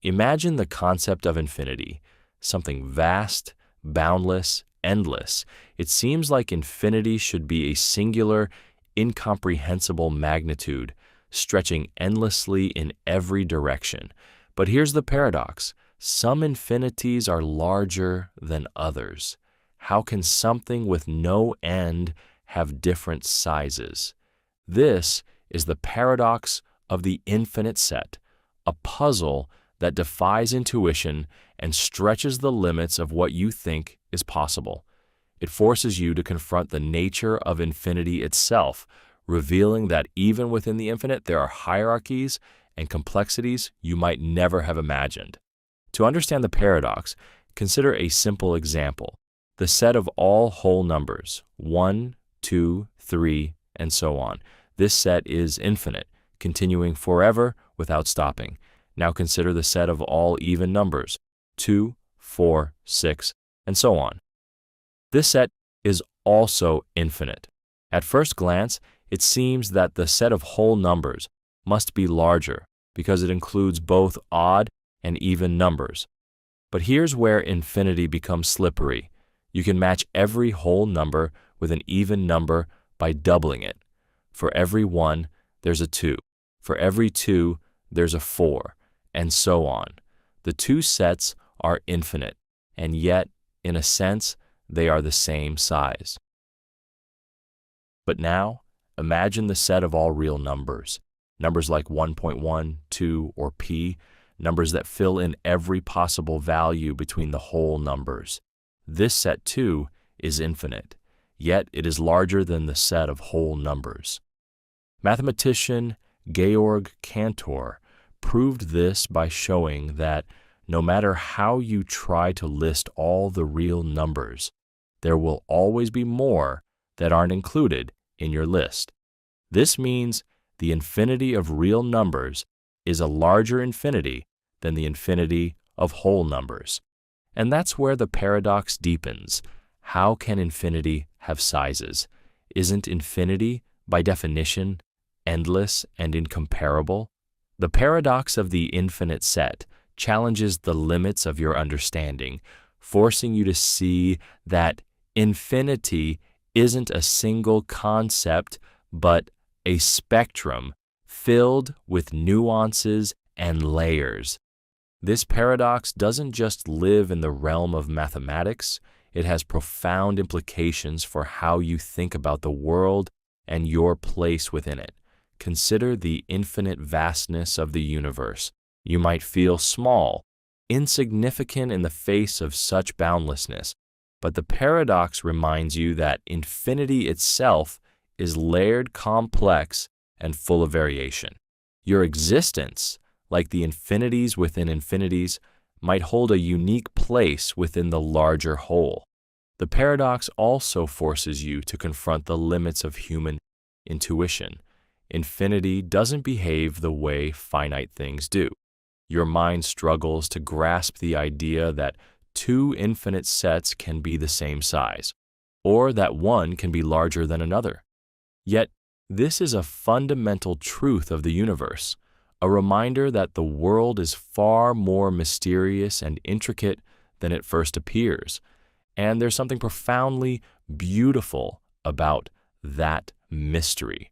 Imagine the concept of infinity, something vast, boundless, endless. It seems like infinity should be a singular, incomprehensible magnitude, stretching endlessly in every direction. But here's the paradox. Some infinities are larger than others. How can something with no end have different sizes? This is the paradox of the infinite set, a puzzle that defies intuition and stretches the limits of what you think is possible. It forces you to confront the nature of infinity itself, revealing that even within the infinite there are hierarchies and complexities you might never have imagined. To understand the paradox, consider a simple example: the set of all whole numbers, 1, 2, 3, and so on. This set is infinite, continuing forever without stopping. Now consider the set of all even numbers, 2, 4, 6, and so on. This set is also infinite. At first glance, it seems that the set of whole numbers must be larger because it includes both odd and even numbers. But here's where infinity becomes slippery. You can match every whole number with an even number by doubling it. For every 1, there's a 2. For every 2, there's a 4, and so on. The two sets are infinite, and yet, in a sense, they are the same size. But now, imagine the set of all real numbers, numbers like 1.1, 2, or p, numbers that fill in every possible value between the whole numbers. This set, too, is infinite, yet it is larger than the set of whole numbers. Mathematician Georg Cantor proved this by showing that no matter how you try to list all the real numbers, there will always be more that aren't included in your list. This means the infinity of real numbers is a larger infinity than the infinity of whole numbers. And that's where the paradox deepens. How can infinity have sizes? Isn't infinity, by definition, endless and incomparable? The paradox of the infinite set challenges the limits of your understanding, forcing you to see that infinity isn't a single concept, but a spectrum filled with nuances and layers. This paradox doesn't just live in the realm of mathematics, it has profound implications for how you think about the world and your place within it. Consider the infinite vastness of the universe. You might feel small, insignificant in the face of such boundlessness, but the paradox reminds you that infinity itself is layered, complex, and full of variation. Your existence, like the infinities within infinities, might hold a unique place within the larger whole. The paradox also forces you to confront the limits of human intuition. Infinity doesn't behave the way finite things do. Your mind struggles to grasp the idea that two infinite sets can be the same size, or that one can be larger than another. Yet, this is a fundamental truth of the universe, a reminder that the world is far more mysterious and intricate than it first appears, and there's something profoundly beautiful about that mystery.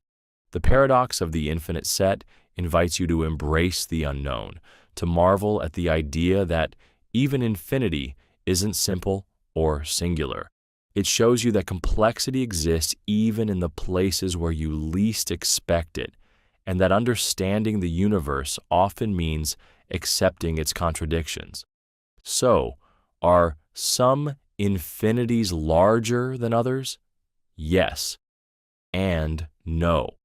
The paradox of the infinite set invites you to embrace the unknown, to marvel at the idea that even infinity isn't simple or singular. It shows you that complexity exists even in the places where you least expect it, and that understanding the universe often means accepting its contradictions. So, are some infinities larger than others? Yes, and no.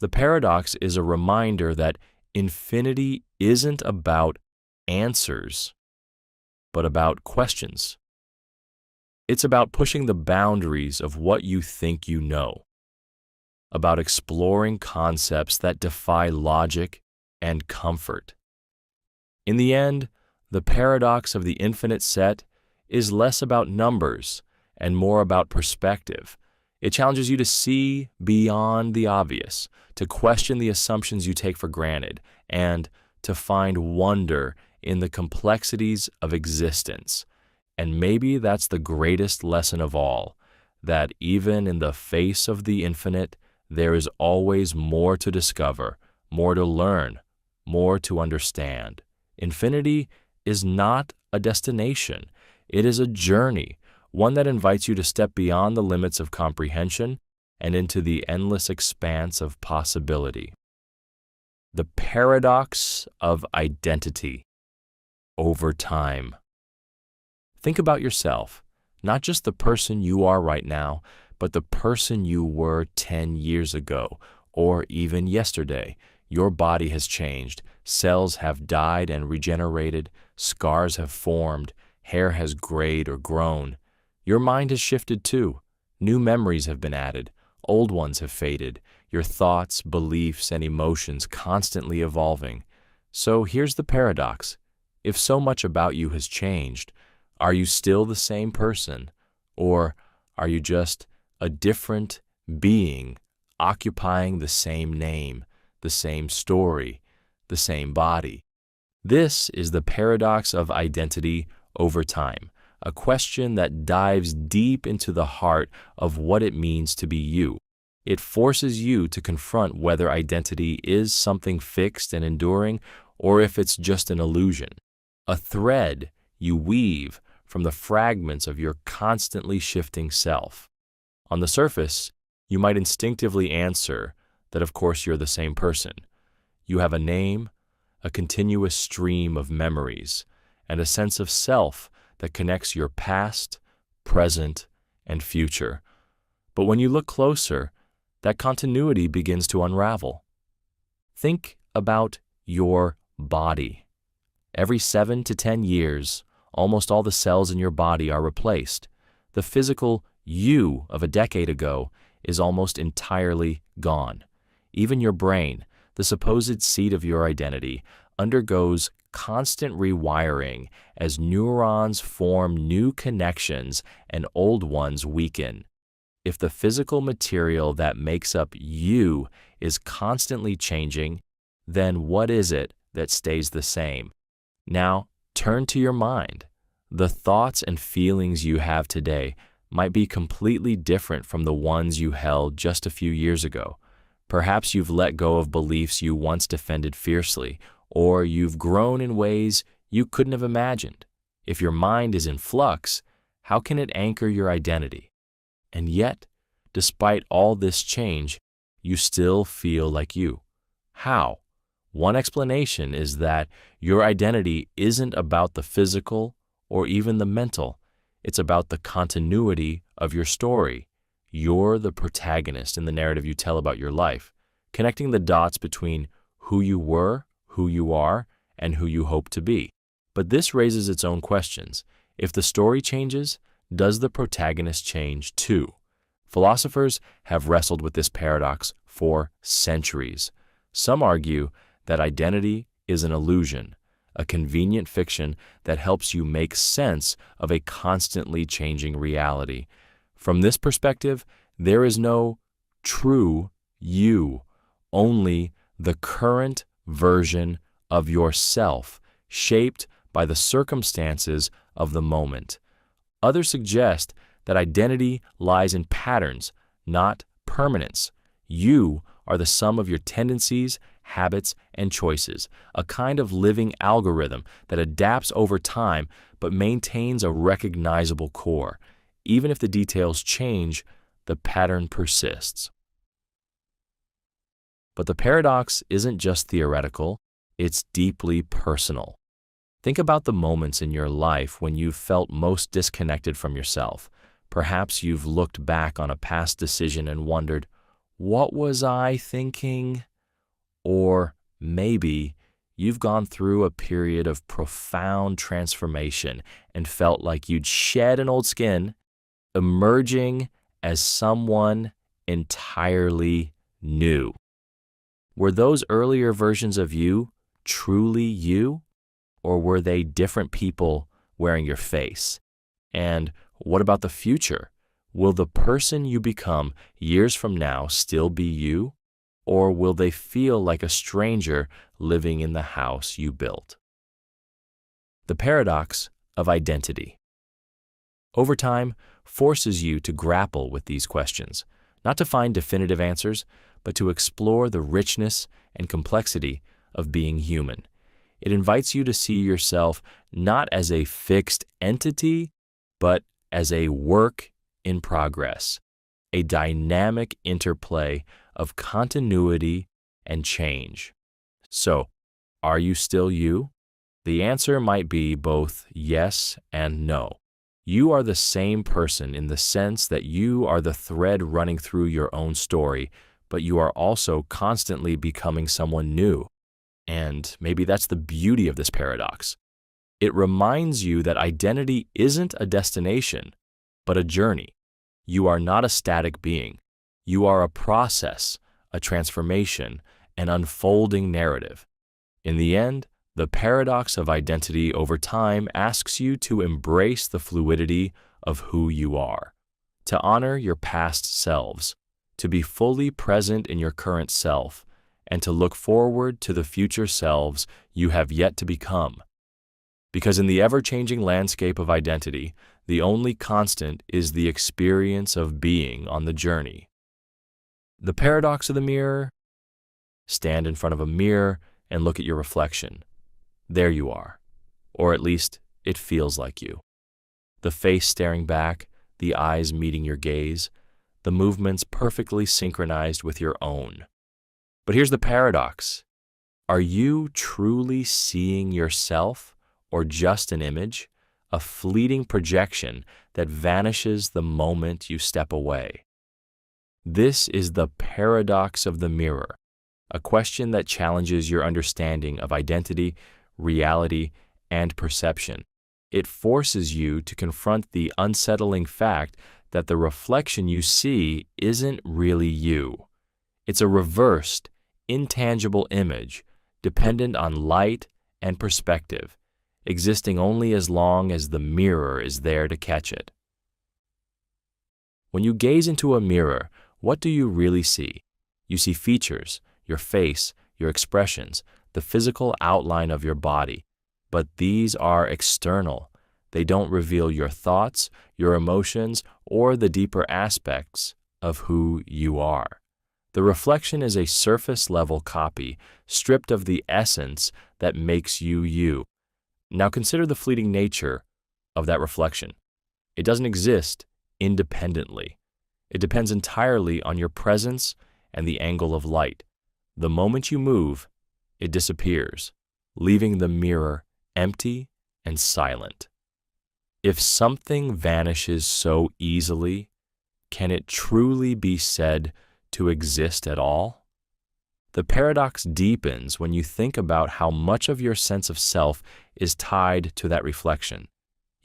The paradox is a reminder that infinity isn't about answers, but about questions. It's about pushing the boundaries of what you think you know, about exploring concepts that defy logic and comfort. In the end, the paradox of the infinite set is less about numbers and more about perspective. It challenges you to see beyond the obvious, to question the assumptions you take for granted, and to find wonder in the complexities of existence. And maybe that's the greatest lesson of all, that even in the face of the infinite, there is always more to discover, more to learn, more to understand. Infinity is not a destination. It is a journey, one that invites you to step beyond the limits of comprehension and into the endless expanse of possibility. The paradox of identity over time. Think about yourself, not just the person you are right now, but the person you were 10 years ago, or even yesterday. Your body has changed, cells have died and regenerated, scars have formed, hair has grayed or grown. Your mind has shifted too. New memories have been added, old ones have faded, your thoughts, beliefs, and emotions constantly evolving. So here's the paradox. If so much about you has changed, are you still the same person, or are you just a different being occupying the same name, the same story, the same body? This is the paradox of identity over time, a question that dives deep into the heart of what it means to be you. It forces you to confront whether identity is something fixed and enduring, or if it's just an illusion, a thread you weave from the fragments of your constantly shifting self. On the surface, you might instinctively answer that of course you're the same person. You have a name, a continuous stream of memories, and a sense of self that connects your past, present, and future. But when you look closer, that continuity begins to unravel. Think about your body. Every 7 to 10 years, almost all the cells in your body are replaced. The physical you of a decade ago is almost entirely gone. Even your brain, the supposed seat of your identity, undergoes constant rewiring as neurons form new connections and old ones weaken. If the physical material that makes up you is constantly changing, then what is it that stays the same? Now, turn to your mind. The thoughts and feelings you have today might be completely different from the ones you held just a few years ago. Perhaps you've let go of beliefs you once defended fiercely, or you've grown in ways you couldn't have imagined. If your mind is in flux, how can it anchor your identity? And yet, despite all this change, you still feel like you. How? One explanation is that your identity isn't about the physical or even the mental. It's about the continuity of your story. You're the protagonist in the narrative you tell about your life, connecting the dots between who you were, who you are, and who you hope to be. But this raises its own questions. If the story changes, does the protagonist change too? Philosophers have wrestled with this paradox for centuries. Some argue that identity is an illusion, a convenient fiction that helps you make sense of a constantly changing reality. From this perspective, there is no true you, only the current version of yourself, shaped by the circumstances of the moment. Others suggest that identity lies in patterns, not permanence. You are the sum of your tendencies, habits, and choices, a kind of living algorithm that adapts over time but maintains a recognizable core. Even if the details change, the pattern persists. But the paradox isn't just theoretical, it's deeply personal. Think about the moments in your life when you've felt most disconnected from yourself. Perhaps you've looked back on a past decision and wondered, what was I thinking? Or maybe you've gone through a period of profound transformation and felt like you'd shed an old skin, emerging as someone entirely new. Were those earlier versions of you truly you? Or were they different people wearing your face? And what about the future? Will the person you become years from now still be you? Or will they feel like a stranger living in the house you built? The paradox of identity. Over time, forces you to grapple with these questions, not to find definitive answers, but to explore the richness and complexity of being human. It invites you to see yourself not as a fixed entity, but as a work in progress, a dynamic interplay of continuity and change. So, are you still you? The answer might be both yes and no. You are the same person in the sense that you are the thread running through your own story, but you are also constantly becoming someone new. And maybe that's the beauty of this paradox. It reminds you that identity isn't a destination, but a journey. You are not a static being. You are a process, a transformation, an unfolding narrative. In the end, the paradox of identity over time asks you to embrace the fluidity of who you are, to honor your past selves, to be fully present in your current self, and to look forward to the future selves you have yet to become. Because in the ever-changing landscape of identity, the only constant is the experience of being on the journey. The paradox of the mirror. Stand in front of a mirror and look at your reflection. There you are, or at least it feels like you. The face staring back, the eyes meeting your gaze, the movements perfectly synchronized with your own. But here's the paradox. Are you truly seeing yourself, or just an image, a fleeting projection that vanishes the moment you step away? This is the paradox of the mirror, a question that challenges your understanding of identity, reality, and perception. It forces you to confront the unsettling fact that the reflection you see isn't really you. It's a reversed, intangible image, dependent on light and perspective, existing only as long as the mirror is there to catch it. When you gaze into a mirror, what do you really see? You see features, your face, your expressions, the physical outline of your body. But these are external. They don't reveal your thoughts, your emotions, or the deeper aspects of who you are. The reflection is a surface-level copy, stripped of the essence that makes you you. Now consider the fleeting nature of that reflection. It doesn't exist independently. It depends entirely on your presence and the angle of light. The moment you move, it disappears, leaving the mirror empty and silent. If something vanishes so easily, can it truly be said to exist at all? The paradox deepens when you think about how much of your sense of self is tied to that reflection.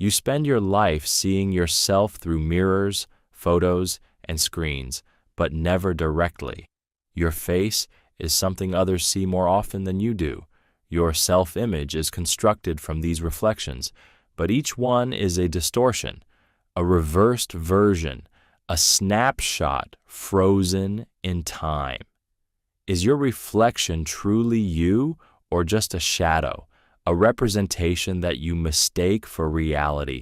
You spend your life seeing yourself through mirrors, photos, and screens, but never directly. Your face is something others see more often than you do. Your self-image is constructed from these reflections, but each one is a distortion, a reversed version, a snapshot frozen in time. Is your reflection truly you or just a shadow, a representation that you mistake for reality?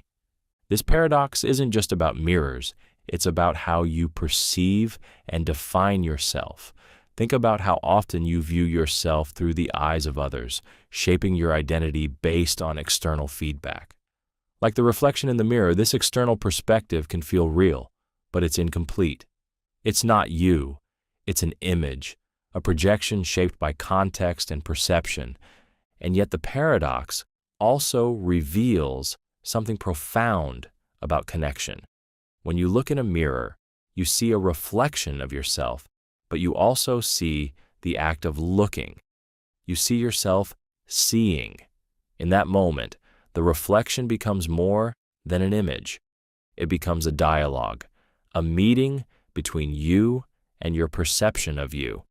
This paradox isn't just about mirrors, it's about how you perceive and define yourself. Think about how often you view yourself through the eyes of others, shaping your identity based on external feedback. Like the reflection in the mirror, this external perspective can feel real, but it's incomplete. It's not you, it's an image, a projection shaped by context and perception. And yet the paradox also reveals something profound about connection. When you look in a mirror, you see a reflection of yourself, but you also see the act of looking. You see yourself seeing. In that moment, the reflection becomes more than an image. It becomes a dialogue, a meeting between you and your perception of you.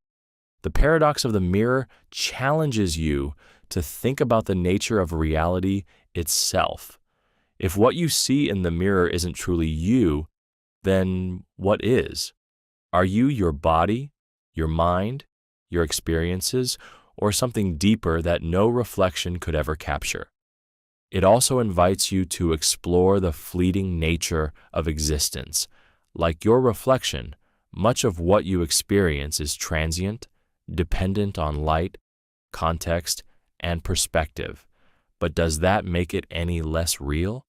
The paradox of the mirror challenges you to think about the nature of reality itself. If what you see in the mirror isn't truly you, then what is? Are you your body, your mind, your experiences, or something deeper that no reflection could ever capture? It also invites you to explore the fleeting nature of existence. Like your reflection, much of what you experience is transient, dependent on light, context, and perspective. But does that make it any less real?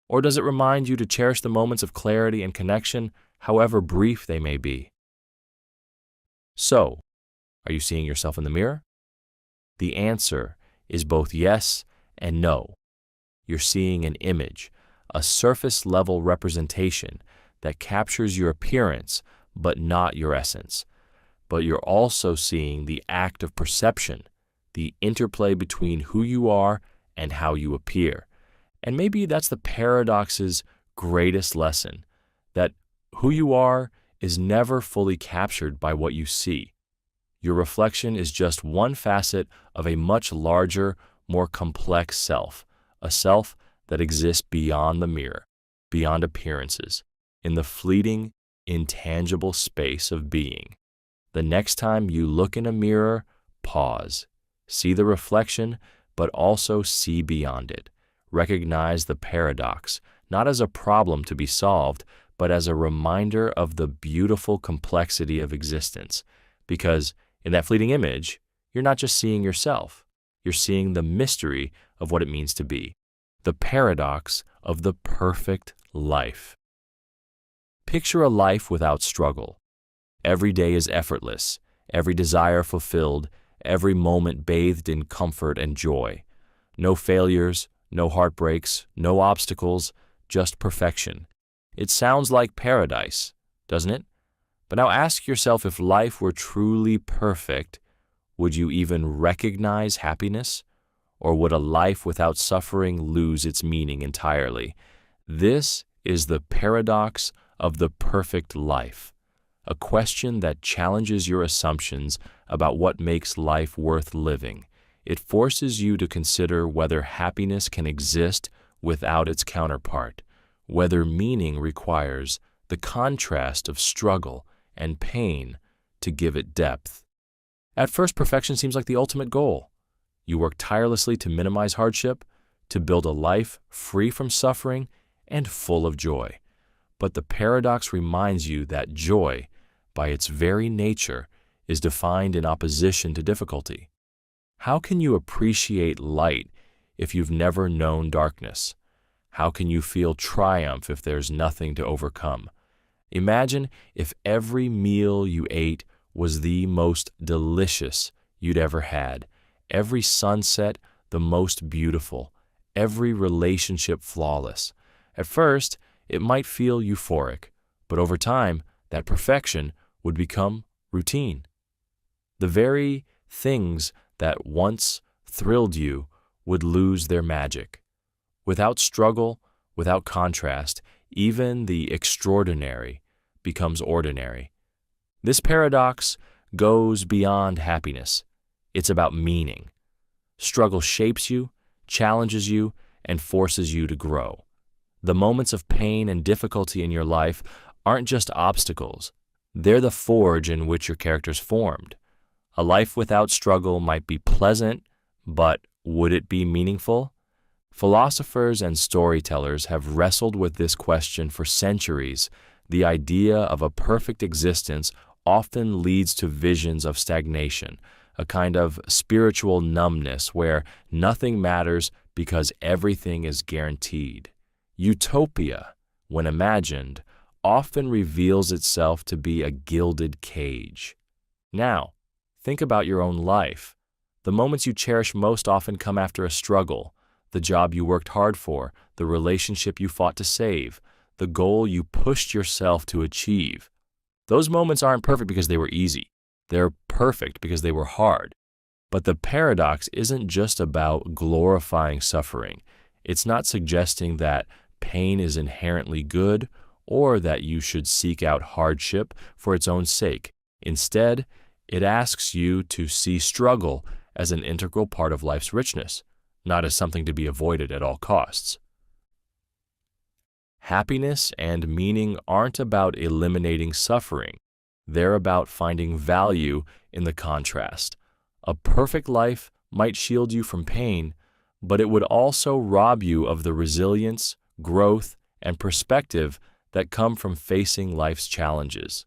Or does it remind you to cherish the moments of clarity and connection, however brief they may be? So, are you seeing yourself in the mirror? The answer is both yes and no. You're seeing an image, a surface-level representation that captures your appearance but not your essence. But you're also seeing the act of perception, the interplay between who you are and how you appear. And maybe that's the paradox's greatest lesson, that who you are is never fully captured by what you see. Your reflection is just one facet of a much larger, more complex self, a self that exists beyond the mirror, beyond appearances, in the fleeting, intangible space of being. The next time you look in a mirror, pause. See the reflection, but also see beyond it. Recognize the paradox, not as a problem to be solved, but as a reminder of the beautiful complexity of existence. Because in that fleeting image, you're not just seeing yourself, you're seeing the mystery of what it means to be. The paradox of the perfect life. Picture a life without struggle. Every day is effortless, every desire fulfilled, every moment bathed in comfort and joy. No failures, no heartbreaks, no obstacles, just perfection. It sounds like paradise, doesn't it? But now ask yourself, if life were truly perfect, would you even recognize happiness? Or would a life without suffering lose its meaning entirely? This is the paradox of the perfect life. A question that challenges your assumptions about what makes life worth living. It forces you to consider whether happiness can exist without its counterpart, whether meaning requires the contrast of struggle and pain to give it depth. At first, perfection seems like the ultimate goal. You work tirelessly to minimize hardship, to build a life free from suffering and full of joy. But the paradox reminds you that joy, by its very nature, is defined in opposition to difficulty. How can you appreciate light if you've never known darkness? How can you feel triumph if there's nothing to overcome? Imagine if every meal you ate was the most delicious you'd ever had, every sunset the most beautiful, every relationship flawless. At first, it might feel euphoric, but over time, that perfection would become routine. The very things that once thrilled you would lose their magic. Without struggle, Without contrast, even the extraordinary becomes ordinary. This paradox goes beyond happiness. It's about meaning. Struggle shapes you, challenges you, and forces you to grow. The moments of pain and difficulty in your life aren't just obstacles. They're the forge in which your character's formed. A life without struggle might be pleasant, but would it be meaningful? Philosophers and storytellers have wrestled with this question for centuries. The idea of a perfect existence often leads to visions of stagnation, a kind of spiritual numbness where nothing matters because everything is guaranteed. Utopia, when imagined, often reveals itself to be a gilded cage. Now, think about your own life. The moments you cherish most often come after a struggle, the job you worked hard for, the relationship you fought to save, the goal you pushed yourself to achieve. Those moments aren't perfect because they were easy. They're perfect because they were hard. But the paradox isn't just about glorifying suffering. It's not suggesting that pain is inherently good or that you should seek out hardship for its own sake. Instead, it asks you to see struggle as an integral part of life's richness, not as something to be avoided at all costs. Happiness and meaning aren't about eliminating suffering. They're about finding value in the contrast. A perfect life might shield you from pain, but it would also rob you of the resilience, growth, and perspective that come from facing life's challenges.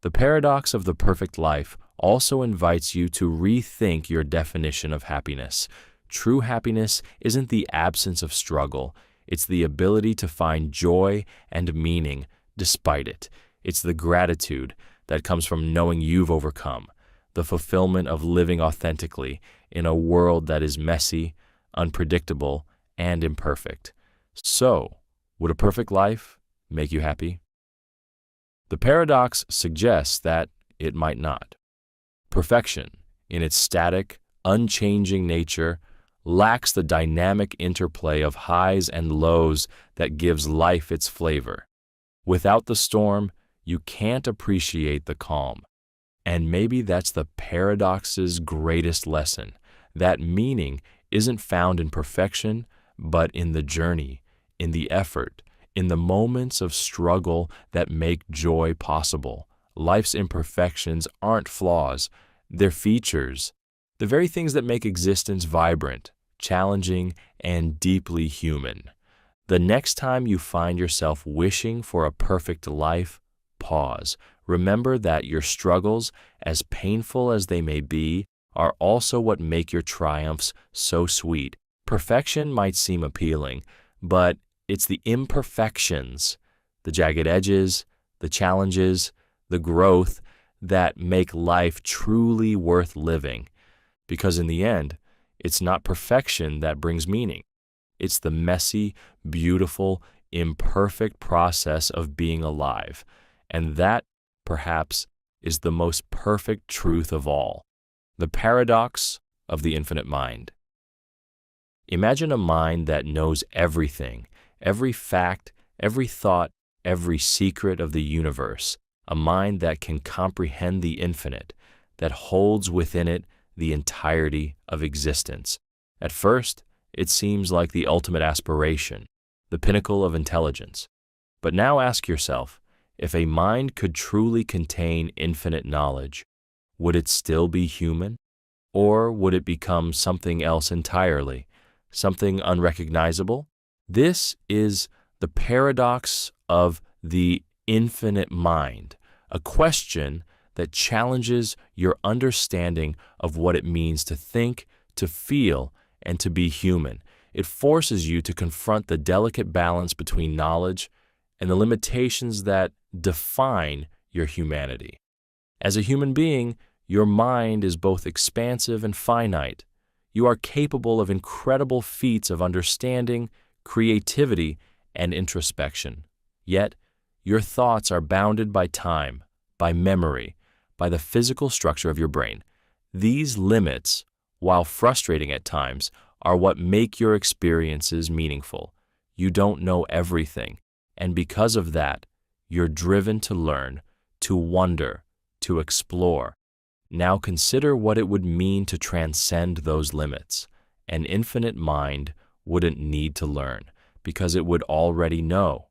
The paradox of the perfect life also invites you to rethink your definition of happiness. True happiness isn't the absence of struggle. It's the ability to find joy and meaning despite it. It's the gratitude that comes from knowing you've overcome, the fulfillment of living authentically in a world that is messy, unpredictable, and imperfect. So, would a perfect life make you happy? The paradox suggests that it might not. Perfection, in its static, unchanging nature, lacks the dynamic interplay of highs and lows that gives life its flavor. Without the storm, you can't appreciate the calm. And maybe that's the paradox's greatest lesson, that meaning isn't found in perfection, but in the journey, in the effort, in the moments of struggle that make joy possible. Life's imperfections aren't flaws, they're features, the very things that make existence vibrant, challenging, and deeply human. The next time you find yourself wishing for a perfect life, pause. Remember that your struggles, as painful as they may be, are also what make your triumphs so sweet. Perfection might seem appealing, but it's the imperfections, the jagged edges, the challenges, the growth that make life truly worth living. Because in the end, it's not perfection that brings meaning. It's the messy, beautiful, imperfect process of being alive. And that, perhaps, is the most perfect truth of all. The paradox of the infinite mind. Imagine a mind that knows everything, every fact, every thought, every secret of the universe. A mind that can comprehend the infinite, that holds within it the entirety of existence. At first, it seems like the ultimate aspiration, the pinnacle of intelligence. But now ask yourself, if a mind could truly contain infinite knowledge, would it still be human? Or would it become something else entirely, something unrecognizable? This is the paradox of the infinite mind, a question that challenges your understanding of what it means to think, to feel, and to be human. It forces you to confront the delicate balance between knowledge and the limitations that define your humanity. As a human being, your mind is both expansive and finite. You are capable of incredible feats of understanding, creativity, and introspection. Yet, your thoughts are bounded by time, by memory, by the physical structure of your brain. These limits, while frustrating at times, are what make your experiences meaningful. You don't know everything, and because of that, you're driven to learn, to wonder, to explore. Now consider what it would mean to transcend those limits. An infinite mind wouldn't need to learn because it would already know.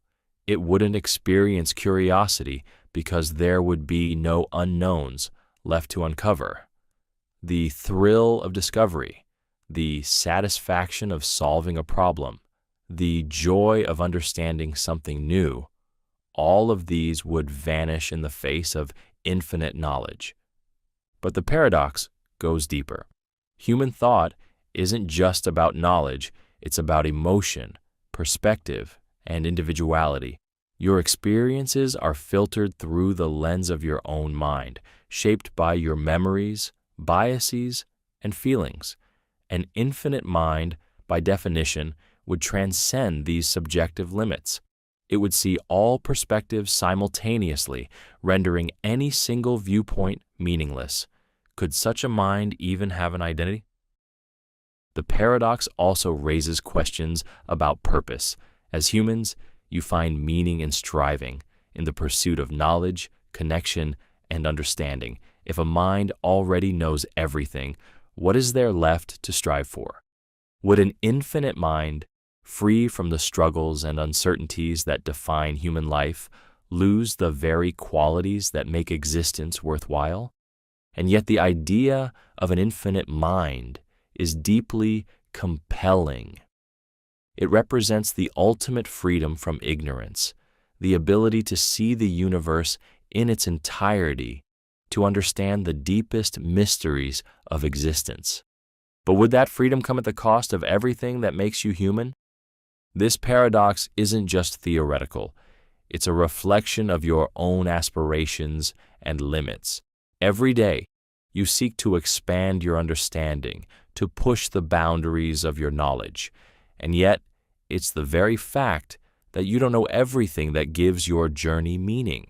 It wouldn't experience curiosity because there would be no unknowns left to uncover. The thrill of discovery, the satisfaction of solving a problem, the joy of understanding something new, all of these would vanish in the face of infinite knowledge. But the paradox goes deeper. Human thought isn't just about knowledge, it's about emotion, perspective, and individuality. Your experiences are filtered through the lens of your own mind, shaped by your memories, biases, and feelings. An infinite mind, by definition, would transcend these subjective limits. It would see all perspectives simultaneously, rendering any single viewpoint meaningless. Could such a mind even have an identity? The paradox also raises questions about purpose. As humans, you find meaning in striving, in the pursuit of knowledge, connection, and understanding. If a mind already knows everything, what is there left to strive for? Would an infinite mind, free from the struggles and uncertainties that define human life, lose the very qualities that make existence worthwhile? And yet the idea of an infinite mind is deeply compelling. It represents the ultimate freedom from ignorance, the ability to see the universe in its entirety, to understand the deepest mysteries of existence. But would that freedom come at the cost of everything that makes you human? This paradox isn't just theoretical. It's a reflection of your own aspirations and limits. Every day, you seek to expand your understanding, to push the boundaries of your knowledge. And yet, it's the very fact that you don't know everything that gives your journey meaning.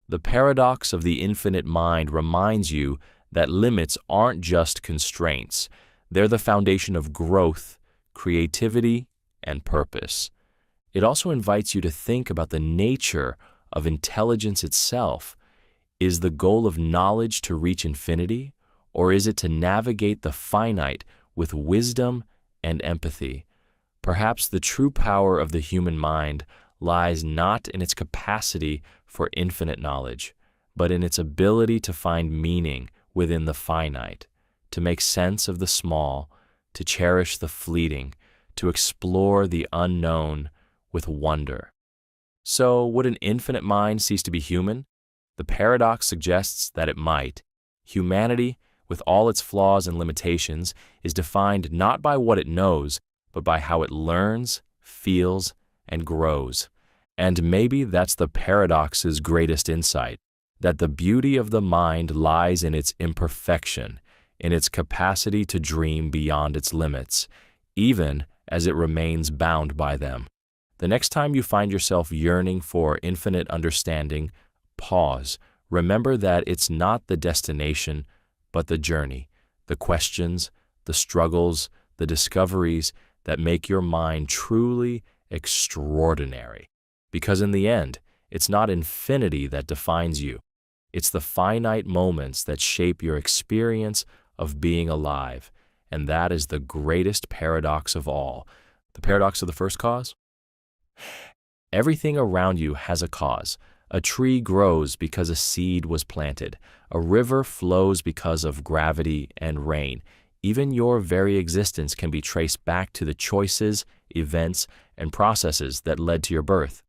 The paradox of the infinite mind reminds you that limits aren't just constraints. They're the foundation of growth, creativity, and purpose. It also invites you to think about the nature of intelligence itself. Is the goal of knowledge to reach infinity, or is it to navigate the finite with wisdom and empathy? Perhaps the true power of the human mind lies not in its capacity for infinite knowledge, but in its ability to find meaning within the finite, to make sense of the small, to cherish the fleeting, to explore the unknown with wonder. So, would an infinite mind cease to be human? The paradox suggests that it might. Humanity, with all its flaws and limitations, is defined not by what it knows, but by how it learns, feels, and grows. And maybe that's the paradox's greatest insight, that the beauty of the mind lies in its imperfection, in its capacity to dream beyond its limits, even as it remains bound by them. The next time you find yourself yearning for infinite understanding, pause. Remember that it's not the destination, but the journey, the questions, the struggles, the discoveries that make your mind truly extraordinary. Because in the end, it's not infinity that defines you. It's the finite moments that shape your experience of being alive. And that is the greatest paradox of all. The paradox of the first cause? Everything around you has a cause. A tree grows because a seed was planted. A river flows because of gravity and rain. Even your very existence can be traced back to the choices, events, and processes that led to your birth.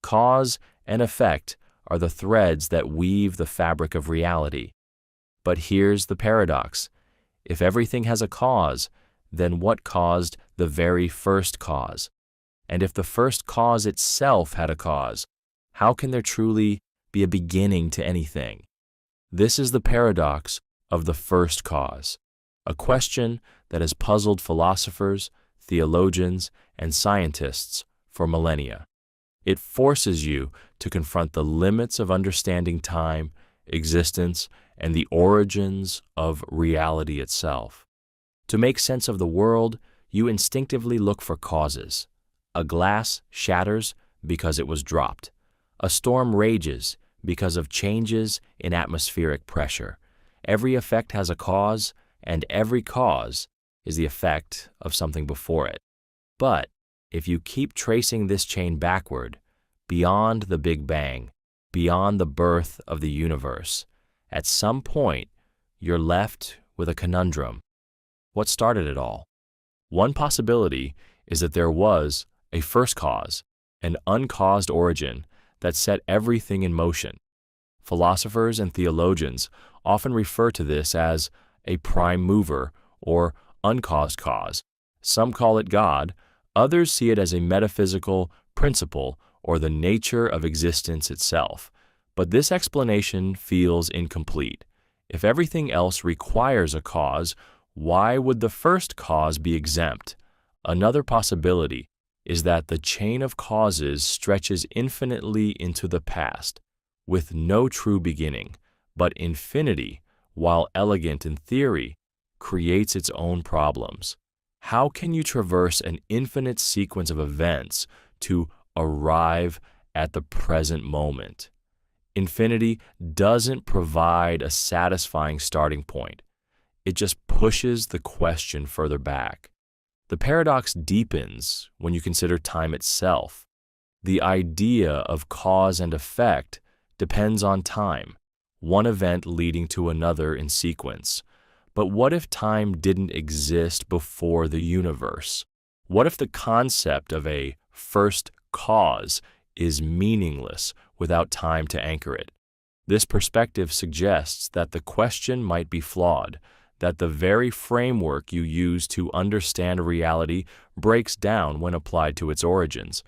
Cause and effect are the threads that weave the fabric of reality. But here's the paradox. If everything has a cause, then what caused the very first cause? And if the first cause itself had a cause, how can there truly be a beginning to anything? This is the paradox of the first cause, a question that has puzzled philosophers, theologians, and scientists for millennia. It forces you to confront the limits of understanding time, existence, and the origins of reality itself. To make sense of the world, you instinctively look for causes. A glass shatters because it was dropped. A storm rages because of changes in atmospheric pressure. Every effect has a cause, and every cause is the effect of something before it. But if you keep tracing this chain backward, beyond the Big Bang, beyond the birth of the universe, at some point you're left with a conundrum. What started it all? One possibility is that there was a first cause, an uncaused origin that set everything in motion. Philosophers and theologians often refer to this as a prime mover or uncaused cause. Some call it God, others see it as a metaphysical principle or the nature of existence itself. But this explanation feels incomplete. If everything else requires a cause, why would the first cause be exempt? Another possibility is that the chain of causes stretches infinitely into the past, with no true beginning, but infinity, while elegant in theory, creates its own problems. How can you traverse an infinite sequence of events to arrive at the present moment? Infinity doesn't provide a satisfying starting point. It just pushes the question further back. The paradox deepens when you consider time itself. The idea of cause and effect depends on time, one event leading to another in sequence. But what if time didn't exist before the universe? What if the concept of a first cause is meaningless without time to anchor it? This perspective suggests that the question might be flawed, that the very framework you use to understand reality breaks down when applied to its origins.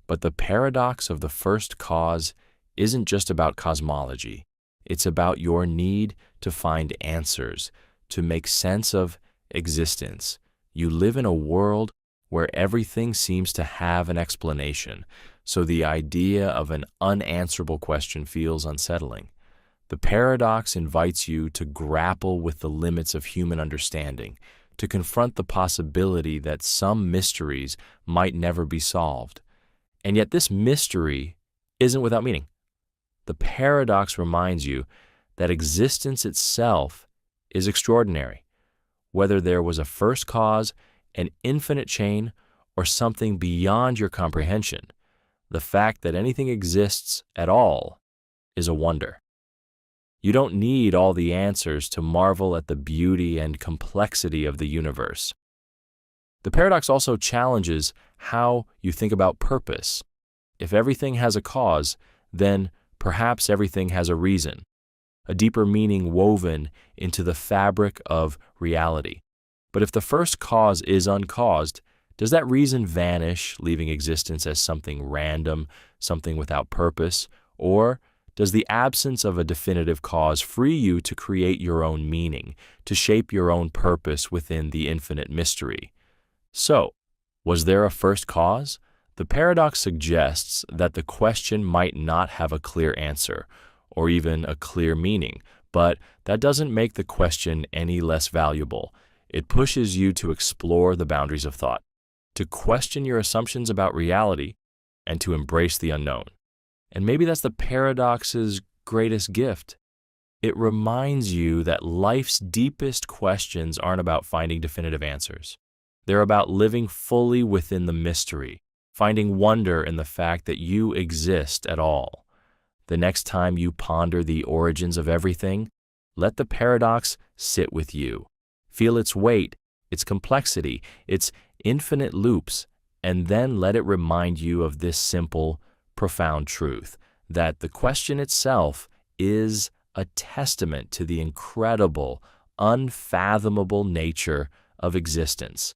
But the paradox of the first cause isn't just about cosmology. It's about your need to find answers, to make sense of existence. You live in a world where everything seems to have an explanation, so the idea of an unanswerable question feels unsettling. The paradox invites you to grapple with the limits of human understanding, to confront the possibility that some mysteries might never be solved. And yet this mystery isn't without meaning. The paradox reminds you that existence itself is extraordinary. Whether there was a first cause, an infinite chain, or something beyond your comprehension, the fact that anything exists at all is a wonder. You don't need all the answers to marvel at the beauty and complexity of the universe. The paradox also challenges how you think about purpose. If everything has a cause, then perhaps everything has a reason, a deeper meaning woven into the fabric of reality. But if the first cause is uncaused, does that reason vanish, leaving existence as something random, something without purpose? Or does the absence of a definitive cause free you to create your own meaning, to shape your own purpose within the infinite mystery? So, was there a first cause? The paradox suggests that the question might not have a clear answer, or even a clear meaning, but that doesn't make the question any less valuable. It pushes you to explore the boundaries of thought, to question your assumptions about reality, and to embrace the unknown. And maybe that's the paradox's greatest gift. It reminds you that life's deepest questions aren't about finding definitive answers. They're about living fully within the mystery, finding wonder in the fact that you exist at all. The next time you ponder the origins of everything, let the paradox sit with you. Feel its weight, its complexity, its infinite loops, and then let it remind you of this simple, profound truth, that the question itself is a testament to the incredible, unfathomable nature of existence.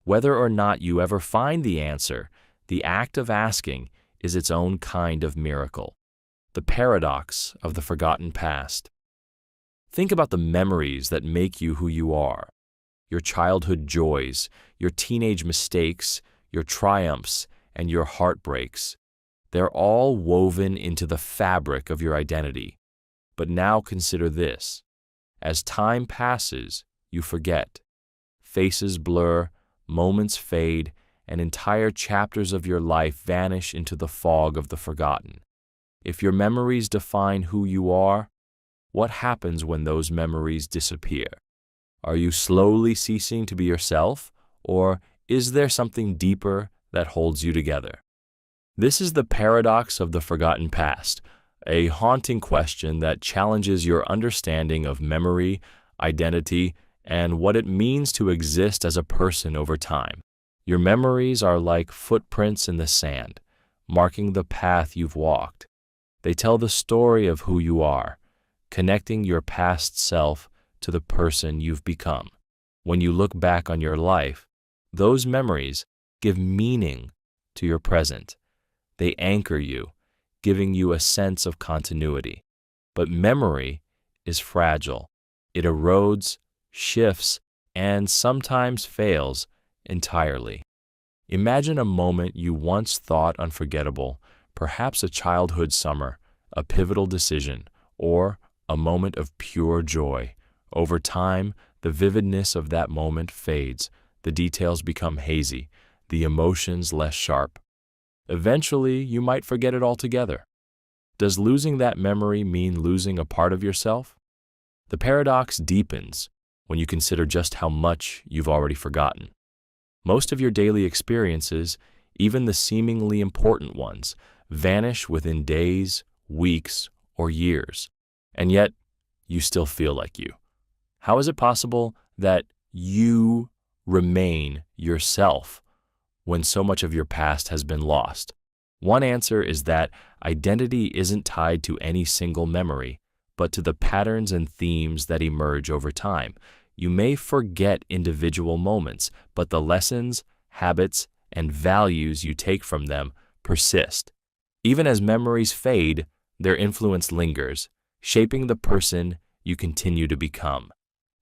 Whether or not you ever find the answer, the act of asking is its own kind of miracle. The paradox of the forgotten past. Think about the memories that make you who you are. Your childhood joys, your teenage mistakes, your triumphs, and your heartbreaks. They're all woven into the fabric of your identity. But now consider this. As time passes, you forget. Faces blur, moments fade, and entire chapters of your life vanish into the fog of the forgotten. If your memories define who you are, what happens when those memories disappear? Are you slowly ceasing to be yourself, or is there something deeper that holds you together? This is the paradox of the forgotten past, a haunting question that challenges your understanding of memory, identity, and what it means to exist as a person over time. Your memories are like footprints in the sand, marking the path you've walked. They tell the story of who you are, connecting your past self to the person you've become. When you look back on your life, those memories give meaning to your present. They anchor you, giving you a sense of continuity. But memory is fragile. It erodes, shifts, and sometimes fails entirely. Imagine a moment you once thought unforgettable, perhaps a childhood summer, a pivotal decision, or a moment of pure joy. Over time, the vividness of that moment fades, the details become hazy, the emotions less sharp. Eventually, you might forget it altogether. Does losing that memory mean losing a part of yourself? The paradox deepens when you consider just how much you've already forgotten. Most of your daily experiences, even the seemingly important ones, vanish within days, weeks, or years, and yet you still feel like you. How is it possible that you remain yourself when so much of your past has been lost? One answer is that identity isn't tied to any single memory, but to the patterns and themes that emerge over time. You may forget individual moments, but the lessons, habits, and values you take from them persist. Even as memories fade, their influence lingers, shaping the person you continue to become.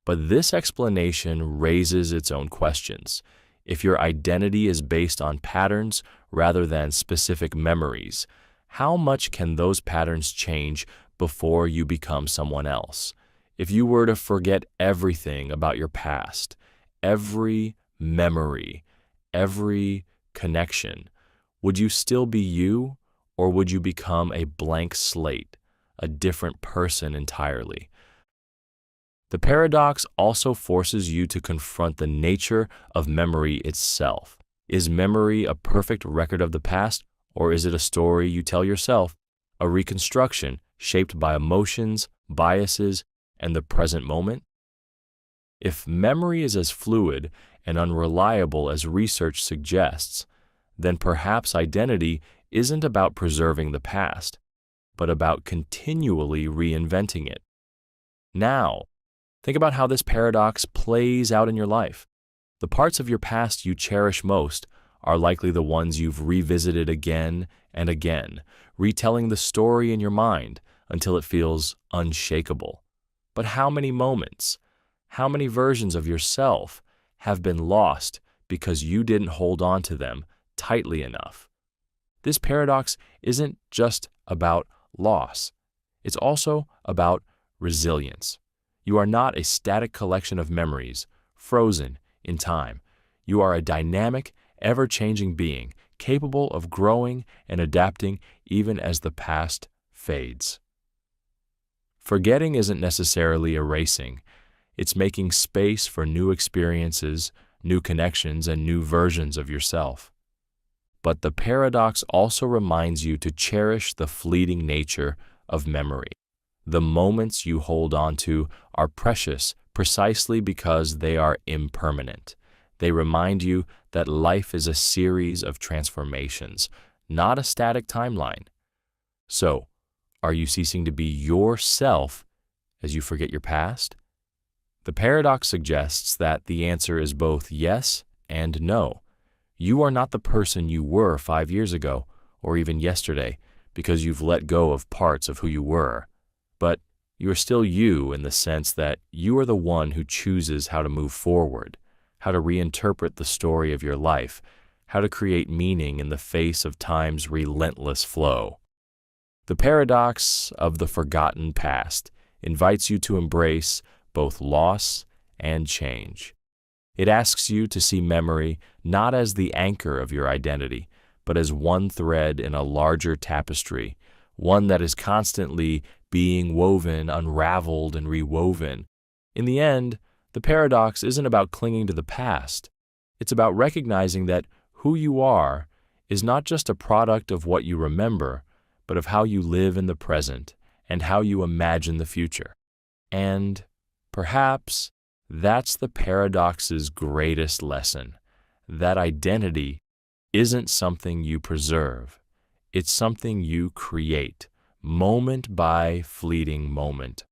But this explanation raises its own questions. If your identity is based on patterns rather than specific memories, how much can those patterns change before you become someone else? If you were to forget everything about your past, every memory, every connection, would you still be you, or would you become a blank slate, a different person entirely? The paradox also forces you to confront the nature of memory itself. Is memory a perfect record of the past, or is it a story you tell yourself, a reconstruction shaped by emotions, biases, and the present moment? If memory is as fluid and unreliable as research suggests, then perhaps identity isn't about preserving the past, but about continually reinventing it. Now, think about how this paradox plays out in your life. The parts of your past you cherish most are likely the ones you've revisited again and again, retelling the story in your mind until it feels unshakable. But how many moments, how many versions of yourself have been lost because you didn't hold on to them tightly enough? This paradox isn't just about loss. It's also about resilience. You are not a static collection of memories, frozen in time. You are a dynamic, ever-changing being, capable of growing and adapting even as the past fades. Forgetting isn't necessarily erasing. It's making space for new experiences, new connections, and new versions of yourself. But the paradox also reminds you to cherish the fleeting nature of memory. The moments you hold on to are precious precisely because they are impermanent. They remind you that life is a series of transformations, not a static timeline. So, are you ceasing to be yourself as you forget your past? The paradox suggests that the answer is both yes and no. You are not the person you were 5 years ago, or even yesterday, because you've let go of parts of who you were. But you are still you in the sense that you are the one who chooses how to move forward, how to reinterpret the story of your life, how to create meaning in the face of time's relentless flow. The paradox of the forgotten past invites you to embrace both loss and change. It asks you to see memory not as the anchor of your identity, but as one thread in a larger tapestry, one that is constantly being woven, unraveled, and rewoven. In the end, the paradox isn't about clinging to the past. It's about recognizing that who you are is not just a product of what you remember, but of how you live in the present and how you imagine the future. And perhaps that's the paradox's greatest lesson, that identity isn't something you preserve. It's something you create, moment by fleeting moment.